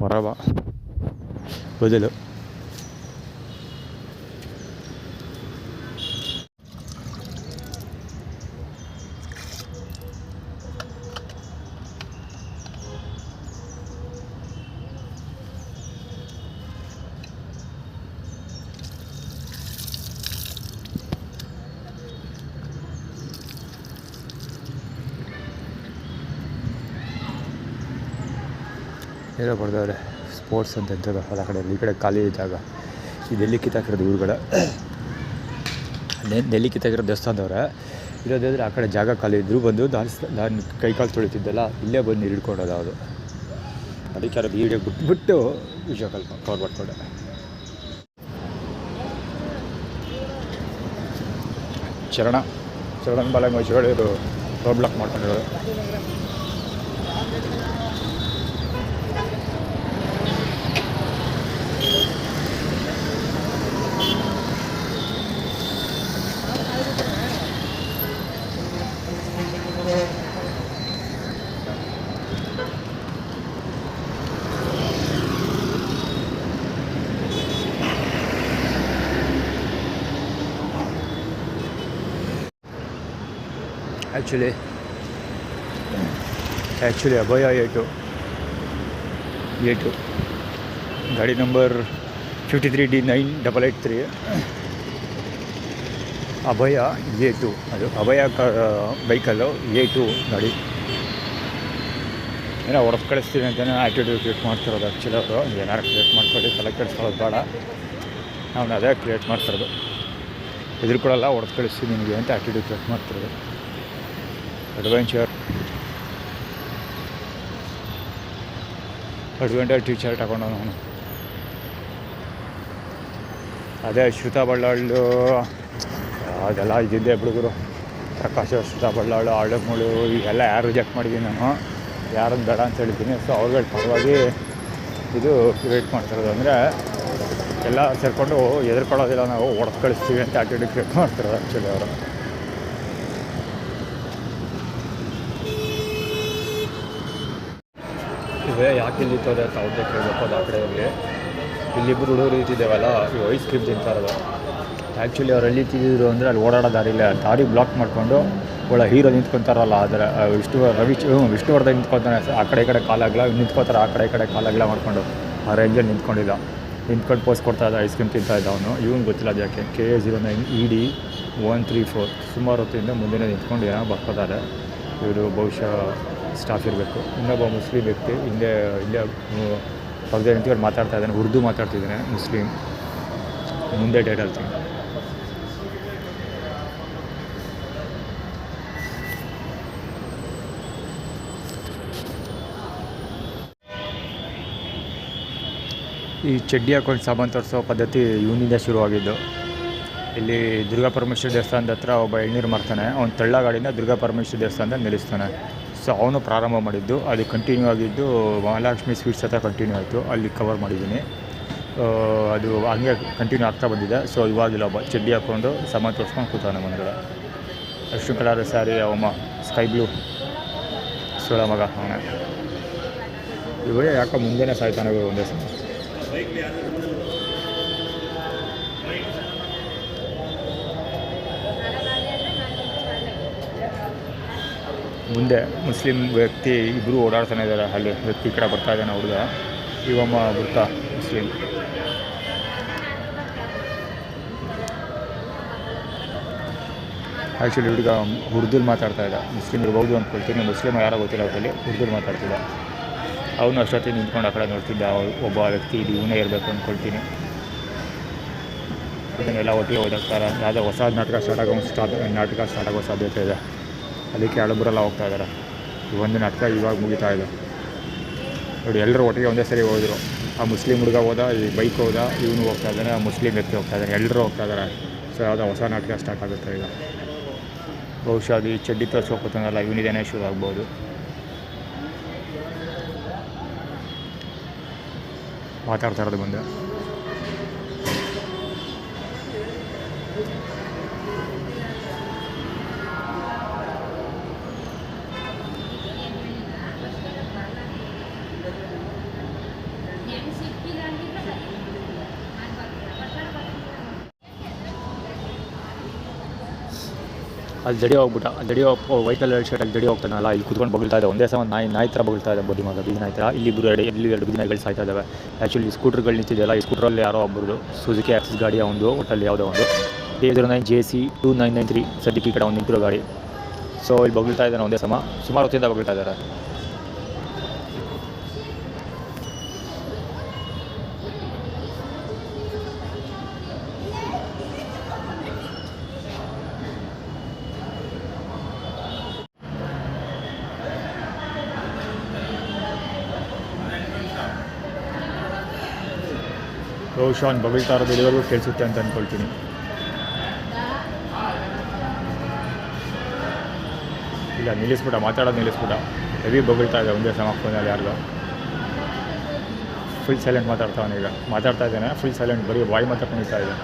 ಪರವ ಬದಲು ಏನೋ ಬರ್ದವ್ರೆ ಸ್ಪೋರ್ಟ್ಸ್ ಅಂತ ಇದ್ದಾಗ ಆ ಕಡೆ ಈ ಕಡೆ ಖಾಲಿ ಜಾಗ. ಈ ನೆಲ್ಲಿ ಕಿತ್ತಾಕಿರೋದು ಇವ್ರುಗಳ ನೆಲ್ಲಿ ಕಿತ್ತಾಕಿರೋ ದೇವಸ್ಥಾನದವ್ರೆ ಇರೋದಾದ್ರೆ ಆ ಕಡೆ ಜಾಗ ಖಾಲಿ ಇದ್ದರೂ ಬಂದು ನಾನು ಕೈಕಾಲು ತೊಳಿತಿದ್ದೆಲ್ಲ ಇಲ್ಲೇ ಬಂದು ನೀರು ಹಿಡ್ಕೊಂಡೋದು ಅದು. ಅದಕ್ಕೆ ಯಾರು ವೀಡಿಯೋ ಬಿಟ್ಬಿಟ್ಟು ವಿಷಯ ಕವರ್ ಮಾಡ್ಕೊಂಡೆ. ಚರಣ ಬಾಲ ಮೈಸೂರು ರೋಡ್ ಬ್ಲಾಕ್ ಮಾಡ್ಕೊಂಡಿರೋದು. ಆ್ಯಕ್ಚುಲಿ ಅಭಯ ಏಟು ಗಾಡಿ ನಂಬರ್ 53D9883 ಅಭಯ A2. ಅದು ಅಭಯ ಬೈಕಲ್ಲು A2 ಗಾಡಿ. ಏನೋ ಹೊಡೆದು ಕಳಿಸ್ತೀನಿ ಅಂತಲೇ ಆ್ಯಟಿಟ್ಯೂಡ್ ಕ್ರಿಯೇಟ್ ಮಾಡ್ತಿರೋದು. ಆ್ಯಕ್ಚುಲಿ ಅವರು ಏನಾರು ಕ್ರಿಯೇಟ್ ಮಾಡ್ಕೊಳ್ಳಿ, ತಲೆ ಕೆಡಿಸ್ಕೊಳ್ಳೋದು ಬೇಡ, ನಾವು ಅದೇ ಕ್ರಿಯೇಟ್ ಮಾಡ್ತಿರೋದು. ಹೆದರ್ಕೊಳ್ಳಲ್ಲ, ಹೊಡೆದು ಕಳಿಸ್ತೀನಿ ನಿಮಗೆ ಅಂತ ಆ್ಯಟಿಟ್ಯೂಡ್ ಕ್ರಿಯೇಟ್ ಮಾಡ್ತಿರೋದು. ಅಡ್ವೆಂಚರ್ ಟೀ ಶರ್ಟ್ ಹಾಕೊಂಡು ನಾನು ಅದೇ ಶ್ರುತಾ ಬಳ್ಳಾಳು ಅದೆಲ್ಲ ಇದ್ದಿದ್ದೆ ಹುಡುಗರು. ಪ್ರಕಾಶ, ಶ್ರುತಾ ಬಳ್ಳಾಳು, ಆಳಮೂಳು ಇವೆಲ್ಲ ಯಾರು ರಿಜೆಕ್ಟ್ ಮಾಡಿದ್ದೀನಿ ನಾನು, ಯಾರನ್ನು ಬೇಡ ಅಂತ ಹೇಳಿದ್ದೀನಿ. ಸೊ ಅವ್ರುಗಳ ಪರವಾಗಿ ಇದು ಕ್ರಿಯೇಟ್ ಮಾಡ್ತಿರೋದು. ಅಂದರೆ ಎಲ್ಲ ಸೇರಿಕೊಂಡು ಎದುರ್ಕೊಳ್ಳೋದಿಲ್ಲ, ನಾವು ಹೊಡೆದು ಕಳಿಸ್ತೀವಿ ಅಂತ ಆ್ಯಟಿಟ್ಯೂಡ್ ಕ್ರಿಯೇಟ್ ಮಾಡ್ತಿರೋದು ಆ್ಯಕ್ಚುಲಿ ಅವರು. ಇವೇ ಯಾಕೆ ಇಲ್ಲಿ ಇರ್ತದೆ ಅಂತ ಅವ್ರದ್ದೇ ಕೇಳಬೇಕು. ಅದು ಆ ಕಡೆ ಹೋಗಿ ಇಲ್ಲಿಬ್ಬರು ಹುಡುಗರು ಇರ್ತಿದ್ದೇವಲ್ಲ, ಇವು ಐಸ್ ಕ್ರೀಮ್ ತಿಂತಾ ಇರೋದು. ಆ್ಯಕ್ಚುಲಿ ಅವ್ರು ಎಲ್ಲಿ ತಿಂದಿದ್ರು ಅಂದರೆ ಅಲ್ಲಿ ಓಡಾಡೋ ದಾರಿ ಬ್ಲಾಕ್ ಮಾಡಿಕೊಂಡು ಒಳ್ಳೆ ಹೀರೋ ನಿಂತ್ಕೊತಾರಲ್ಲ, ಅದರ ವಿಷ್ಣುವರ್ಧನ್ ನಿಂತ್ಕೊತಾನೆ. ಆ ಕಡೆ ಈ ಕಡೆ ಕಾಲಾಗಲ ನಿಂತ್ಕೋತಾರೆ, ಆ ಕಡೆ ಈ ಕಡೆ ಕಾಲಾಗಲ ಮಾಡ್ಕೊಂಡು ಆ ರೇಂಜಲ್ಲಿ ನಿಂತ್ಕೊಂಡು ಪೋಸ್ಟ್ ಕೊಡ್ತಾ ಇದ್ದ, ಐಸ್ ಕ್ರೀಮ್ ತಿಂತಾ ಇದ್ದ ಅವನು. ಇವನು ಗೊತ್ತಿಲ್ಲ ಅದು ಯಾಕೆ. KA09 ED 134 ಸುಮಾರು ಹೊತ್ತಿಂದ ಮುಂದೆ ನಿಂತ್ಕೊಂಡು ಏನೋ ಬರ್ಕೋತಾರೆ. ಇವರು ಬಹುಶಃ ಸ್ಟಾಫ್ ಇರಬೇಕು. ಇನ್ನೊಬ್ಬ ಮುಸ್ಲಿಂ ವ್ಯಕ್ತಿ ಇಲ್ಲೇ ಪಕ್ಕದ ನಿಂತ್ಕೊಂಡು ಮಾತಾಡ್ತಾ ಇದ್ದಾನೆ, ಉರ್ದು ಮಾತಾಡ್ತಿದ್ದಾನೆ, ಮುಸ್ಲಿಂ. ಮುಂದೆ ಡೇಟ್ ಹೇಳ್ತೀನಿ. ಈ ಚಡ್ಡಿ ಹಾಕೊಂಡು ಸಾಮಾನು ತರಿಸೋ ಪದ್ಧತಿ ಇವನಿಂದ ಶುರುವಾಗಿದ್ದು. ಇಲ್ಲಿ ದುರ್ಗಾ ಪರಮೇಶ್ವರಿ ದೇವಸ್ಥಾನದ ಹತ್ರ ಒಬ್ಬ ಎಳ್ನೀರು ಮಾರ್ತಾನೆ, ಅವ್ನು ತಳ್ಳ ಗಾಡಿನ ದುರ್ಗಾ ಪರಮೇಶ್ವರಿ ದೇವಸ್ಥಾನದಲ್ಲಿ ನಿಲ್ಲಿಸ್ತಾನೆ. ಸೊ ಅವನು ಪ್ರಾರಂಭ ಮಾಡಿದ್ದು, ಅದು ಕಂಟಿನ್ಯೂ ಆಗಿದ್ದು ಮಹಾಲಕ್ಷ್ಮಿ ಸ್ವೀಟ್ಸ್ ಹತ್ರ ಕಂಟಿನ್ಯೂ ಆಯಿತು. ಅಲ್ಲಿ ಕವರ್ ಮಾಡಿದ್ದೀನಿ. ಅದು ಹಂಗೆ ಕಂಟಿನ್ಯೂ ಆಗ್ತಾ ಬಂದಿದೆ. ಸೊ ಇವಾಗಿಲ್ಲ, ಒಬ್ಬ ಚಡ್ಡಿ ಹಾಕ್ಕೊಂಡು ಸಾಮಾನು ತೋರಿಸ್ಕೊಂಡು ಕೂತಾನೆ ಮುಂದ್ಗಡೆ. ಅಷ್ಟು ಕಲರ್ ಸ್ಯಾರಿ, ಅವಮ್ಮ ಸ್ಕೈ ಬ್ಲೂ ಸೋಳ ಮಗ ಅವನೇ. ಇವರೇ ಯಾಕೋ ಮುಂದೆನೇ ಸಾಯ್ತಾನೆ ಒಂದೇ ಸಲ. ಮುಂದೆ ಮುಸ್ಲಿಂ ವ್ಯಕ್ತಿ ಇಬ್ಬರು ಓಡಾಡ್ತಾನೆ ಇದ್ದಾರೆ. ಅಲ್ಲಿ ವ್ಯಕ್ತಿ ಈ ಕಡೆ ಬರ್ತಾ ಇದ್ದಾನೆ ಹುಡುಗ, ಇವಮ್ಮ ಬರ್ತಾ ಮುಸ್ಲಿಂ. ಆ್ಯಕ್ಚುಲಿ ಹುಡುಗ ಉರ್ದುಲ್ ಮಾತಾಡ್ತಾ ಇದ್ದ. ಮುಸ್ಲಿಮ್ ಇರ್ಬೋದು ಅಂದ್ಕೊಳ್ತೀನಿ, ಮುಸ್ಲಿಮ್ ಯಾರೋ ಗೊತ್ತಿಲ್ಲ, ಅವರಲ್ಲಿ ಉರ್ದುಲ್ ಮಾತಾಡ್ತಿದ್ದ. ಅವನು ಅಷ್ಟೊತ್ತಿಗೆ ನಿಂತ್ಕೊಂಡು ಆ ಕಡೆ ನೋಡ್ತಿದ್ದ. ಒಬ್ಬ ವ್ಯಕ್ತಿ ಇದು ಇವನೇ ಇರಬೇಕು ಅಂದ್ಕೊಳ್ತೀನಿ. ಎಲ್ಲ ಒಟ್ಟಿಗೆ ಓದಾಗ್ತಾರೆ. ಯಾವುದೋ ಹೊಸ ನಾಟಕ ಸ್ಟಾರ್ಟ್ ಆಗೋ ಸಾಧ್ಯತೆ ಇದೆ. ಅದಕ್ಕೆ ಹಳಬರೆಲ್ಲ ಹೋಗ್ತಾ ಇದ್ದಾರೆ. ಈ ಒಂದು ನಾಟಕ ಇವಾಗ ಮುಗಿತಾ ಇದೆ ನೋಡಿ. ಎಲ್ಲರೂ ಒಟ್ಟಿಗೆ ಒಂದೇ ಸರಿ ಹೋದರು. ಆ ಮುಸ್ಲಿಂ ಹುಡುಗ ಹೋದ, ಈ ಬೈಕ್ ಹೋದ, ಇವನು ಹೋಗ್ತಾ ಇದ್ದಾನೆ, ಆ ಮುಸ್ಲಿಂ ವ್ಯಕ್ತಿ ಹೋಗ್ತಾ ಇದ್ದಾನೆ, ಎಲ್ಲರೂ ಹೋಗ್ತಾ ಇದ್ದಾರೆ. ಸೊ ಯಾವುದೋ ಹೊಸ ನಾಟಕ ಸ್ಟಾರ್ಟ್ ಆಗುತ್ತೆ ಈಗ. ಬಹುಶಃ ಅದು ಈ ಚಡ್ಡಿ ತೋರಿಸ್ಕೋತಾನಲ್ಲ ಇವನಿದೇನೆ ಶುರು ಆಗ್ಬೋದು. ಮಾತಾಡ್ತಾ ಇರೋದು ಬಂದೆ. ಅಲ್ಲಿ ಜಡಿ ಹೋಗ್ಬಿಟ್ಟ. ಜಡಿ ವೈಟ್ ಕಲರ್ ಶರ್ಟಲ್ಲಿ ಜಡಿ ಹೋಗ್ತಾನಲ್ಲ, ಇಲ್ಲಿ ಕುತ್ಕೊಂಡು ಬಗಳ್ತಾ ಇದೆ. ಒಂದೇ ಸಮ ನಾಯಿ ಥರ ಬಗಳ್ತಾ ಇದೆ. ಬಡ್ಡಿ ಮಗ ಬೀದಿ ನಾಯಿ ಥರ. ಇಲ್ಲಿ ಎರಡು ಬೀದಿ ನಾಯಿಗಳು ಸಾಯ್ತಾ ಇದ್ದಾವೆ. ಆ್ಯಕ್ಚುಲಿ ಸ್ಕೂಟ್ರ್ಗಳು ನಿಂತಿದೆಯಲ್ಲ, ಈ ಸ್ಕೂಟ್ರಲ್ಲಿ ಯಾರೋ ಒಬ್ಬರದು ಸುಜುಕಿ ಆಕ್ಸಿಸ್ ಗಾಡಿಯ ಒಂದು ಒಟ್ಟಲ್ಲಿ ಯಾವುದೋ ಒಂದು A09 JC 2993 ಸದ್ಯಕ್ಕೆ ಈ ಕಡೆ ಒಂದು ನಿಂತಿರೋ ಗಾಡಿ. ಸೊ ಇಲ್ಲಿ ಬಗಳ್ತಾ ಇದ್ದಾನೆ ಒಂದೇ ಸಮ. ಸುಮಾರು ಹೊತ್ತಿಂದ ಬಗಳ್ತಾ ಇದ್ದಾರೆ. ರೋಷಾನ್ ಬಗಳ್ತಾ ಇರೋದು ಇಲ್ಲಿವರೆಗೂ ಕೇಳಿಸುತ್ತೆ ಅಂತ ಅಂದ್ಕೊಳ್ತೀನಿ. ಇಲ್ಲ ನಿಲ್ಲಿಸ್ಬಿಟ್ಟ, ಮಾತಾಡೋದು ನಿಲ್ಲಿಸ್ಬಿಟ್ಟ. ಹೆವಿ ಬಗಳ್ತಾ ಇದೆ ಒಂದೇ ಸಮ ಫೋನಲ್ಲಿ ಯಾರಿಗೋ. ಫುಲ್ ಸೈಲೆಂಟ್ ಮಾತಾಡ್ತಾವನು. ಈಗ ಮಾತಾಡ್ತಾ ಇದ್ದಾನೆ ಫುಲ್ ಸೈಲೆಂಟ್, ಬರೀ ಬಾಯಿ ಮಾತ್ರ ಕುಣಿತಾ ಇದೆ.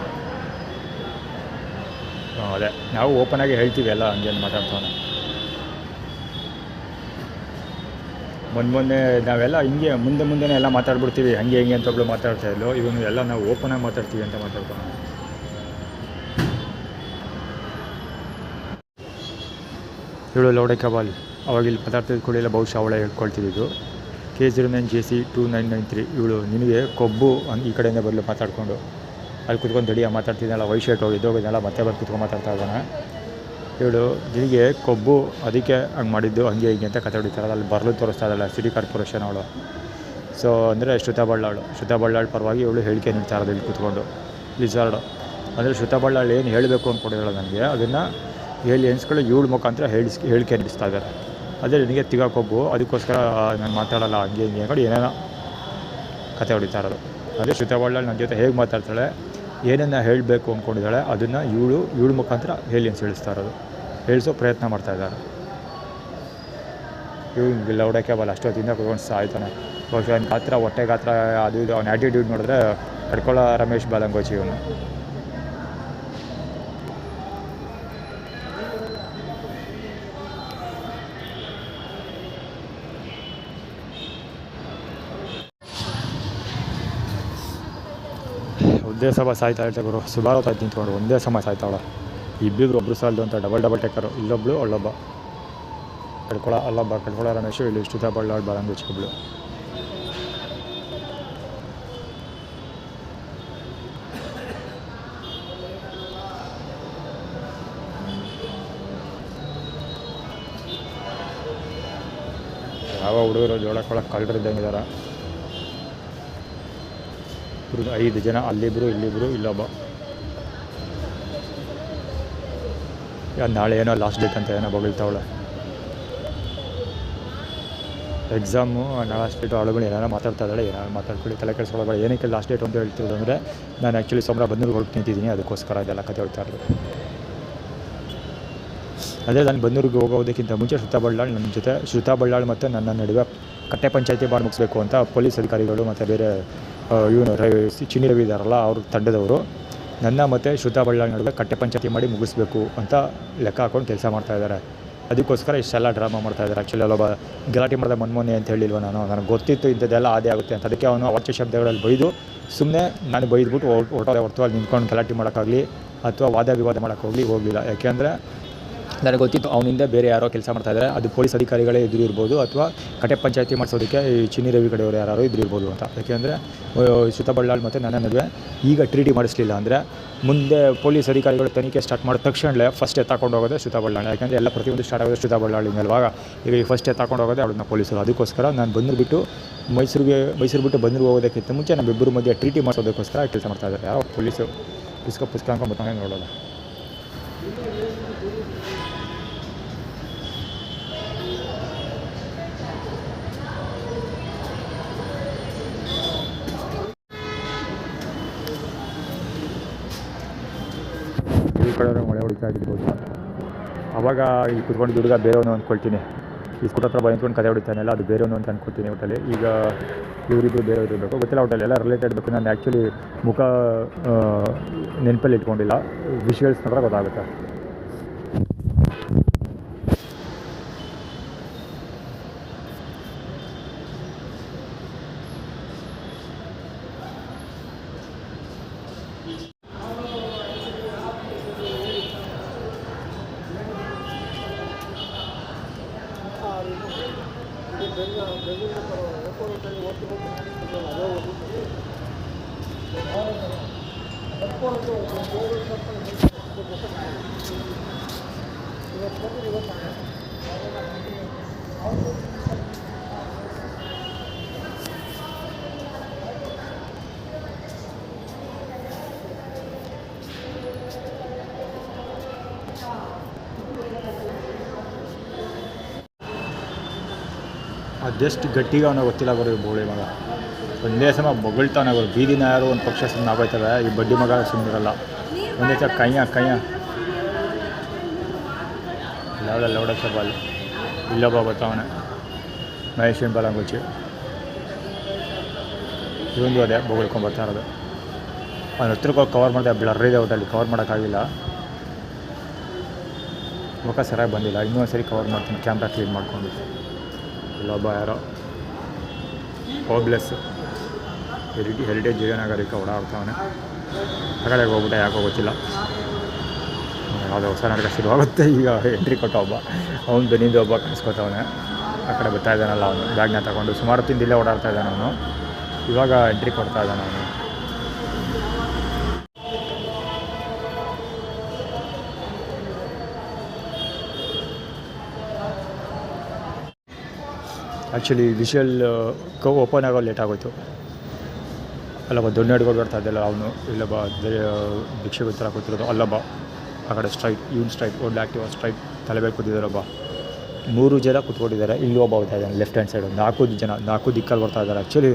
ಅದೇ ನಾವು ಓಪನ್ ಆಗಿ ಹೇಳ್ತೀವಿ ಎಲ್ಲ ಹಂಗೇನು ಮಾತಾಡ್ತಾವನು. ಮೊನ್ನೆ ನಾವೆಲ್ಲ ಹಿಂಗೆ ಮುಂದೆನೇ ಎಲ್ಲ ಮಾತಾಡ್ಬಿಡ್ತೀವಿ, ಹಂಗೆ ಹಿಂಗೆ ಅಂತ ಒಬ್ಳು ಮಾತಾಡ್ತಾ ಇದ್ಲು. ಇವನು ಎಲ್ಲ ನಾವು ಓಪನಾಗಿ ಮಾತಾಡ್ತೀವಿ ಅಂತ ಮಾತಾಡ್ತಾನೆ. ಇವಳು ಲೌಡೆ ಕಬಾಲ್ ಅವಾಗ ಇಲ್ಲಿ ಮಾತಾಡ್ತಿದ್ದು ಕೂಡ ಎಲ್ಲ ಬಹುಶಃ ಅವಳೇ ಹೇಳ್ಕೊಳ್ತಿದ್ದು. K09 JC 2993 ಇವಳು ನಿನಗೆ ಕೊಬ್ಬು ಈ ಕಡೆಯಿಂದ ಬರಲು ಮಾತಾಡಿಕೊಂಡು ಅಲ್ಲಿ ಕುತ್ಕೊಂಡು ದಡಿಯ ಮಾತಾಡ್ತಿದ್ದೆಲ್ಲ ವೈಟ್ ಶರ್ಟ್ ಹೋಗಿದ್ದೆಲ್ಲ ಮತ್ತೆ ಬಂದು ಕುತ್ಕೊಂಡು ಮಾತಾಡ್ತಾ ಇದ್ದಾನೆ. ಇವಳು ನಿನಗೆ ಕೊಬ್ಬು ಅದಕ್ಕೆ ಹಂಗೆ ಮಾಡಿದ್ದು ಹಂಗೆ ಹೀಗೆ ಅಂತ ಕತೆ ಹೊಡಿತಾರಲ್ಲ, ಅಲ್ಲಿ ಬರಲು ತೋರಿಸ್ತಾ ಇದ್ದಾಳೆ ಸಿಟಿ ಕಾರ್ಪೊರೇಷನ್ ಅವಳು. ಸೊ ಅಂದರೆ ಶ್ರುತಾ ಬಳ್ಳಾಳ್ ಪರವಾಗಿ ಇವಳು ಹೇಳಿಕೆ ನೀಡ್ತಾ ಇರೋದು ಇಲ್ಲಿ ಕೂತ್ಕೊಂಡು. ಲಿಸಾರ್ಡು ಅಂದರೆ ಶ್ರುತಾ ಬಳ್ಳಾಳ್ ಏನು ಹೇಳಬೇಕು ಅಂದ್ಕೊಂಡಿದ್ದಾಳೆ ನನಗೆ, ಅದನ್ನು ಹೇಳಿ ಎನ್ಸ್ಕೊಳ್ಳಿ ಇವಳು ಮುಖಾಂತರ ಹೇಳಿಕೆ ನೀಡಿಸ್ತಾ ಇದ್ದಾರೆ. ಅದೇ ನಿನಗೆ ತಿಗ ಕೊಬ್ಬು ಅದಕ್ಕೋಸ್ಕರ ನಾನು ಮಾತಾಡೋಲ್ಲ ಹಂಗೆ ಹಿಂಗೆ ಅಂದ್ಕೊಂಡು ಏನೇನೋ ಕತೆ ಹೊಡಿತಾ ಇರೋದು. ಅದೇ ಶ್ರುತಾ ಬಳ್ಳಾಳ್ ನನ್ನ ಜೊತೆ ಹೇಗೆ ಮಾತಾಡ್ತಾಳೆ, ಏನನ್ನು ಹೇಳಬೇಕು ಅಂದ್ಕೊಂಡಿದ್ದಾಳೆ ಅದನ್ನು ಇವಳು ಮುಖಾಂತರ ಹೇಳಿ ಹೇಳಿಸ್ತಾ ಇರೋದು, ಹೇಳಿಸೋ ಪ್ರಯತ್ನ ಮಾಡ್ತಾಯಿದ್ದಾರೆ. ಇವ್ನು ಲೌಡೆ ಕೇಬಲ್ ಅಷ್ಟೊತ್ತಿಂದ ಕುತ್ಕೊಂಡು ಸಾಯ್ತಾನೆ. ಬಹುಶಃ ಅವ್ನ ಗಾತ್ರ ಹೊಟ್ಟೆ ಗಾತ್ರ ಅದು ಇದು ಅವ್ನ ಆ್ಯಟಿಟ್ಯೂಡ್ ನೋಡಿದ್ರೆ ಕಡ್ಕೊಳ್ಳೋ ರಮೇಶ್ ಬಾಲಂಗೋಚಿ ಇವನು. ಒಂದೇ ಸಮ ಸಾಯ್ತಾ ಇರ್ತಾರೆ ಗುರು. ಸುಮಾರು ಹೊತ್ತಾಯ್ತು ನಿಂತ್ಕೊಂಡು ಒಂದೇ ಸಮ ಸಾಯ್ತಾವಳ. ಇಬ್ಬಿಬ್ರು ಒಬ್ಬರು ಸಾಲದು ಅಂತ ಡಬಲ್ ಟೆಕ್ಕರು. ಇಲ್ಲೊಬ್ಳು ಅಲ್ಲೊಬ್ಬ ಕಡ್ಕೊಳ್ಳೋ ರಮೇಶು, ಇಲ್ಲಿ ಶ್ರುತಾ ಬಳ್ಳಾಳ್ ಬಾಲಂಗೋಚಿ ಒಬ್ಳು. ಯಾವ ಹುಡುಗರು ಜೋಳಕ್ಕೊಳಕ್ಕೆ ಕಳ್ಳರಿದ್ದಂಗಿದ್ದಾರೆ. 5 ಜನ, ಅಲ್ಲಿಬ್ಬರು ಇಲ್ಲಿಬ್ಬರು ಇಲ್ಲೊಬ್ಬ. ನಾಳೆ ಏನೋ ಲಾಸ್ಟ್ ಡೇಟ್ ಅಂತ ಏನೋ ಬಗಳ್ತಾವಳೆ. ಎಕ್ಸಾಮು ಲಾಸ್ಟ್ ಡೇಟು ಆಳುಗಳು ಏನಾರು ಮಾತಾಡ್ತಾ ಇದ್ದಾಳೆ. ಏನಾರು ಮಾತಾಡ್ಕೊಳ್ಳಿ, ತಲೆ ಕೆಡಿಸ್ಕೊಳ್ಳೋದು. ಏನಕ್ಕೆ ಲಾಸ್ಟ್ ಡೇಟ್ ಅಂತ ಹೇಳ್ತಿರೋದು ಅಂದರೆ ನಾನು ಆ್ಯಕ್ಚುಲಿ ಸೋಮವಾರ ಬನ್ನೂರಿಗೆ ಹೊರಟು ನಿಂತಿದ್ದೀನಿ, ಅದಕ್ಕೋಸ್ಕರ ಇದೆಲ್ಲ ಕತೆ ಹೇಳ್ತಾ ಇರೋದು. ಅದೇ ನಾನು ಬನ್ನೂರಿಗೆ ಹೋಗೋದಕ್ಕಿಂತ ಮುಂಚೆ ಶ್ರುತಾ ಬಳ್ಳಾಳ್ ಮತ್ತು ನನ್ನ ನಡುವೆ ಕಟ್ಟೆ ಪಂಚಾಯಿತಿ ಮಾಡಿ ಮುಗಿಸ್ಬೇಕು ಅಂತ ಪೊಲೀಸ್ ಅಧಿಕಾರಿಗಳು ಮತ್ತು ಬೇರೆ ಇವನು ಚಿನ್ನಿ ರವಿ ಇದ್ದಾರಲ್ಲ ಅವ್ರ ತಂಡದವರು ನನ್ನ ಮತ್ತು ಶ್ರುತಾ ಬಳ್ಳಾಳ್ ನಡುವೆ ಕಟ್ಟೆ ಪಂಚಾಯಿತಿ ಮಾಡಿ ಮುಗಿಸ್ಬೇಕು ಅಂತ ಲೆಕ್ಕ ಹಾಕೊಂಡು ಕೆಲಸ ಮಾಡ್ತಾಯಿದ್ದಾರೆ. ಅದಕ್ಕೋಸ್ಕರ ಇಷ್ಟೆಲ್ಲ ಡ್ರಾಮಾ ಮಾಡ್ತಾಯಿದ್ದಾರೆ. ಆ್ಯಕ್ಚುಲಿ ಅಲ್ಲೊಬ್ಬ ಗಲಾಟೆ ಮಾಡಿದ ಮೊನ್ನೆ ಅಂತ ಹೇಳಿಲ್ವ ನನಗೆ ಗೊತ್ತಿತ್ತು ಇಂಥದ್ದೆಲ್ಲ ಆದೇ ಆಗುತ್ತೆ ಅಂತ. ಅದಕ್ಕೆ ಅವನು ಅವಾಚ್ಯ ಶಬ್ದಗಳಲ್ಲಿ ಬೈದು ಸುಮ್ಮನೆ ನಾನು ಬೈದ್ಬಿಟ್ಟು ಹೊರಟು ಅಲ್ಲಿ ನಿಂತ್ಕೊಂಡು ಗಲಾಟೆ ಮಾಡೋಕ್ಕಾಗಲಿ ಅಥವಾ ವಾದ ವಿವಾದ ಮಾಡೋಕ್ಕಾಗಲಿ ಹೋಗಲಿಲ್ಲ. ಯಾಕೆಂದರೆ ನನಗೆ ಗೊತ್ತಿತ್ತು ಅವನಿಂದ ಬೇರೆ ಯಾರೋ ಕೆಲಸ ಮಾಡ್ತಾಯಿದ್ದಾರೆ, ಅದು ಪೊಲೀಸ್ ಅಧಿಕಾರಿಗಳೇ ಎದುರು ಇರ್ಬೋದು ಅಥವಾ ಕಟ್ಟೆ ಪಂಚಾಯಿತಿ ಮಾಡಿಸೋದಕ್ಕೆ ಈ ಚಿನ್ನಿ ರವಿ ಕಡೆಯವರು ಯಾರು ಎದುರು ಇರ್ಬೋದು ಅಂತ. ಯಾಕೆಂದರೆ ಶ್ರುತಾ ಬಳ್ಳಾಳ್ ಮತ್ತು ನನ್ನ ನಡುವೆ ಈಗ ಟ್ರೀಟಿ ಮಾಡಿಸಲಿಲ್ಲ ಅಂದರೆ ಮುಂದೆ ಪೊಲೀಸ್ ಅಧಿಕಾರಿಗಳು ತನಿಖೆ ಸ್ಟಾರ್ಟ್ ಮಾಡಿದ ತಕ್ಷಣವೇ ಫಸ್ಟ್ ಎತ್ತಾಕೊಂಡು ಹೋಗೋದೇ ಶ್ರುತಾ ಬಳ್ಳಾಳ್. ಯಾಕೆಂದರೆ ಎಲ್ಲ ಪ್ರತಿಯೊಂದು ಸ್ಟಾರ್ಟ್ ಆಗೋದು ಶ್ರುತಾ ಬಳ್ಳಾಳಿಂದಲ್ವಾಗ. ಈಗ ಈ ಫಸ್ಟ್ ಎತ್ತಾಕೊಂಡು ಹೋಗೋದೇ ಅವ್ಳನ್ನ ಪೊಲೀಸರು. ಅದಕ್ಕೋಸ್ಕರ ನಾನು ಮೈಸೂರು ಬಿಟ್ಟು ಬನ್ನೂರಿಗೆ ಹೋಗೋದಕ್ಕಿಂತ ಮುಂಚೆ ನಮ್ಮಿಬ್ಬರ ಮಧ್ಯೆ ಟ್ರೀಟಿ ಮಾಡಿಸೋದಕ್ಕೋಸ್ಕರ ಕೆಲಸ ಮಾಡ್ತಾಯಿದ್ದಾರೆ ಯಾರೋ ಪೊಲೀಸು. ಪುಸ್ಕ ಅಂದ್ಕೊಂಬತ್ತಾನೆ ನೋಡೋಲ್ಲ. ಈ ಕಡೆ ಮಳೆ ಹೊಡಿತಾ ಇದ್ದಿರ್ಬೋದು. ಅವಾಗ ಈ ಕುತ್ಕೊಂಡು ದುಡ್ಗ ಬೇರೆಯವನು ಅಂದ್ಕೊಳ್ತೀನಿ. ಈ ಸ್ಕೂಟರ್ ಹತ್ರ ಬಂದ್ಕೊಂಡು ಕತೆ ಹೊಡಿತಾನೆಲ್ಲ ಅದು ಬೇರೆಯವನು ಅಂತ ಅಂದ್ಕೊಳ್ತೀನಿ. ಒಟ್ಟಲ್ಲಿ ಈಗ ಇವರಿಬ್ಬರು ಬೇರೆಯವರು ಇರಬೇಕು ಗೊತ್ತಿಲ್ಲ. ಒಟ್ಟಲ್ಲಿ ಎಲ್ಲ ರಿಲೇಟೆಡ್ ಬೇಕು. ನಾನು ಆ್ಯಕ್ಚುಲಿ ಮುಖ ನೆನಪಲ್ಲಿ ಇಟ್ಕೊಂಡಿಲ್ಲ. ವಿಷುವಲ್ಸ್ ನೋಡ್ರೆ ಗೊತ್ತಾಗುತ್ತೆ. ಅದೆಷ್ಟು ಗಟ್ಟಿಗೆ ಅವನ ಗೊತ್ತಿಲ್ಲ ಬರೋ ಬೋಳಿ ಮಗ. ಒಂದೇ ಸಮ ಬೊಗಳ್ತಾನೆ ಅವರು. ಬೀದಿನ ಯಾರು ಒಂದು ಪಕ್ಷ ಸುಮ್ಮನೆ ಆಗೋಯ್ತವೆ. ಈ ಬಡ್ಡಿ ಮಗ ಸುಮ್ಮನಿರಲ್ಲ. ಒಂದೇ ಸಲ ಕೈಯ ಲೌಡಚ್ಚ ಬಾಲ್ ಇಲ್ಲೊಬ್ಬ ಬರ್ತಾವನೆ ಮಹೇಶನ್ ಬಾಲಂಗುಚ್ಚಿ. ಇವೊಂದು ಅದೇ ಬೊಗಳ್ಕೊಂಬರ್ತಾ ಇರೋದು. ಅವ್ನ ಹತ್ರಕ್ಕೆ ಕವರ್ ಮಾಡಿದೆ. ಬ್ಲರ್ ಇದೆ ಒಟ್ಟಲ್ಲಿ ಕವರ್ ಮಾಡೋಕ್ಕಾಗಿಲ್ಲ. ಮುಖ ಸರಿಯಾಗಿ ಬಂದಿಲ್ಲ. ಇನ್ನೊಂದು ಸರಿ ಕವರ್ ಮಾಡ್ತೀನಿ ಕ್ಯಾಮ್ರಾ ಕ್ಲೀನ್ ಮಾಡಿಕೊಂಡು. ಇಲ್ಲೊಬ್ಬ ಯಾರೋ ಹೋಬ್ಲೆಸ್ ಹೆರಿಟೇಜ್ ಜಯನಗರಕ್ಕೆ ಓಡಾಡ್ತಾವನೆ. ಆ ಕಡೆಗೆ ಹೋಗ್ಬಿಟ್ಟ ಯಾಕೋ ಗೊತ್ತಿಲ್ಲ. ಯಾವುದೋ ಹೊಸ ನಾಟಕ ಶುರುವಾಗುತ್ತೆ. ಈಗ ಎಂಟ್ರಿ ಕೊಟ್ಟ ಒಬ್ಬ ಅವ್ನು ಬೆನ್ನಿಂದ ಒಬ್ಬ ಕಾಣಿಸ್ಕೊತವನೆ. ಆ ಕಡೆ ಬರ್ತಾ ಇದ್ದಾನಲ್ಲ ಅವನು ಬ್ಯಾಗ್ನ ತಗೊಂಡು. ಸುಮಾರು ತಿಂದಿಲ್ಲೇ ಓಡಾಡ್ತಾ ಇದ್ದಾನೆ ಅವನು. ಇವಾಗ ಎಂಟ್ರಿ ಕೊಡ್ತಾ ಇದ್ದಾನೆ ಅವನು. ಆ್ಯಕ್ಚುಲಿ ವಿಷುವಲ್ ಓಪನ್ ಆಗೋ ಲೇಟ್ ಆಗೋಯ್ತು. ಅಲ್ಲೊಬ್ಬ ದೊಣ್ಣೆ ಹಿಡ್ಕೊಂಡು ಬರ್ತಾ ಇದ್ದಲ್ಲ ಅವನು. ಇಲ್ಲೊಬ್ಬ ಭಿಕ್ಷೆಗೆ ಥರ ಕೂತಿರೋದು ಅಲ್ಲೊಬ್ಬ. ಆ ಕಡೆ ಸ್ಟ್ರೈಟ್ ಇವನು ಸ್ಟ್ರೈಟ್ ಒಂದು ಆ್ಯಕ್ಟಿವ್ ಸ್ಟ್ರೈಟ್ ತಲೆಬೇಕು ಕೂತಿದ್ದಾರೊಬ್ಬ. 3 ಜನ ಕೂತ್ಕೊಂಡಿದ್ದಾರೆ. ಇಲ್ಲಿ ಒಬ್ಬ ಬರ್ತಾ ಇದ್ದಾನೆ ಲೆಫ್ಟ್ ಹ್ಯಾಂಡ್ ಸೈಡು. 4 ದಿಕ್ಕಲ್ಲಿ ಬರ್ತಾ ಇದ್ದಾರೆ. ಆ್ಯಕ್ಚುಲಿ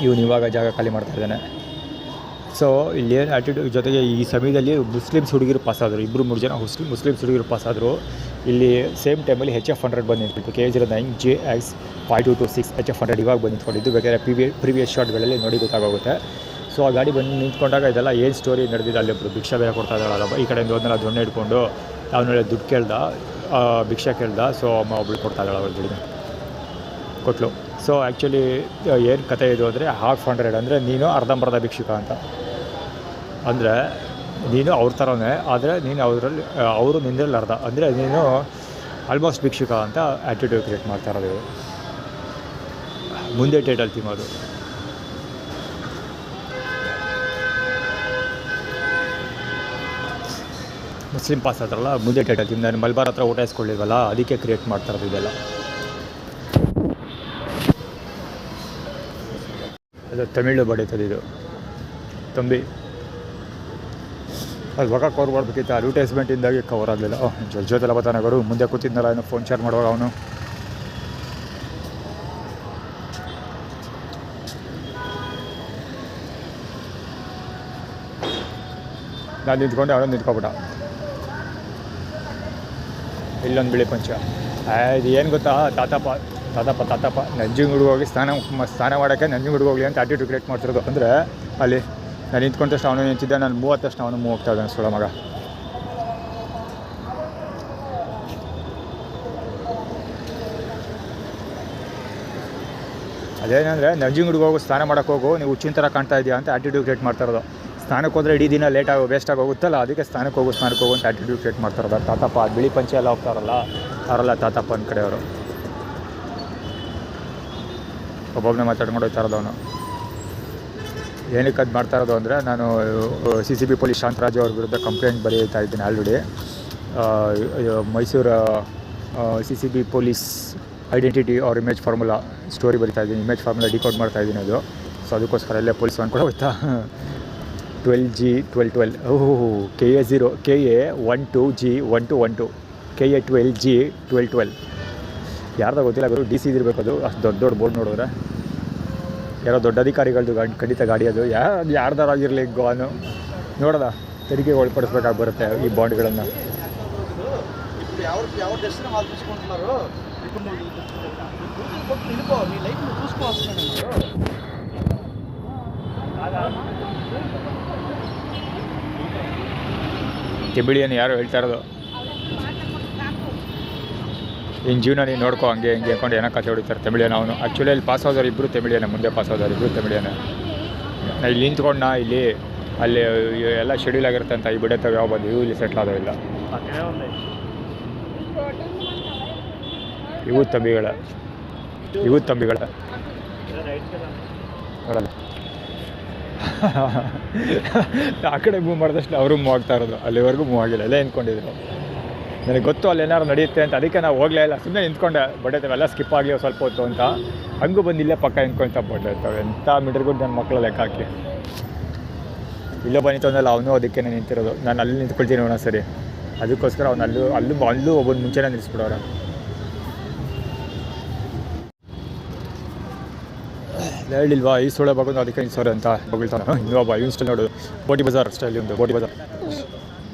ಇವನು ಇವಾಗ ಜಾಗ ಖಾಲಿ ಮಾಡ್ತಾ ಇದ್ದಾನೆ. ಸೊ ಇಲ್ಲಿ ಏನು ಆ್ಯಟಿಟ್ಯೂಡ್ ಜೊತೆಗೆ ಈ ಸಮಯದಲ್ಲಿ ಮುಸ್ಲಿಮ್ಸ್ ಹುಡುಗಿರು ಪಾಸಾದರು. 2-3 ಜನ ಮುಸ್ಲಿಮ್ಸ್ ಹುಡುಗಿರು ಪಾಸಾದರು. ಇಲ್ಲಿ ಸೇಮ್ ಟೈಮಲ್ಲಿ HF100 ಬಂದು ನಿಂತ್ಬಿಟ್ಟು KH9JX5226 HF100 ಇವಾಗ ಬಂದು ನಿಂತ್ಕೊಂಡಿದ್ದು. ಬೇಕಾದ್ರೆ ಪ್ರೀವಿಯಸ್ ಶಾಟ್ಗಳಲ್ಲಿ ನೋಡಿ ಗೊತ್ತಾಗೋಗುತ್ತೆ. ಸೊ ಆ ಗಾಡಿ ಬಂದು ನಿಂತ್ಕೊಂಡಾಗ ಇದೆಲ್ಲ ಏನು ಸ್ಟೋರಿ ನಡೆದಿದೆ. ಅಲ್ಲೊಬ್ಬರು ಭಿಕ್ಷಾ ಬೇರೆ ಕೊಡ್ತಾ ಇದ್ದಾಳಲ್ಲ. ಈ ಕಡೆಯಿಂದ ಒಂದೆಲ್ಲ ದೊಣ್ಣೆ ಹಿಡ್ಕೊಂಡು ಅವನೇಳಿ ದುಡ್ಡು ಕೇಳ್ದ, ಭಿಕ್ಷಾ ಕೇಳ್ದ. ಸೊ ಅಮ್ಮ ಒಬ್ಳು ಕೊಡ್ತಾ ಇದ್ದಾಳೆ. ಅವ್ರ ದುಡ್ಡು ಕೊಟ್ಲು. ಸೊ ಆ್ಯಕ್ಚುಲಿ ಏನು ಕತೆ ಇದು ಅಂದರೆ ½ ಅಂದರೆ ನೀನು ಅರ್ಧಂಬರ್ಧ ಭಿಕ್ಷುಕ ಅಂತ. ಅಂದರೆ ನೀನು ಅವ್ರ ಥರನೇ, ಆದರೆ ನೀನು ಅವರು ನಿಂದ್ರಲ್ಲಿ ಅರ್ಧ. ಅಂದರೆ ನೀನು ಆಲ್ಮೋಸ್ಟ್ ಭಿಕ್ಷುಕ ಅಂತ ಆ್ಯಟಿಟ್ಯೂಡ್ ಕ್ರಿಯೇಟ್ ಮಾಡ್ತಾ ಇರೋದು. ಮುಂದೆ ಟೈಟಲ್ ಥೀಮ್ ಅದು. ಮುಸ್ಲಿಂ ಪಾಸ್ ಹತ್ರಲ್ಲ ಮುಂದೆ ಟೈಟಲ್ ಥೀಮ್. ನಾನು ಮಲ್ಬಾರ್ ಹತ್ರ ಊಟ ಇಸ್ಕೊಳ್ಳಿಲ್ವಲ್ಲ, ಅದಕ್ಕೆ ಕ್ರಿಯೇಟ್ ಮಾಡ್ತಾ ಇರೋದು ಇದೆಲ್ಲ. ಅದು ತಮಿಳು ಬಡೀತದೆ ಇದು ತಂಬಿ. ಅದು ಇವಾಗ ಕವರ್ ಮಾಡಬೇಕಿತ್ತು. ಅಡ್ವರ್ಟೈಸ್ಮೆಂಟಿಂದಾಗಿ ಕವರ್ ಆಗಲಿಲ್ಲ. ಜೊತೆಲ್ಲ ಬರ್ತಾನಗರು ಮುಂದೆ ಕೂತಿದ್ನಲ್ಲ ಏನೋ ಫೋನ್ ಶೇರ್ ಮಾಡುವಾಗ ಅವನು. ನಾನು ನಿಂತ್ಕೊಂಡೆ, ಅವನು ನಿಂತ್ಕೊಬಿಟ್ಟ. ಇಲ್ಲೊಂದು ಬಿಳಿ ಪಂಚ. ಇದು ಏನು ಗೊತ್ತಾ, ತಾತಪ್ಪ ನಂಜನಗೂಡಿಗೆ ಹೋಗಿ ಸ್ನಾನ ಮಾಡೋಕ್ಕೆ ನಂಜನಗೂಡಿಗೆ ಹೋಗಲಿ ಅಂತ ಆ್ಯಟಿಟ್ಯೂಡ್ ಕ್ರಿಯೇಟ್ ಮಾಡ್ತಿರೋದು. ಅಂದರೆ ಅಲ್ಲಿ ನಾನು ನಿಂತ್ಕೊಂಡ ತಕ್ಷಣ ಅವನು ನಿಂತಿದ್ದೆ, ನಾನು 30 ತಕ್ಷಣ ಅವನು 30 ಹೋಗ್ತಾ ಇದ್ದಾನೆ ಸುಳ ಮಗ. ಅದೇನಂದರೆ ನಂಜನಗೂಡಿಗೆ ಹೋಗು, ಸ್ನಾನ ಮಾಡೋಕ್ಕೆ ಹೋಗು, ನೀವು ಹುಚ್ಚಿನ ಥರ ಕಾಣ್ತಾ ಇದೆಯಾ ಅಂತ ಆ್ಯಟಿಟ್ಯೂಡ್ ಕ್ರಿಯೇಟ್ ಮಾಡ್ತಾ ಇರೋದು. ಸ್ನಾನಕ್ಕೆ ಹೋದರೆ ಇಡೀ ದಿನ ವೇಸ್ಟಾಗಿ ಹೋಗುತ್ತಲ್ಲ, ಅದಕ್ಕೆ ಸ್ನಾನಕ್ಕೆ ಹೋಗು ಅಂತ ಆ್ಯಟಿಟ್ಯೂಡ್ ಕ್ರಿಯೇಟ್ ಮಾಡ್ತಾ ಇರೋದು. ತಾತಪ್ಪ ಬಿಳಿ ಪಂಚೆ ಎಲ್ಲ ಹೋಗ್ತಾರಲ್ಲ ಅವರೆಲ್ಲ ತಾತಪ್ಪನ ಕಡೆಯವರು. ಒಬ್ಬೊಬ್ಬನೇ ಮಾತಾಡ್ಕೊಂಡು ಹೋಗ್ತಾ ಇರೋದು ಅವನು. ಏನಕ್ಕೆ ಅದು ಮಾಡ್ತಾ ಇರೋದು ಅಂದರೆ, ನಾನು CCB ಪೊಲೀಸ್ ಶಾಂತರಾಜ್ ಅವ್ರ ವಿರುದ್ಧ ಕಂಪ್ಲೇಂಟ್ ಬರೀತಾ ಇದ್ದೀನಿ already. Mysuru CCB police identity ಅವ್ರ ಇಮೇಜ್ ಫಾರ್ಮುಲಾ ಸ್ಟೋರಿ ಬರಿತಾ ಇದ್ದೀನಿ. ಇಮೇಜ್ ಫಾರ್ಮುಲಾ ಡಿಕೋಡ್ ಮಾಡ್ತಾ ಇದ್ದೀನಿ ಅದು. ಸೊ ಅದಕ್ಕೋಸ್ಕರ ಎಲ್ಲೇ ಪೊಲೀಸ್ ಕೂಡ ಹೋಗ್ತಾ 12G1212 KA0 KA12G1212 KA12G1212 ಯಾರ್ದೋ ಗೊತ್ತಿಲ್ಲ ಗುರು, DC ಇದಿರಬೇಕು ಅದು. ಅಷ್ಟು ದೊಡ್ಡ ದೊಡ್ಡ ಬೋರ್ಡ್ ನೋಡಿದ್ರೆ ಯಾರೋ ದೊಡ್ಡ ಅಧಿಕಾರಿಗಳದ್ದು ಖಂಡಿತ ಗಾಡಿ ಅದು. ಯಾರ್ದಾರಾಗಿರಲಿ ಗೋನು ನೋಡೋದ ತೆರಿಗೆ ಒಳಪಡಿಸ್ಬೇಕಾಗಿ ಬರುತ್ತೆ ಈ ಬಾಂಡ್ಗಳನ್ನು. ತೆಮಿಳಿಯನ್ನು ಯಾರು ಹೇಳ್ತಾ ಇರೋದು, ಇನ್ನು ಜೀವನ ನೀನು ನೋಡ್ಕೊ ಹಂಗೆ ಹಿಂಗೆ ಅಂದ್ಕೊಂಡು ಏನೋ ಕತೆ ಹೊಡಿತಾರೆ ತೆಮಿಳಿಯನ್ನ. ಅವನು ಆ್ಯಕ್ಚುಲಿ ಅಲ್ಲಿ ಪಾಸ್ ಆದವ್ರು ಇಬ್ಬರು ತೆಮಿಳಿಯನ್ನ, ಮುಂದೆ ಪಾಸ್ ಆದವ್ರು ಇಬ್ಬರು ತೆಮಿಳಿಯನ್ನ. ನಾ ಇಲ್ಲಿ ನಿಂತ್ಕೊಂಡು ಇಲ್ಲಿ ಅಲ್ಲಿ ಎಲ್ಲ ಶೆಡ್ಯೂಲ್ ಆಗಿರುತ್ತೆ ಅಂತ ಈ ಬಿಡತ್ತವೆ ಯಾವ ಬಂದು ಇವು ಇಲ್ಲಿ ಸೆಟ್ಲ್ ಆದವಿಲ್ಲ. ಇವು ತಂಬಿಗಳ ನೋಡಲ್ಲ ಆ ಕಡೆ ಮೂವ್ ಮಾಡಿದಷ್ಟು ಅವರು ಮೂವ್ ಆಗ್ತಾ ಇರೋದು, ಅಲ್ಲಿವರೆಗೂ ಮೂವ್ ಆಗಿಲ್ಲ, ಅಲ್ಲೇ ನಿಂತ್ಕೊಂಡಿದ್ರು. ನನಗೆ ಗೊತ್ತು ಅಲ್ಲಿ ಏನಾದ್ರು ನಡೆಯುತ್ತೆ ಅಂತ, ಅದಕ್ಕೆ ನಾವು ಹೋಗಲೇ ಇಲ್ಲ, ಸುಮ್ಮನೆ ನಿಂತ್ಕೊಂಡೆ. ಬಡ್ಡೈತವೆಲ್ಲ ಸ್ಕಿಪ್ ಆಗಲಿ ಸ್ವಲ್ಪ ಹೊತ್ತು ಅಂತ. ಹಂಗೂ ಬಂದು ಇಲ್ಲೇ ಪಕ್ಕ ನಿಂತ್ಕೊಳ್ತಾ ಬಡ್ಡೈತವೆ. ಎಂಥ ಮಿಡ್ರಿಗೂ ನನ್ನ ಮಕ್ಕಳು ಲೆಕ್ಕ ಹಾಕಿ ಇಲ್ಲೋ ಬಂದಿತ್ತು ಅಂದಲ್ಲ, ಅವನು ಅದಕ್ಕೆ ನಿಂತಿರೋದು. ನಾನು ಅಲ್ಲಿ ನಿಂತ್ಕೊಳ್ತೀನಿ ಅವನ ಸರಿ, ಅದಕ್ಕೋಸ್ಕರ ಅವನು ಅಲ್ಲೂ ಒಬ್ಬನ ಮುಂಚೆನೇ ನಿಲ್ಲಿಸ್ಬಿಡೋರ. ಹೇಳಿಲ್ವಾ ಈ ಸುಳ್ಳೆ ಬಂದು ಅದಕ್ಕೆ ನಿಲ್ಸೋರೆ ಅಂತ ಬಗಳ್ತಾನೆ. ಇನ್ನೊಬ್ಬ ಇನ್ಸ್ಟಲ್ ನೋಡೋದು ಬೋಟಿ ಬಜಾರ್ ಸ್ಟೈಲಿ ಒಂದು ಬೋಟಿ ಬಜಾರ್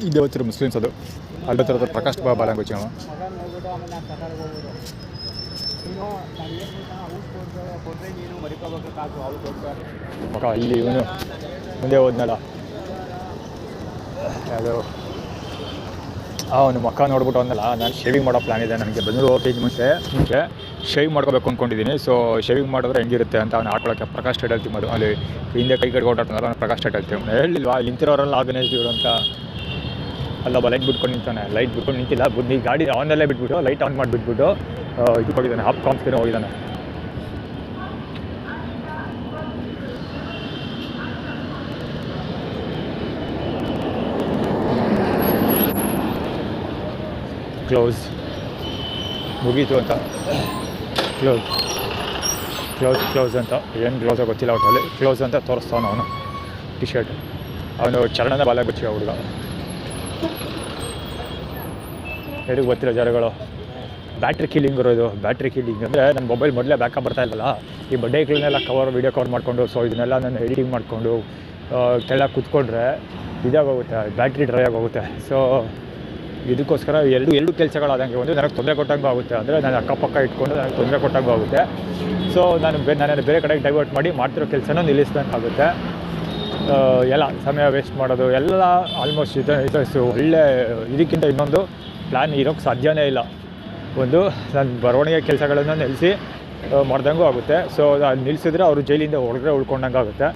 ಇದೇ ಹೊತ್ತಿರು ಮುಸ್ಲಿಮ್ಸ್ ಅದು. ಅಲ್ಲಿ ಬರ್ತಿರೋದು ಪ್ರಕಾಶ್ ಬಾಬಾ ಲ್ಯಾಂಗ್ವೇಜ್ ಅವ. ಮಗ ಅಲ್ಲಿ ಇವನು ಮುಂದೆ ಹೋದ್ನಲ್ಲ, ಅದು ಅವನು ಮಕ್ಕ ನೋಡ್ಬಿಟ್ಟು ಅಂದಲ್ಲ. ನಾನು ಶೇವಿಂಗ್ ಮಾಡೋ ಪ್ಲ್ಯಾನ್ ಇದೆ ನನಗೆ. ಬೆಂಗಳೂರು ಹೋಗೋಕೆ ಮುಂಚೆ ಶೇವಿಂಗ್ ಮಾಡ್ಕೋಬೇಕು ಅಂದ್ಕೊಂಡಿದ್ದೀನಿ. ಸೊ ಶೇವಿಂಗ್ ಮಾಡಿದ್ರೆ ಹೆಂಗಿರುತ್ತೆ ಅಂತ ಅವ್ನು ಆಡ್ಕೊಳ್ಳೋಕ್ಕೆ ಪ್ರಕಾಶ್ ಸ್ಟೇಟ್ ಹೇಳ್ತೀವಿ. ಅದು ಅಲ್ಲಿ ಹಿಂದೆ ಕೈ ಕಡೆ ಓಟಾಡ್ತಾನಲ್ಲ, ನಾನು ಪ್ರಕಾಶ್ ಸ್ಟೇಟ್ ಹೇಳ್ತೀವಿ. ಹೇಳಿಲ್ವಾ ಇಲ್ಲಿ ನಿಂತಿರೋರೆಲ್ಲ ಆರ್ಗನೈಸ್ಡ್ ಇವರು ಅಂತ. ಅಲ್ಲೊಬ್ಬ ಲೈಟ್ ಬಿಟ್ಕೊಂಡು ನಿಂತಾನೆ, ಲೈಟ್ ಬಿಟ್ಕೊಂಡು ನಿಂತಿಲ್ಲ, ಬುದ್ಧಿ ಗಾಡಿ ಆನಲ್ಲೇ ಬಿಟ್ಬಿಟ್ಟು ಲೈಟ್ ಆನ್ ಮಾಡಿಬಿಟ್ಬಿಟ್ಟು ಇದಕ್ಕೆ ಹೋಗಿದ್ದಾನೆ, ಹಾಪ್ ಕಾಮ್ಸ್ಗೆ ಹೋಗಿದ್ದಾನೆ. ಕ್ಲೋಸ್ ಮುಗೀತು ಅಂತ ಕ್ಲೋಸ್ ಅಂತ ಏನು ಕ್ಲೋಸೋ ಗೊತ್ತಿಲ್ಲ, ಒಟ್ಟಲ್ಲಿ ಕ್ಲೋಸ್ ಅಂತ ತೋರಿಸ್ತಾವನು ಅವನು ಟಿ ಶರ್ಟ್. ಅವನು ಚರಣದ ಬಾಲ ಗೊತ್ತಿಲ್ಲ ಹುಡುಗ, ಹೇಳಿಗೆ ಗೊತ್ತಿರೋ ಜರಗಳು. ಬ್ಯಾಟ್ರಿ ಕಿಲ್ಲಿಂಗ್ ಇರೋದು. ಬ್ಯಾಟ್ರಿ ಕಿಲ್ಲಿಂಗ್ ಅಂದರೆ ನನ್ನ ಮೊಬೈಲ್ ಮೊದಲೇ ಬ್ಯಾಕಪ್ ಬರ್ತಾ ಇಲ್ಲಲ್ಲ, ಈ ಬಡ್ಡೆಗಳನ್ನೆಲ್ಲ ವೀಡಿಯೋ ಕವರ್ ಮಾಡಿಕೊಂಡು, ಸೊ ಇದನ್ನೆಲ್ಲ ನಾನು ಎಡಿಟಿಂಗ್ ಮಾಡಿಕೊಂಡು ಕೆಳಗೆ ಕೂತ್ಕೊಂಡ್ರೆ ಇದಾಗೋಗುತ್ತೆ, ಬ್ಯಾಟ್ರಿ ಡ್ರೈ ಆಗೋಗುತ್ತೆ. ಸೊ ಇದಕ್ಕೋಸ್ಕರ ಎರಡು ಕೆಲಸಗಳಾದಂಗೆ, ಒಂದು ನನಗೆ ತೊಂದರೆ ಕೊಟ್ಟಂಗೂ ಆಗುತ್ತೆ, ಅಂದರೆ ನಾನು ಅಕ್ಕಪಕ್ಕ ಇಟ್ಕೊಂಡು ನನಗೆ ತೊಂದರೆ ಕೊಟ್ಟಂಗೂ ಆಗುತ್ತೆ. ಸೊ ನಾನು ಬೇರೆ ಕಡೆಗೆ ಡೈವರ್ಟ್ ಮಾಡಿ ಮಾಡ್ತಿರೋ ಕೆಲಸನೂ ನಿಲ್ಲಿಸ್ಬೇಕಾಗುತ್ತೆ. ಎಲ್ಲ ಸಮಯ ವೇಸ್ಟ್ ಮಾಡೋದು ಎಲ್ಲ ಆಲ್ಮೋಸ್ಟ್ ಇದು ಒಳ್ಳೆ. ಇದಕ್ಕಿಂತ ಇನ್ನೊಂದು ಪ್ಲ್ಯಾನ್ ಇರೋಕ್ಕೆ ಸಾಧ್ಯನೇ ಇಲ್ಲ. ಒಂದು ನಾನು ಬರವಣಿಗೆ ಕೆಲಸಗಳನ್ನು ನಿಲ್ಲಿಸಿ ಮಾಡ್ದಂಗೂ ಆಗುತ್ತೆ. ಸೊ ಅದು ನಿಲ್ಲಿಸಿದ್ರೆ ಅವರು ಜೈಲಿಂದ ಹೊರಗಡೆ ಉಳ್ಕೊಂಡಂಗೆ ಆಗುತ್ತೆ.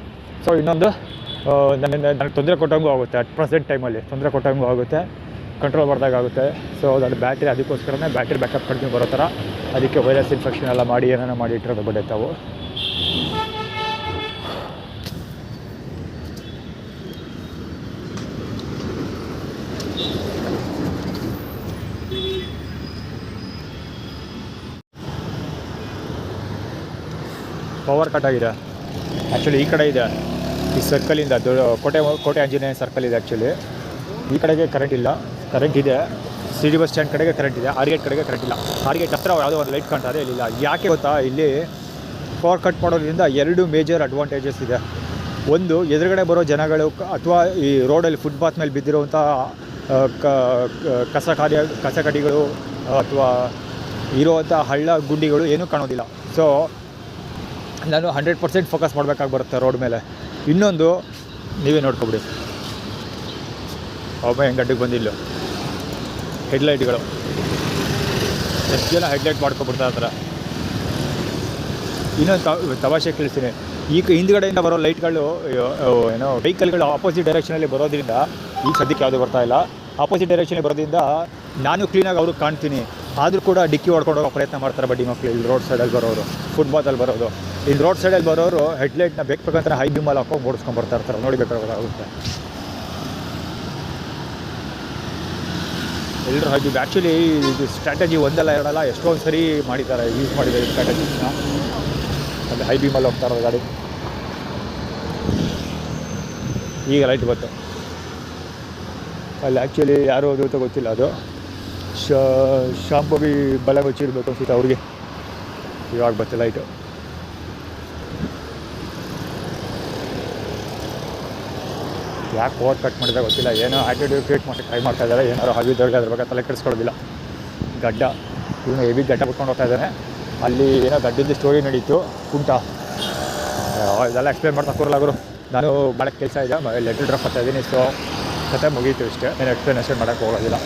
ಸೊ ಇನ್ನೊಂದು ನನಗೆ ತೊಂದರೆ ಕೊಟ್ಟಂಗೂ ಆಗುತ್ತೆ, ಅಟ್ ಪ್ರೆಸೆಂಟ್ ಟೈಮಲ್ಲಿ ತೊಂದರೆ ಕೊಟ್ಟಂಗೂ ಆಗುತ್ತೆ, ಕಂಟ್ರೋಲ್ ಮಾಡ್ದಾಗುತ್ತೆ. ಸೊ ಅದು ಬ್ಯಾಟ್ರಿ, ಅದಕ್ಕೋಸ್ಕರನೇ ಬ್ಯಾಟ್ರಿ ಬ್ಯಾಕಪ್ ಕಡಿಮೆ ಬರೋ ಥರ ಅದಕ್ಕೆ ವೈರಸ್ ಇನ್ಫೆಕ್ಷನ್ ಎಲ್ಲ ಮಾಡಿ ಏನೇನೋ ಮಾಡಿ ಇಟ್ಟಿರೋದು ಬಡ್ಡೆತಾವು. ಪವರ್ ಕಟ್ ಆಗಿದೆ ಆ್ಯಕ್ಚುಲಿ. ಈ ಕಡೆ ಇದೆ, ಈ ಸರ್ಕಲಿಂದ ಕೋಟೆ ಆಂಜನೇಯ ಸರ್ಕಲ್ ಇದೆ ಆ್ಯಕ್ಚುಲಿ. ಈ ಕಡೆಗೆ ಕರೆಂಟ್ ಇಲ್ಲ, ಕರೆಂಟ್ ಇದೆ. ಸಿಟಿ ಬಸ್ ಸ್ಟ್ಯಾಂಡ್ ಕಡೆಗೆ ಕರೆಂಟ್ ಇದೆ, ಆರ್ಗೇಟ್ ಕಡೆಗೆ ಕರೆಂಟ್ ಇಲ್ಲ. ಆರ್ಗೇಟ್ ಹತ್ರ ಯಾವುದೋ ಒಂದು ಲೈಟ್ ಕಾಣ್ತಾರೆ, ಇಲ್ಲಿಲ್ಲ. ಯಾಕೆ ಗೊತ್ತಾ, ಇಲ್ಲಿ ಪವರ್ ಕಟ್ ಮಾಡೋದ್ರಿಂದ ಎರಡು ಮೇಜರ್ ಅಡ್ವಾಂಟೇಜಸ್ ಇದೆ. ಒಂದು, ಎದುರುಗಡೆ ಬರೋ ಜನಗಳು ಅಥವಾ ಈ ರೋಡಲ್ಲಿ ಫುಟ್ಪಾತ್ ಮೇಲೆ ಬಿದ್ದಿರುವಂಥ ಕಸಕಡಿಗಳು ಅಥವಾ ಇರುವಂಥ ಹಳ್ಳ ಗುಂಡಿಗಳು ಏನೂ ಕಾಣೋದಿಲ್ಲ. ಸೊ ನಾನು 100% ಫೋಕಸ್ ಮಾಡಬೇಕಾಗಿ ಬರುತ್ತೆ ರೋಡ್ ಮೇಲೆ. ಇನ್ನೊಂದು, ನೀವೇ ನೋಡ್ಕೊಬಿಡಿ, ಒಬ್ಬ ಹೆಂಗೆ ಗಡ್ಡಿಗೆ ಬಂದಿಲ್ಲ ಹೆಡ್ಲೈಟ್ಗಳು, ಎಷ್ಟು ಜನ ಹೆಡ್ಲೈಟ್ ಮಾಡ್ಕೊಬಿಡ್ತಾರೆ ಆ ಥರ. ಇನ್ನೊಂದು ತಮಾಷೆ ಕೇಳಿಸ್ತೀನಿ, ಈಗ ಹಿಂದ್ಗಡೆಯಿಂದ ಬರೋ ಲೈಟ್ಗಳು ಏನೋ ವೆಹಿಕಲ್ಗಳು ಆಪೋಸಿಟ್ ಡೈರೆಕ್ಷನಲ್ಲಿ ಬರೋದ್ರಿಂದ, ಈಗ ಸದ್ಯಕ್ಕೆ ಯಾವುದೂ ಬರ್ತಾಯಿಲ್ಲ, ಆಪೋಸಿಟ್ ಡೈರೆಕ್ಷನಲ್ಲಿ ಬರೋದ್ರಿಂದ ನಾನು ಕ್ಲೀನಾಗಿ ಅವ್ರಿಗೆ ಕಾಣ್ತೀನಿ. ಆದರೂ ಕೂಡ ಡಿಕ್ಕಿ ಹೊಡ್ಕೊಂಡು ಹೋಗೋ ಪ್ರಯತ್ನ ಮಾಡ್ತಾರೆ ಬಡ್ಡಿ ಮಕ್ಕಳು. ಇಲ್ಲಿ ರೋಡ್ ಸೈಡಲ್ಲಿ ಬರೋರು, ಫುಟ್ಪಾತಲ್ಲಿ ಬರೋದು, ಇಲ್ಲಿ ರೋಡ್ ಸೈಡಲ್ಲಿ ಬರೋರು ಹೆಡ್ಲೈಟ್ನ ಬೇಕಂತ ಹೈ ಬಿಮ್ಮಲ್ಲಿ ಹಾಕೊಂಡು ಓಡಿಸ್ಕೊಂಡು ಬರ್ತಾ ಇರ್ತಾರೆ. ನೋಡಿಬೇಕಾಗುತ್ತೆ ಎಲ್ಲರೂ ಹೈ ಬಿಮ್. ಆ್ಯಕ್ಚುಲಿ ಇದು ಸ್ಟ್ರಾಟಜಿ ಒಂದಲ್ಲ ಎರಡಲ್ಲ, ಎಷ್ಟೊಂದು ಸರಿ ಮಾಡಿದ್ದಾರೆ, ಯೂಸ್ ಮಾಡಿದ್ದಾರೆ ಈ ಸ್ಟ್ರಾಟಜಿನ. ಅಲ್ಲಿ ಹೈ ಬೀಮಲ್ಲಿ ಹೋಗ್ತಾ ಇರೋದು ಗಾಡಿ. ಈಗ ಲೈಟ್ ಬಂತು. ಅಲ್ಲಿ ಆ್ಯಕ್ಚುಲಿ ಯಾರು ಅದು ಅಂತ ಗೊತ್ತಿಲ್ಲ, ಅದು ಶಾಂಭವಿ ಬಲ ಮುಚ್ಚಿರ್ಬೇಕು ಅನ್ಸುತ್ತೆ ಅವ್ರಿಗೆ. ಇವಾಗ ಬತ್ತೆ ಲೈಟು. ಯಾಕೆ ಓವರ್ ಕಟ್ ಮಾಡಿದಾಗ ಗೊತ್ತಿಲ್ಲ, ಏನೋ ಆ್ಯಟಿಟ್ಯೂಡ್ ಕ್ರಿಯೇಟ್ ಮಾಡಿ ಟ್ರೈ ಮಾಡ್ತಾ ಇದ್ದಾರೆ. ಏನಾರು ಹವಿದವ್ರಿಗೆ ಅದ್ರ ಬಗ್ಗೆ ತಲೆ ಕೆಡಿಸ್ಕೊಳ್ಳೋದಿಲ್ಲ. ಗಡ್ಡ ಇವನು ಹೆವಿ ಗಡ್ಡ ಬಿಟ್ಕೊಂಡು ಹೋಗ್ತಾ ಇದ್ದಾನೆ. ಅಲ್ಲಿ ಏನೋ ಗಡ್ಡಿದ್ದು ಸ್ಟೋರಿ ನಡೀತು, ಕುಂಟ, ಇದೆಲ್ಲ ಎಕ್ಸ್ಪ್ಲೇನ್ ಮಾಡ್ತಾ ಕೂರಲಾಗರು. ನಾನು ಮಾಡೋಕ್ಕೆ ಕೆಲಸ ಇದೆ, ಲೆಟರ್ ಡ್ರಾಪ್ ಮಾಡ್ತಾ ಇದ್ದೀನಿ. ಸೊ ಕತೆ ಮುಗೀತು ಇಷ್ಟೇ, ಏನು ಎಕ್ಸ್ಪ್ಲನೇಷನ್ ಮಾಡೋಕ್ಕೆ ಹೋಗೋದಿಲ್ಲ.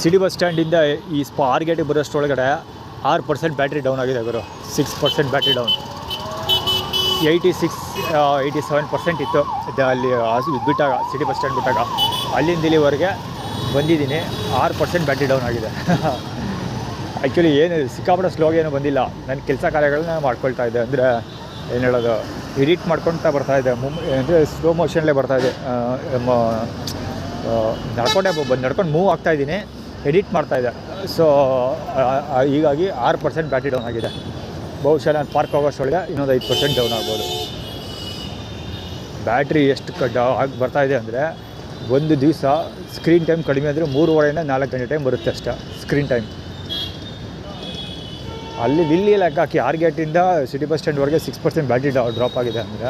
ಸಿಟಿ ಬಸ್ ಸ್ಟ್ಯಾಂಡಿಂದ ಈ ಆರ್ ಗೇಟಿಗೆ ಬರೋಷ್ಟೊಳಗಡೆ 6% ಬ್ಯಾಟ್ರಿ ಡೌನ್ ಆಗಿದೆ ಗುರು. 6% ಬ್ಯಾಟ್ರಿ ಡೌನ್. 87% ಇತ್ತು ಅಲ್ಲಿ ಬಿಟ್ಟಾಗ, ಸಿಟಿ ಬಸ್ ಸ್ಟ್ಯಾಂಡ್ ಬಿಟ್ಟಾಗ. ಅಲ್ಲಿಂದ ಇಲ್ಲಿವರೆಗೆ ಬಂದಿದ್ದೀನಿ, 6% ಬ್ಯಾಟ್ರಿ ಡೌನ್ ಆಗಿದೆ. ಆ್ಯಕ್ಚುಲಿ ಏನು ಸಿಕ್ಕಾಪಟ್ಟೆ ಸ್ಲೋಗೆ ಏನೂ ಬಂದಿಲ್ಲ. ನನ್ನ ಕೆಲಸ ಕಾರ್ಯಗಳನ್ನ ಮಾಡ್ಕೊಳ್ತಾ ಇದ್ದೆ. ಅಂದರೆ ಏನು ಹೇಳೋದು, ಎಡಿಟ್ ಮಾಡ್ಕೊಳ್ತಾ ಬರ್ತಾಯಿದ್ದೆ. ಅಂದರೆ ಸ್ಲೋ ಮೋಷನ್ಲೇ ಬರ್ತಾಯಿದ್ದೆ. ನಡ್ಕೊಂಡು ಮೂವ್ ಆಗ್ತಾಯಿದ್ದೀನಿ, ಎಡಿಟ್ ಮಾಡ್ತಾಯಿದ್ದೆ. ಸೊ ಹೀಗಾಗಿ 6% ಬ್ಯಾಟ್ರಿ ಡೌನ್ ಆಗಿದೆ. ಬಹುಶಃ ನಾನು ಪಾರ್ಕ್ ಹೋಗೋಷ್ಟೊಳಗೆ ಇನ್ನೊಂದು 5% ಡೌನ್ ಆಗ್ಬೋದು. ಬ್ಯಾಟ್ರಿ ಎಷ್ಟು ಆಗಿ ಬರ್ತಾಯಿದೆ ಅಂದರೆ, ಒಂದು ದಿವಸ ಸ್ಕ್ರೀನ್ ಟೈಮ್ ಕಡಿಮೆ ಅಂದರೆ 3.5 4 ಗಂಟೆ ಟೈಮ್ ಬರುತ್ತೆ ಅಷ್ಟೇ ಸ್ಕ್ರೀನ್ ಟೈಮ್. ಇಲ್ಲಿ ಲೆಕ್ಕ ಹಾಕಿ ಆರ್ ಗೇಟಿಂದ ಸಿಟಿ ಬಸ್ ಸ್ಟ್ಯಾಂಡ್ವರೆಗೆ 6% ಬ್ಯಾಟ್ರಿ ಡ್ರಾಪ್ ಆಗಿದೆ ಅಂದರೆ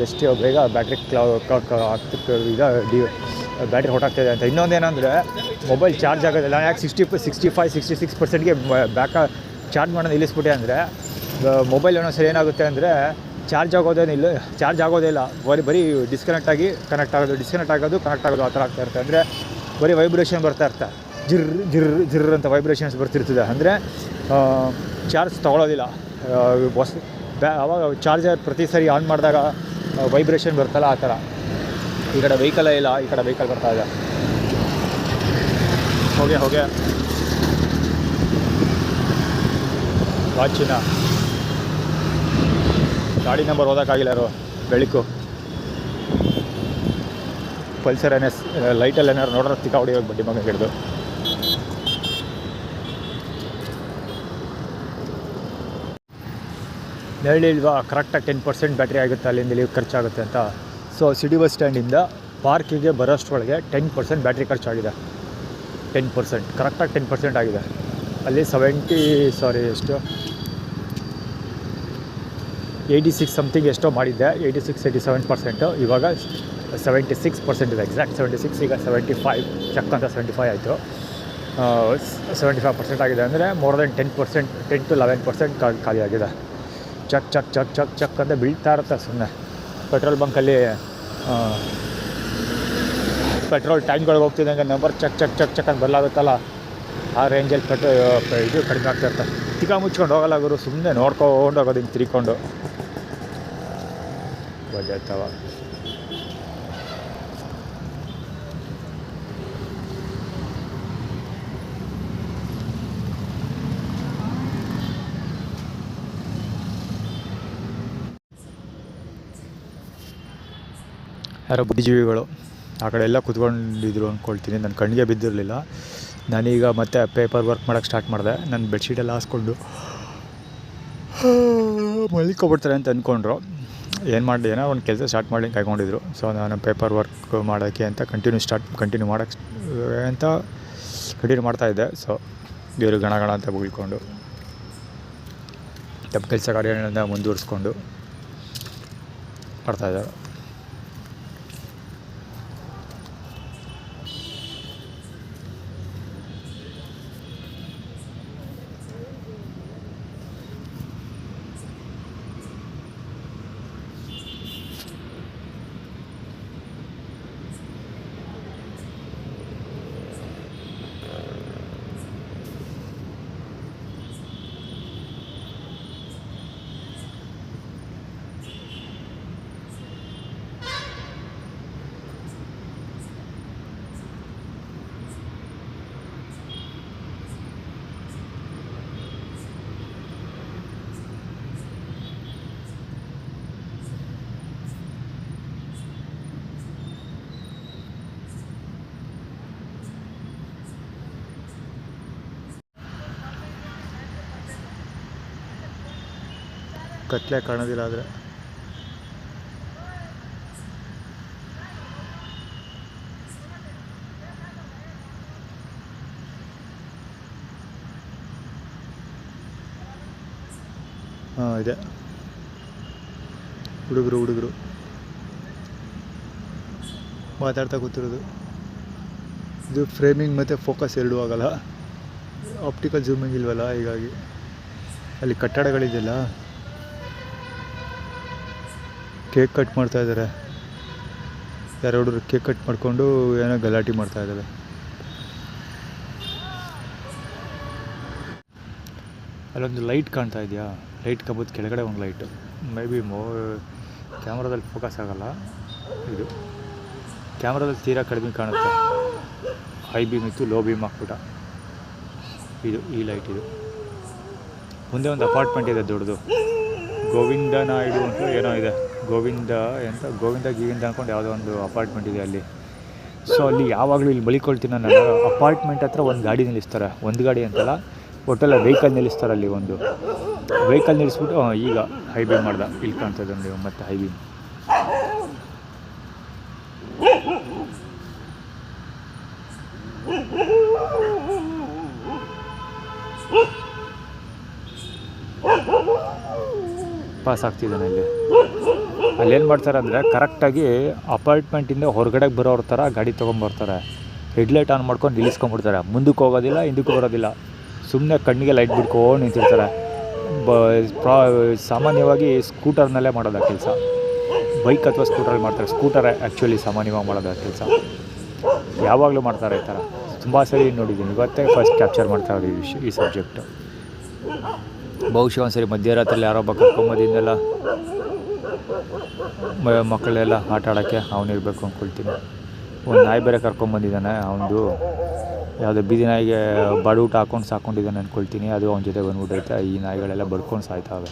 ಎಷ್ಟು ಬೇಗ ಬ್ಯಾಟ್ರಿ ಬ್ಯಾಟ್ರಿ ಹೊಟ್ಟಾಗ್ತಾಯಿದೆ ಅಂತ. ಇನ್ನೊಂದೇನೆಂದರೆ, ಮೊಬೈಲ್ ಚಾರ್ಜ್ ಆಗೋದಿಲ್ಲ. ಯಾಕೆ 65-66%ಗೆ ಚಾರ್ಜ್ ಮಾಡೋದು ನಿಲ್ಲಿಸ್ಬಿಟ್ಟೆ ಅಂದರೆ, ಮೊಬೈಲ್ ಒಂದೊಂದ್ಸರಿ ಏನಾಗುತ್ತೆ ಅಂದರೆ ಚಾರ್ಜ್ ಆಗೋದೇ ಇಲ್ಲ. ಬರೀ ಡಿಸ್ಕನೆಕ್ಟ್ ಆಗಿ ಕನೆಕ್ಟ್ ಆಗೋದು ಆ ಥರ ಆಗ್ತಾ ಇರುತ್ತೆ. ಅಂದರೆ ಬರೀ ವೈಬ್ರೇಷನ್ ಬರ್ತಾ ಇರ್ತಾರೆ, ಜಿರ್ರ್ ಅಂತ ವೈಬ್ರೇಷನ್ಸ್ ಬರ್ತಿರ್ತದೆ. ಅಂದರೆ ಚಾರ್ಜ್ ತೊಗೊಳೋದಿಲ್ಲ. ಅವಾಗ ಚಾರ್ಜರ್ ಪ್ರತಿ ಸರಿ ಆನ್ ಮಾಡಿದಾಗ ವೈಬ್ರೇಷನ್ ಬರ್ತಲ್ಲ, ಆ ಥರ. ಈ ಕಡೆ ವೆಹಿಕಲೇ ಇಲ್ಲ, ಈ ಕಡೆ ವೆಹಿಕಲ್ ಬರ್ತಾ ಇದೆ. ಹೋಗೆ ವಾಚಿನ ಗಾಡಿ ನಂಬರ್ ಓದೋಕ್ಕಾಗಿಲ್ಲ ಯಾರು. ಬೆಳಕು ಪಲ್ಸರ್ NS ಲೈಟಲ್ಲಿ ಏನಾರು ನೋಡ್ರೆ ತಿಕ್ಕ ಹೊಡಿಯೋಗಿ ಬಡ್ಡಿ ಮಗ ಹಿಡಿದು. ಹೇಳಿಲ್ವಾ ಕರೆಕ್ಟಾಗಿ 10% ಬ್ಯಾಟ್ರಿ ಆಗುತ್ತೆ, ಅಲ್ಲಿಂದ ಇಲ್ಲಿ ಖರ್ಚಾಗುತ್ತೆ ಅಂತ. ಸೊ ಸಿಟಿ ಬಸ್ ಸ್ಟ್ಯಾಂಡಿಂದ ಪಾರ್ಕಿಗೆ ಬರೋಷ್ಟೊಳಗೆ 10% ಬ್ಯಾಟ್ರಿ ಖರ್ಚಾಗಿದೆ. 10% ಕರೆಕ್ಟಾಗಿ 10% ಆಗಿದೆ. ಅಲ್ಲಿ 86 ಸಮಥಿಂಗ್ ಎಷ್ಟೋ ಮಾಡಿದ್ದೆ, 86-87%. ಇವಾಗ 76% ಇದೆ. ಎಕ್ಸಾಕ್ಟ್ 76, ಈಗ 75 ಚೆಕ್ ಅಂತ 75 ಆಯಿತು. 75% ಆಗಿದೆ. ಅಂದರೆ ಮೋರ್ ದೆನ್ 10%, 10-11% ಖಾಲಿ ಆಗಿದೆ. ಚಕ್ ಅಂತ ಬೀಳ್ತಾ ಇರುತ್ತೆ ಸುಮ್ಮನೆ. ಪೆಟ್ರೋಲ್ ಬಂಕಲ್ಲಿ ಪೆಟ್ರೋಲ್ ಟ್ಯಾಂಕ್ಗಳಿಗೆ ಹೋಗ್ತಿದ್ದಂಗೆ ನಂಬರ್ ಚಕ್ ಅಂತ ಬದಲಾಗುತ್ತಲ್ಲ, ಆ ರೇಂಜಲ್ಲಿ ಇದು ಕಡಿಮೆ ಆಗ್ತಾ ಇರ್ತಾರೆ. ತಿಕ್ಕ ಮುಚ್ಕೊಂಡು ಹೋಗಲ್ಲ ಗುರು, ಸುಮ್ಮನೆ ನೋಡ್ಕೊಂಡು ಹೋಗೋದು, ಹಿಂಗೆ ತಿರ್ಕೊಂಡು ಬಜಾಯ್ತವ. ಯಾರೋ ಬುದ್ಧಿಜೀವಿಗಳು ಆ ಕಡೆ ಎಲ್ಲ ಕೂತ್ಕೊಂಡಿದ್ರು ಅಂದ್ಕೊಳ್ತೀನಿ. ನನ್ನ ಕಣ್ಣಿಗೆ ಬಿದ್ದಿರಲಿಲ್ಲ. ನಾನೀಗ ಮತ್ತೆ ಪೇಪರ್ ವರ್ಕ್ ಮಾಡೋಕ್ಕೆ ಸ್ಟಾರ್ಟ್ ಮಾಡಿದೆ. ನನ್ನ ಬೆಡ್ಶೀಟೆಲ್ಲ ಹಾಸ್ಕೊಂಡು ಮಲ್ಕೊಬಿಡ್ತಾರೆ ಅಂತ ಅಂದ್ಕೊಂಡ್ರು. ಏನೋ ಒಂದು ಕೆಲಸ ಸ್ಟಾರ್ಟ್ ಮಾಡಿ ಕಾಯ್ಕೊಂಡಿದ್ರು. ಸೊ ನಾನು ಪೇಪರ್ ವರ್ಕ್ ಮಾಡೋಕ್ಕೆ ಅಂತ ಕಂಟಿನ್ಯೂ ಮಾಡ್ತಾಯಿದ್ದೆ. ಸೊ ದೇವರು ಗಣ ಅಂತ ಬೀಳ್ಕೊಂಡು ತಮ್ಮ ಕೆಲಸ ಕಾರ್ಯಗಳನ್ನ ಮುಂದುವರಿಸ್ಕೊಂಡು ಮಾಡ್ತಾಯಿದ್ದಾರೆ. ಕತ್ಲೆ ಕಾಣೋದಿಲ್ಲ ಆದರೆ. ಹಾಂ ಇದೆ ಹುಡುಗರು ಮಾತಾಡ್ತಾ ಕೂತಿರೋದು. ಇದು ಫ್ರೇಮಿಂಗ್ ಮತ್ತು ಫೋಕಸ್ ಎರಡೂ ಆಗಲ್ಲ, ಆಪ್ಟಿಕಲ್ ಝೂಮಿಂಗ್ ಇಲ್ವಲ್ಲ, ಹೀಗಾಗಿ. ಅಲ್ಲಿ ಕಟ್ಟಡಗಳಿದೆಯಲ್ಲ, ಕೇಕ್ ಕಟ್ ಮಾಡ್ತಾ ಇದ್ದಾರೆ ಯಾರೋ ಹುಡುಗರು. ಕೇಕ್ ಕಟ್ ಮಾಡಿಕೊಂಡು ಏನೋ ಗಲಾಟೆ ಮಾಡ್ತಾ ಇದ್ದಾರೆ. ಅಲ್ಲೊಂದು ಲೈಟ್ ಕಾಣ್ತಾ ಇದೆಯಾ, ಲೈಟ್ ಕಂಬದ ಕೆಳಗಡೆ ಒಂದು ಲೈಟು. ಮೇ ಬಿ ಕ್ಯಾಮ್ರಾದಲ್ಲಿ ಫೋಕಸ್ ಆಗಲ್ಲ. ಇದು ಕ್ಯಾಮ್ರಾದಲ್ಲಿ ತೀರಾ ಕಡಿಮೆ ಕಾಣುತ್ತೆ. ಹೈ ಬೀಮ್ ಇತ್ತು, ಲೋ ಬೀಮ್ ಹಾಕ್ಬಿಟ್ಟ. ಇದು ಈ ಲೈಟ್. ಇದು ಮುಂದೆ ಒಂದು ಅಪಾರ್ಟ್ಮೆಂಟ್ ಇದೆ ದೊಡ್ಡದು, ಗೋವಿಂದ ನಾಯ್ಡು ಅಂತ ಏನೋ ಇದೆ. ಗೋವಿಂದ ಅಂದ್ಕೊಂಡು ಯಾವುದೋ ಒಂದು ಅಪಾರ್ಟ್ಮೆಂಟ್ ಇದೆ ಅಲ್ಲಿ. ಸೊ ಅಲ್ಲಿ ಯಾವಾಗಲೂ ಇಲ್ಲಿ ಬಲಿಕೊಳ್ತೀನಿ ನಾನು. ಅಪಾರ್ಟ್ಮೆಂಟ್ ಹತ್ರ ಒಂದು ಗಾಡಿ ನಿಲ್ಲಿಸ್ತಾರೆ, ಒಂದು ಗಾಡಿ ಅಂತಲ್ಲ, ಒಟ್ಟೆಲ್ಲ ವೆಹಿಕಲ್ ನಿಲ್ಲಿಸ್ತಾರೆ. ಅಲ್ಲಿ ಒಂದು ವೆಹಿಕಲ್ ನಿಲ್ಲಿಸ್ಬಿಟ್ಟು ಈಗ ಹೈ ಬೀಮ್ ಮಾಡ್ದ. ಇಲ್ಲಿ ಕಾಣ್ತದೆ ನೀವು ಮತ್ತೆ ಹೈ ಬೀಮ್. ಪಾಸ್ ಆಗ್ತಿದ್ದಾನೆ ಇಲ್ಲಿ. ಅಲ್ಲೇನು ಮಾಡ್ತಾರೆ ಅಂದರೆ, ಕರೆಕ್ಟಾಗಿ ಅಪಾರ್ಟ್ಮೆಂಟಿಂದ ಹೊರಗಡೆಗೆ ಬರೋರ ಥರ ಗಾಡಿ ತೊಗೊಂಬರ್ತಾರೆ. ಹೆಡ್ಲೈಟ್ ಆನ್ ಮಾಡ್ಕೊಂಡು ನಿಲ್ಲಿಸ್ಕೊಂಡ್ಬಿಡ್ತಾರೆ. ಮುಂದಕ್ಕೆ ಹೋಗೋದಿಲ್ಲ, ಹಿಂದಕ್ಕೂ ಬರೋದಿಲ್ಲ. ಸುಮ್ಮನೆ ಕಣ್ಣಿಗೆ ಲೈಟ್ ಬಿಡ್ಕೊಂಡು ನಿಂತಿರ್ತಾರೆ. ಸಾಮಾನ್ಯವಾಗಿ ಸ್ಕೂಟರ್ನಲ್ಲೇ ಮಾಡೋದು ಕೆಲಸ. ಬೈಕ್ ಅಥವಾ ಸ್ಕೂಟರಲ್ಲಿ ಮಾಡ್ತಾರೆ. ಸ್ಕೂಟರ್ ಆ್ಯಕ್ಚುಲಿ ಸಾಮಾನ್ಯವಾಗಿ ಮಾಡೋದು ಕೆಲಸ. ಯಾವಾಗಲೂ ಮಾಡ್ತಾರೆ ಈ ಥರ. ತುಂಬ ಸರಿ ನೋಡಿದ್ದೀನಿ. ಇವತ್ತೇ ಫಸ್ಟ್ ಕ್ಯಾಪ್ಚರ್ ಮಾಡ್ತಾ ಇರೋದು ಈ ಸಬ್ಜೆಕ್ಟು. ಬಹುಶಃ ಒಂದು ಸರಿ ಮಧ್ಯರಾತ್ರಿಯಲ್ಲಿ ಯಾರೊಬ್ಬ ಕರ್ಕೊಂಬಂದಿದ್ದೆಲ್ಲ ಮಕ್ಕಳೆಲ್ಲ ಆಟ ಆಡೋಕ್ಕೆ ಅವನಿರಬೇಕು ಅಂದ್ಕೊಳ್ತೀನಿ. ಒಂದು ನಾಯಿ ಬೇರೆ ಕರ್ಕೊಂಬಂದಿದ್ದಾನೆ. ಅವನದು ಯಾವುದೋ ಬೀದಿ ನಾಯಿಗೆ ಬಡೂಟ ಹಾಕ್ಕೊಂಡು ಸಾಕೊಂಡಿದ್ದಾನೆ ಅಂದ್ಕೊಳ್ತೀನಿ. ಅದು ಅವನ ಜೊತೆ ಬಂದ್ಬಿಟ್ಟೈತೆ. ಈ ನಾಯಿಗಳೆಲ್ಲ ಬಡ್ಕೊಂಡು ಸಾಯ್ತಾವೆ.